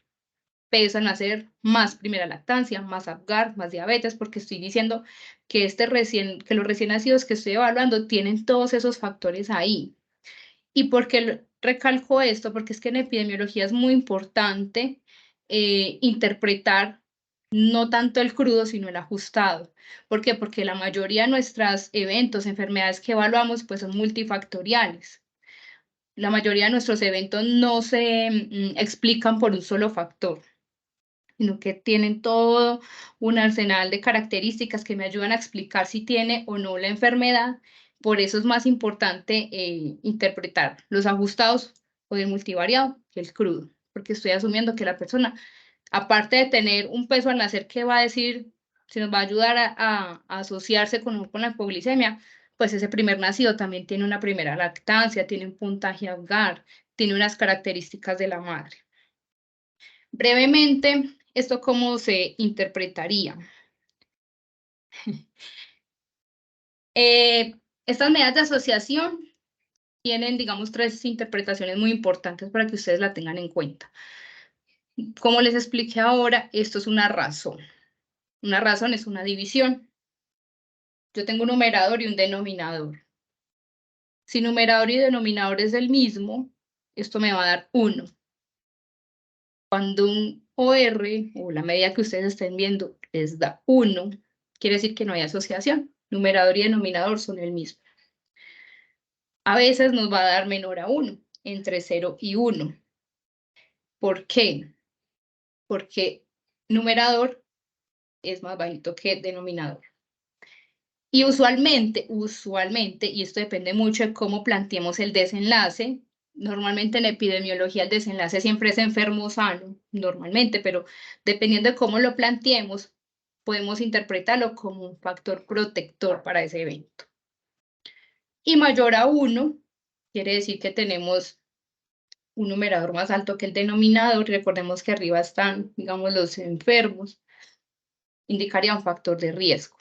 peso al nacer más primera lactancia, más Apgar, más diabetes, porque estoy diciendo que, los recién nacidos que estoy evaluando tienen todos esos factores ahí. Y porque recalco esto porque es que en epidemiología es muy importante interpretar no tanto el crudo, sino el ajustado. ¿Por qué? Porque la mayoría de nuestros eventos, enfermedades que evaluamos, pues son multifactoriales. La mayoría de nuestros eventos no se explican por un solo factor, sino que tienen todo un arsenal de características que me ayudan a explicar si tiene o no la enfermedad. Por eso es más importante interpretar los ajustados o el multivariado que el crudo, porque estoy asumiendo que la persona, aparte de tener un peso al nacer que va a decir si nos va a ayudar a asociarse con la hipoglicemia, pues ese primer nacido también tiene una primera lactancia, tiene un puntaje Apgar, tiene unas características de la madre. Brevemente, ¿esto cómo se interpretaría? Estas medidas de asociación tienen, digamos, 3 interpretaciones muy importantes para que ustedes la tengan en cuenta. Como les expliqué ahora, esto es una razón. Una razón es una división. Yo tengo un numerador y un denominador. Si numerador y denominador es el mismo, esto me va a dar 1. Cuando un OR, o la medida que ustedes estén viendo, les da 1, quiere decir que no hay asociación. Numerador y denominador son el mismo. A veces nos va a dar menor a 1, entre 0 y 1. ¿Por qué? Porque numerador es más bajito que denominador. Y usualmente, y esto depende mucho de cómo planteemos el desenlace, normalmente en epidemiología el desenlace siempre es enfermo sano, normalmente, pero dependiendo de cómo lo planteemos, podemos interpretarlo como un factor protector para ese evento. Y mayor a 1 quiere decir que tenemos un numerador más alto que el denominador. Recordemos que arriba están, digamos, los enfermos. Indicaría un factor de riesgo.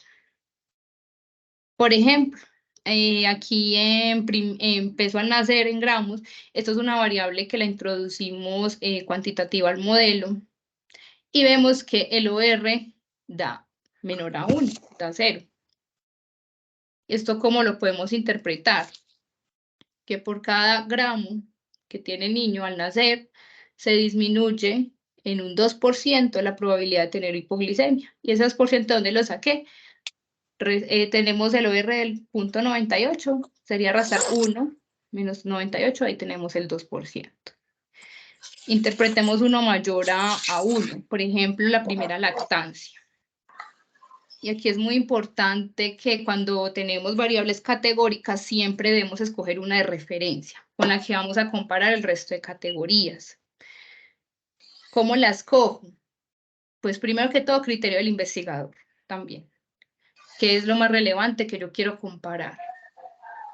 Por ejemplo, aquí en peso al nacer en gramos, esto es una variable que la introducimos cuantitativa al modelo y vemos que el OR da menor a 1, da 0. ¿Esto cómo lo podemos interpretar? Que por cada gramo que tiene el niño al nacer, se disminuye en un 2% la probabilidad de tener hipoglicemia. ¿Y ese 2% dónde lo saqué? Tenemos el OR del 0.98, sería restar 1 menos 98, ahí tenemos el 2%. Interpretemos uno mayor a 1, por ejemplo, la primera lactancia. Y aquí es muy importante que cuando tenemos variables categóricas siempre debemos escoger una de referencia con la que vamos a comparar el resto de categorías. ¿Cómo la escojo? Pues primero que todo, criterio del investigador también. ¿Qué es lo más relevante que yo quiero comparar?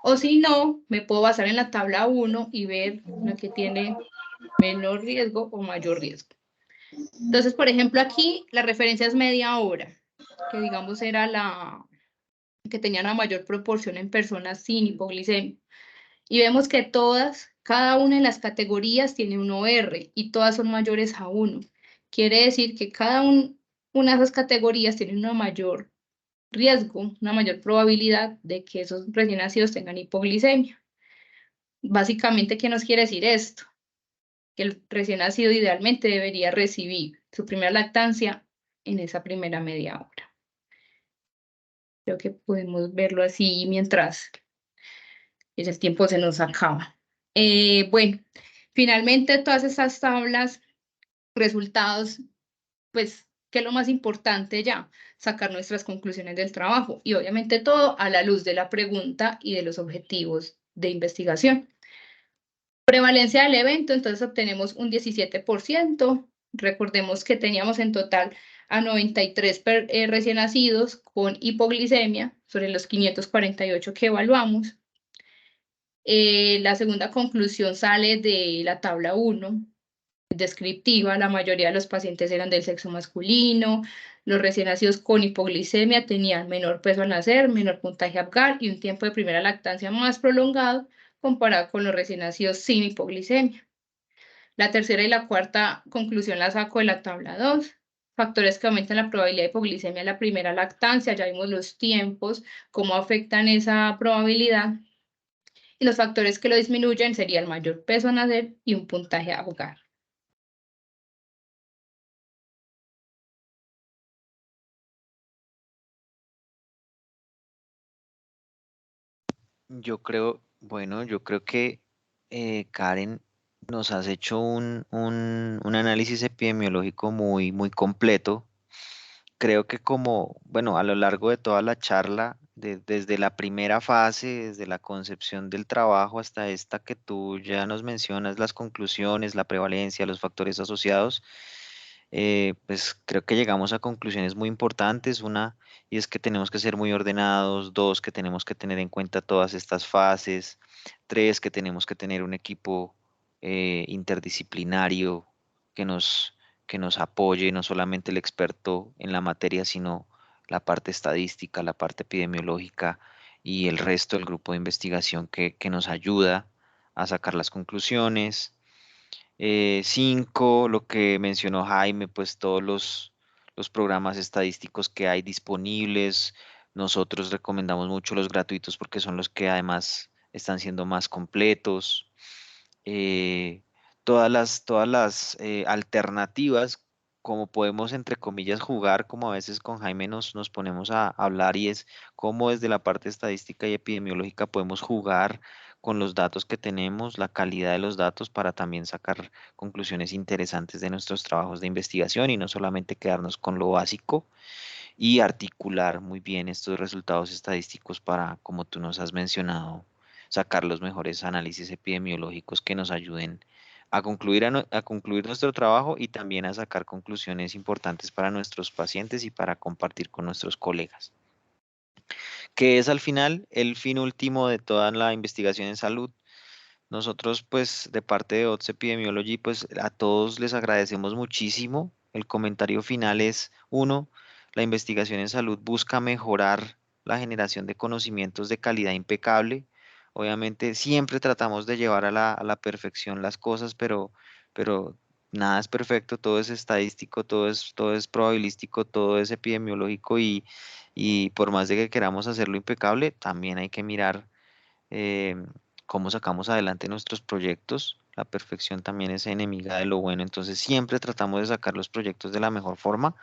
O si no, me puedo basar en la tabla 1 y ver la que tiene menor riesgo o mayor riesgo. Entonces, por ejemplo, aquí la referencia es media hora, que digamos era la que tenía una mayor proporción en personas sin hipoglicemia. Y vemos que cada una de las categorías tiene un OR y todas son mayores a 1. Quiere decir que cada una de esas categorías tiene una mayor riesgo, una mayor probabilidad de que esos recién nacidos tengan hipoglicemia. Básicamente, ¿qué nos quiere decir esto? Que el recién nacido idealmente debería recibir su primera lactancia en esa primera media hora. Creo que podemos verlo así mientras el tiempo se nos acaba. Bueno, finalmente todas estas tablas, resultados, pues, ¿qué es lo más importante ya? Sacar nuestras conclusiones del trabajo y obviamente todo a la luz de la pregunta y de los objetivos de investigación. Prevalencia del evento, entonces obtenemos un 17%. Recordemos que teníamos en total a 93 recién nacidos con hipoglicemia sobre los 548 que evaluamos. La segunda conclusión sale de la tabla 1, descriptiva. La mayoría de los pacientes eran del sexo masculino. Los recién nacidos con hipoglicemia tenían menor peso al nacer, menor puntaje Apgar y un tiempo de primera lactancia más prolongado comparado con los recién nacidos sin hipoglicemia. La tercera y la cuarta conclusión la saco de la tabla 2. Factores que aumentan la probabilidad de hipoglicemia en la primera lactancia. Ya vimos los tiempos, cómo afectan esa probabilidad. y los factores que lo disminuyen serían el mayor peso a nacer y un puntaje a jugar.
Yo creo que Karen, nos has hecho un análisis epidemiológico muy, muy completo. Creo que a lo largo de toda la charla, desde la primera fase, desde la concepción del trabajo hasta esta que tú ya nos mencionas, las conclusiones, la prevalencia, los factores asociados, pues creo que llegamos a conclusiones muy importantes. Una, y es que tenemos que ser muy ordenados. Dos, que tenemos que tener en cuenta todas estas fases. Tres, que tenemos que tener un equipo interdisciplinario que que nos apoye, no solamente el experto en la materia, sino la parte estadística, la parte epidemiológica y el resto del grupo de investigación que nos ayuda a sacar las conclusiones. Cinco, lo que mencionó Jaime, pues todos los programas estadísticos que hay disponibles. Nosotros recomendamos mucho los gratuitos porque son los que además están siendo más completos. eh, todas las alternativas, como podemos, entre comillas, jugar, como a veces con Jaime nos ponemos a hablar, y es cómo desde la parte estadística y epidemiológica podemos jugar con los datos que tenemos, la calidad de los datos, para también sacar conclusiones interesantes de nuestros trabajos de investigación y no solamente quedarnos con lo básico, y articular muy bien estos resultados estadísticos para, como tú nos has mencionado, sacar los mejores análisis epidemiológicos que nos ayuden a concluir, a concluir nuestro trabajo y también a sacar conclusiones importantes para nuestros pacientes y para compartir con nuestros colegas. Que es al final el fin último de toda la investigación en salud. Nosotros, pues, de parte de Odds Epidemiology, pues a todos les agradecemos muchísimo. El comentario final es, uno, la investigación en salud busca mejorar la generación de conocimientos de calidad impecable. Obviamente siempre tratamos de llevar a a la perfección las cosas, pero nada es perfecto, todo es estadístico, todo es probabilístico, todo es epidemiológico, y por más de que queramos hacerlo impecable, también hay que mirar eh, cómo sacamos adelante nuestros proyectos. La perfección también es enemiga de lo bueno, entonces siempre tratamos de sacar los proyectos de la mejor forma,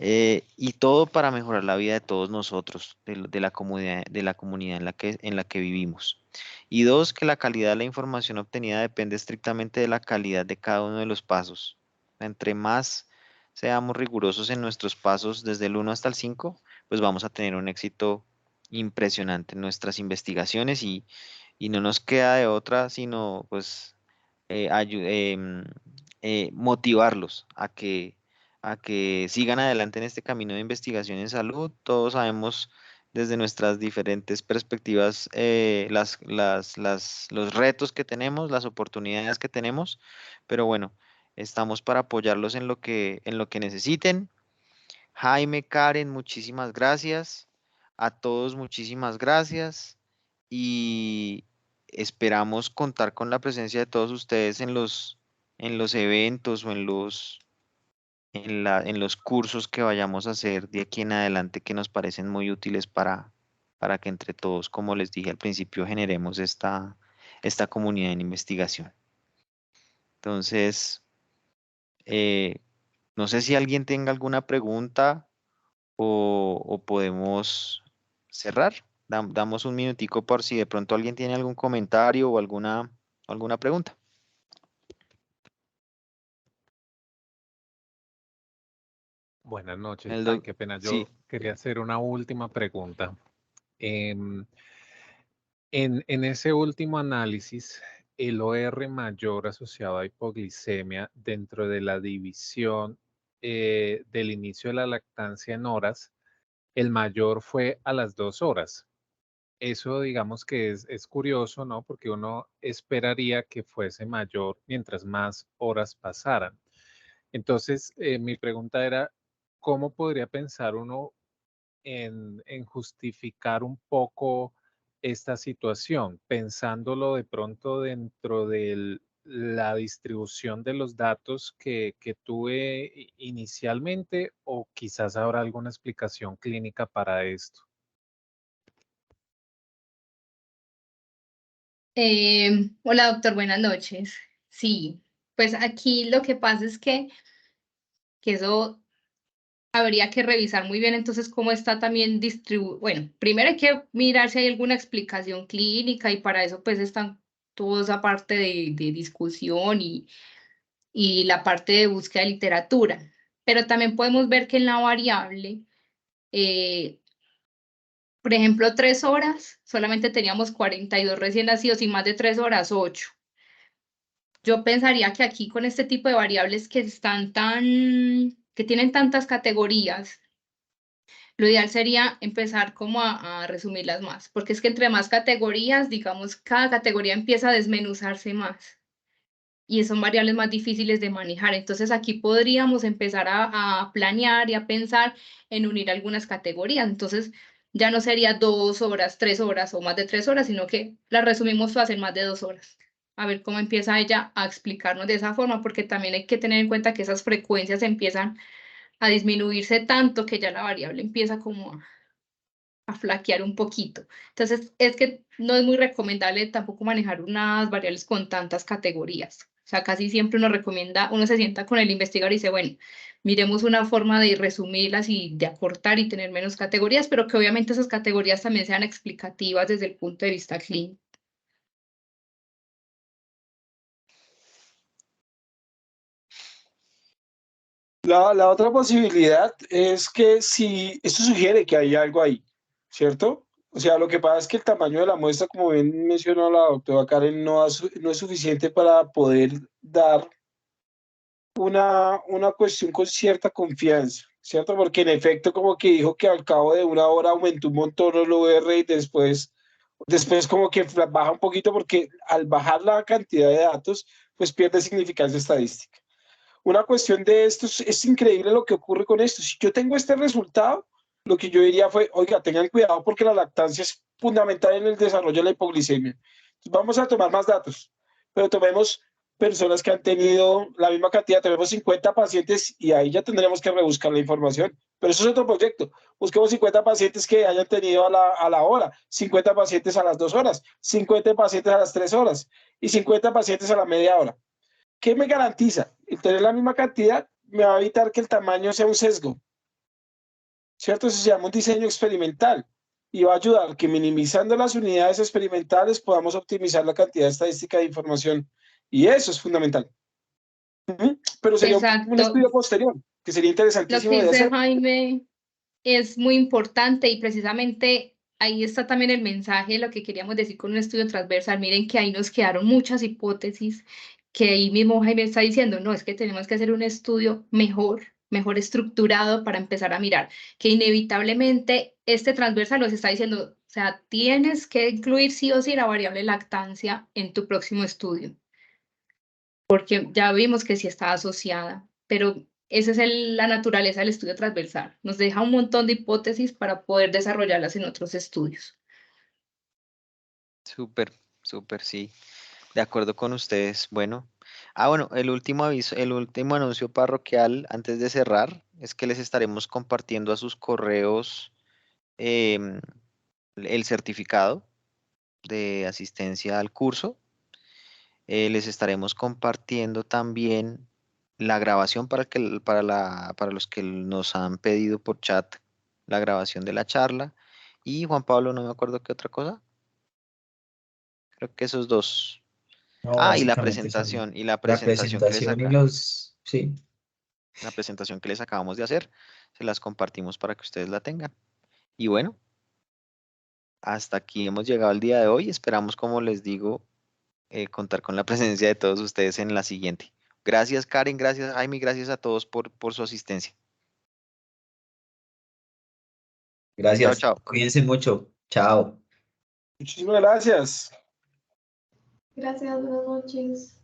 y todo para mejorar la vida de todos nosotros, de la comunidad en la que vivimos. Y dos, que la calidad de la información obtenida depende estrictamente de la calidad de cada uno de los pasos. Entre más seamos rigurosos en nuestros pasos desde el 1 hasta el 5, pues vamos a tener un éxito impresionante en nuestras investigaciones, y no nos queda de otra sino pues motivarlos a que sigan adelante en este camino de investigación en salud. Todos sabemos desde nuestras diferentes perspectivas los retos que tenemos, las oportunidades que tenemos, pero bueno, estamos para apoyarlos en lo que necesiten. Jaime, Karen, muchísimas gracias. A todos, muchísimas gracias. Y esperamos contar con la presencia de todos ustedes en los eventos o en los cursos que vayamos a hacer de aquí en adelante, que nos parecen muy útiles para que entre todos, como les dije al principio, generemos esta comunidad en investigación. Entonces, eh, no sé si alguien tenga alguna pregunta o podemos cerrar. Damos un minutico por si de pronto alguien tiene algún comentario o alguna pregunta.
Buenas noches.
El
Ay,
doc-
qué pena.
sí,
Yo quería hacer una última pregunta. Em, en ese último análisis, el OR mayor asociado a hipoglicemia dentro de la división del inicio de la lactancia en horas, el mayor fue a las 2 horas. Eso digamos que es curioso, ¿no? Porque uno esperaría que fuese mayor mientras más horas pasaran. Entonces, mi pregunta era, ¿cómo podría pensar uno en justificar un poco esta situación, pensándolo de pronto dentro de la distribución de los datos que tuve inicialmente, o quizás habrá alguna explicación clínica para esto?
Hola, doctor, buenas noches. Sí, pues aquí lo que pasa es que eso habría que revisar muy bien entonces cómo está también distribuido. Bueno, primero hay que mirar si hay alguna explicación clínica y para eso pues están toda esa parte de discusión y la parte de búsqueda de literatura. Pero también podemos ver que en la variable, eh, por ejemplo, 3 horas, solamente teníamos 42 recién nacidos y más de 3 horas, 8. Yo pensaría que aquí con este tipo de variables que tienen tantas categorías, lo ideal sería empezar como a resumirlas más, porque es que entre más categorías, digamos, cada categoría empieza a desmenuzarse más y son variables más difíciles de manejar. Entonces aquí podríamos empezar a planear y a pensar en unir algunas categorías. Entonces ya no sería 2 horas, 3 horas o más de 3 horas, sino que las resumimos todas en más de 2 horas. A ver cómo empieza ella a explicarnos de esa forma, porque también hay que tener en cuenta que esas frecuencias empiezan a disminuirse tanto que ya la variable empieza como a flaquear un poquito. Entonces, es que no es muy recomendable tampoco manejar unas variables con tantas categorías. O sea, casi siempre uno recomienda, uno se sienta con el investigador y dice, bueno, miremos una forma de resumirlas y de acortar y tener menos categorías, pero que obviamente esas categorías también sean explicativas desde el punto de vista clínico.
La otra posibilidad es que si esto sugiere que hay algo ahí, ¿cierto? O sea, lo que pasa es que el tamaño de la muestra, como bien mencionó la doctora Karen, no es suficiente para poder dar una cuestión con cierta confianza, ¿cierto? Porque en efecto como que dijo que al cabo de una hora aumentó un montón el OR y después como que baja un poquito porque al bajar la cantidad de datos, pues pierde significancia estadística. Una cuestión de esto es increíble lo que ocurre con esto. Si yo tengo este resultado, lo que yo diría fue, oiga, tengan cuidado porque la lactancia es fundamental en el desarrollo de la hipoglicemia. Entonces, vamos a tomar más datos, pero tomemos personas que han tenido la misma cantidad, tenemos 50 pacientes y ahí ya tendremos que rebuscar la información. Pero eso es otro proyecto. Busquemos 50 pacientes que hayan tenido a la hora, 50 pacientes a las 2 horas, 50 pacientes a las 3 horas y 50 pacientes a la media hora. ¿Qué me garantiza? El tener la misma cantidad me va a evitar que el tamaño sea un sesgo, ¿cierto? Eso se llama un diseño experimental y va a ayudar que minimizando las unidades experimentales podamos optimizar la cantidad estadística de información. Y eso es fundamental. Pero sería un
Exacto.
estudio posterior, que sería
Lo que
interesantísimo de
dice
hacer.
Jaime es muy importante y precisamente ahí está también el mensaje, lo que queríamos decir con un estudio transversal. Miren que ahí nos quedaron muchas hipótesis que ahí mismo Jaime está diciendo, no, es que tenemos que hacer un estudio mejor estructurado para empezar a mirar, que inevitablemente este transversal nos está diciendo, o sea, tienes que incluir sí o sí la variable lactancia en tu próximo estudio, porque ya vimos que sí está asociada, pero esa es la naturaleza del estudio transversal. Nos deja un montón de hipótesis para poder desarrollarlas en otros estudios.
Súper, súper, sí. De acuerdo con ustedes. Bueno. Bueno, el último aviso, el último anuncio parroquial antes de cerrar es que les estaremos compartiendo a sus correos em, el certificado de asistencia al curso. Les estaremos compartiendo también la grabación para los que nos han pedido por chat la grabación de la charla. Y Juan Pablo, no me acuerdo qué otra cosa. Creo que esos dos.
No, básicamente
Y la
la
presentación que les
presentación y sí.
la presentación que les acabamos de hacer, se las compartimos para que ustedes la tengan. Y bueno, hasta aquí hemos llegado el día de hoy. Esperamos, como les digo, contar con la presencia de todos ustedes en la siguiente. Gracias, Karen, gracias, Jaime, gracias a todos por su asistencia. Chao,
Gracias.
chao.
Cuídense mucho. Chao.
Muchísimas gracias.
Gracias, buenas noches.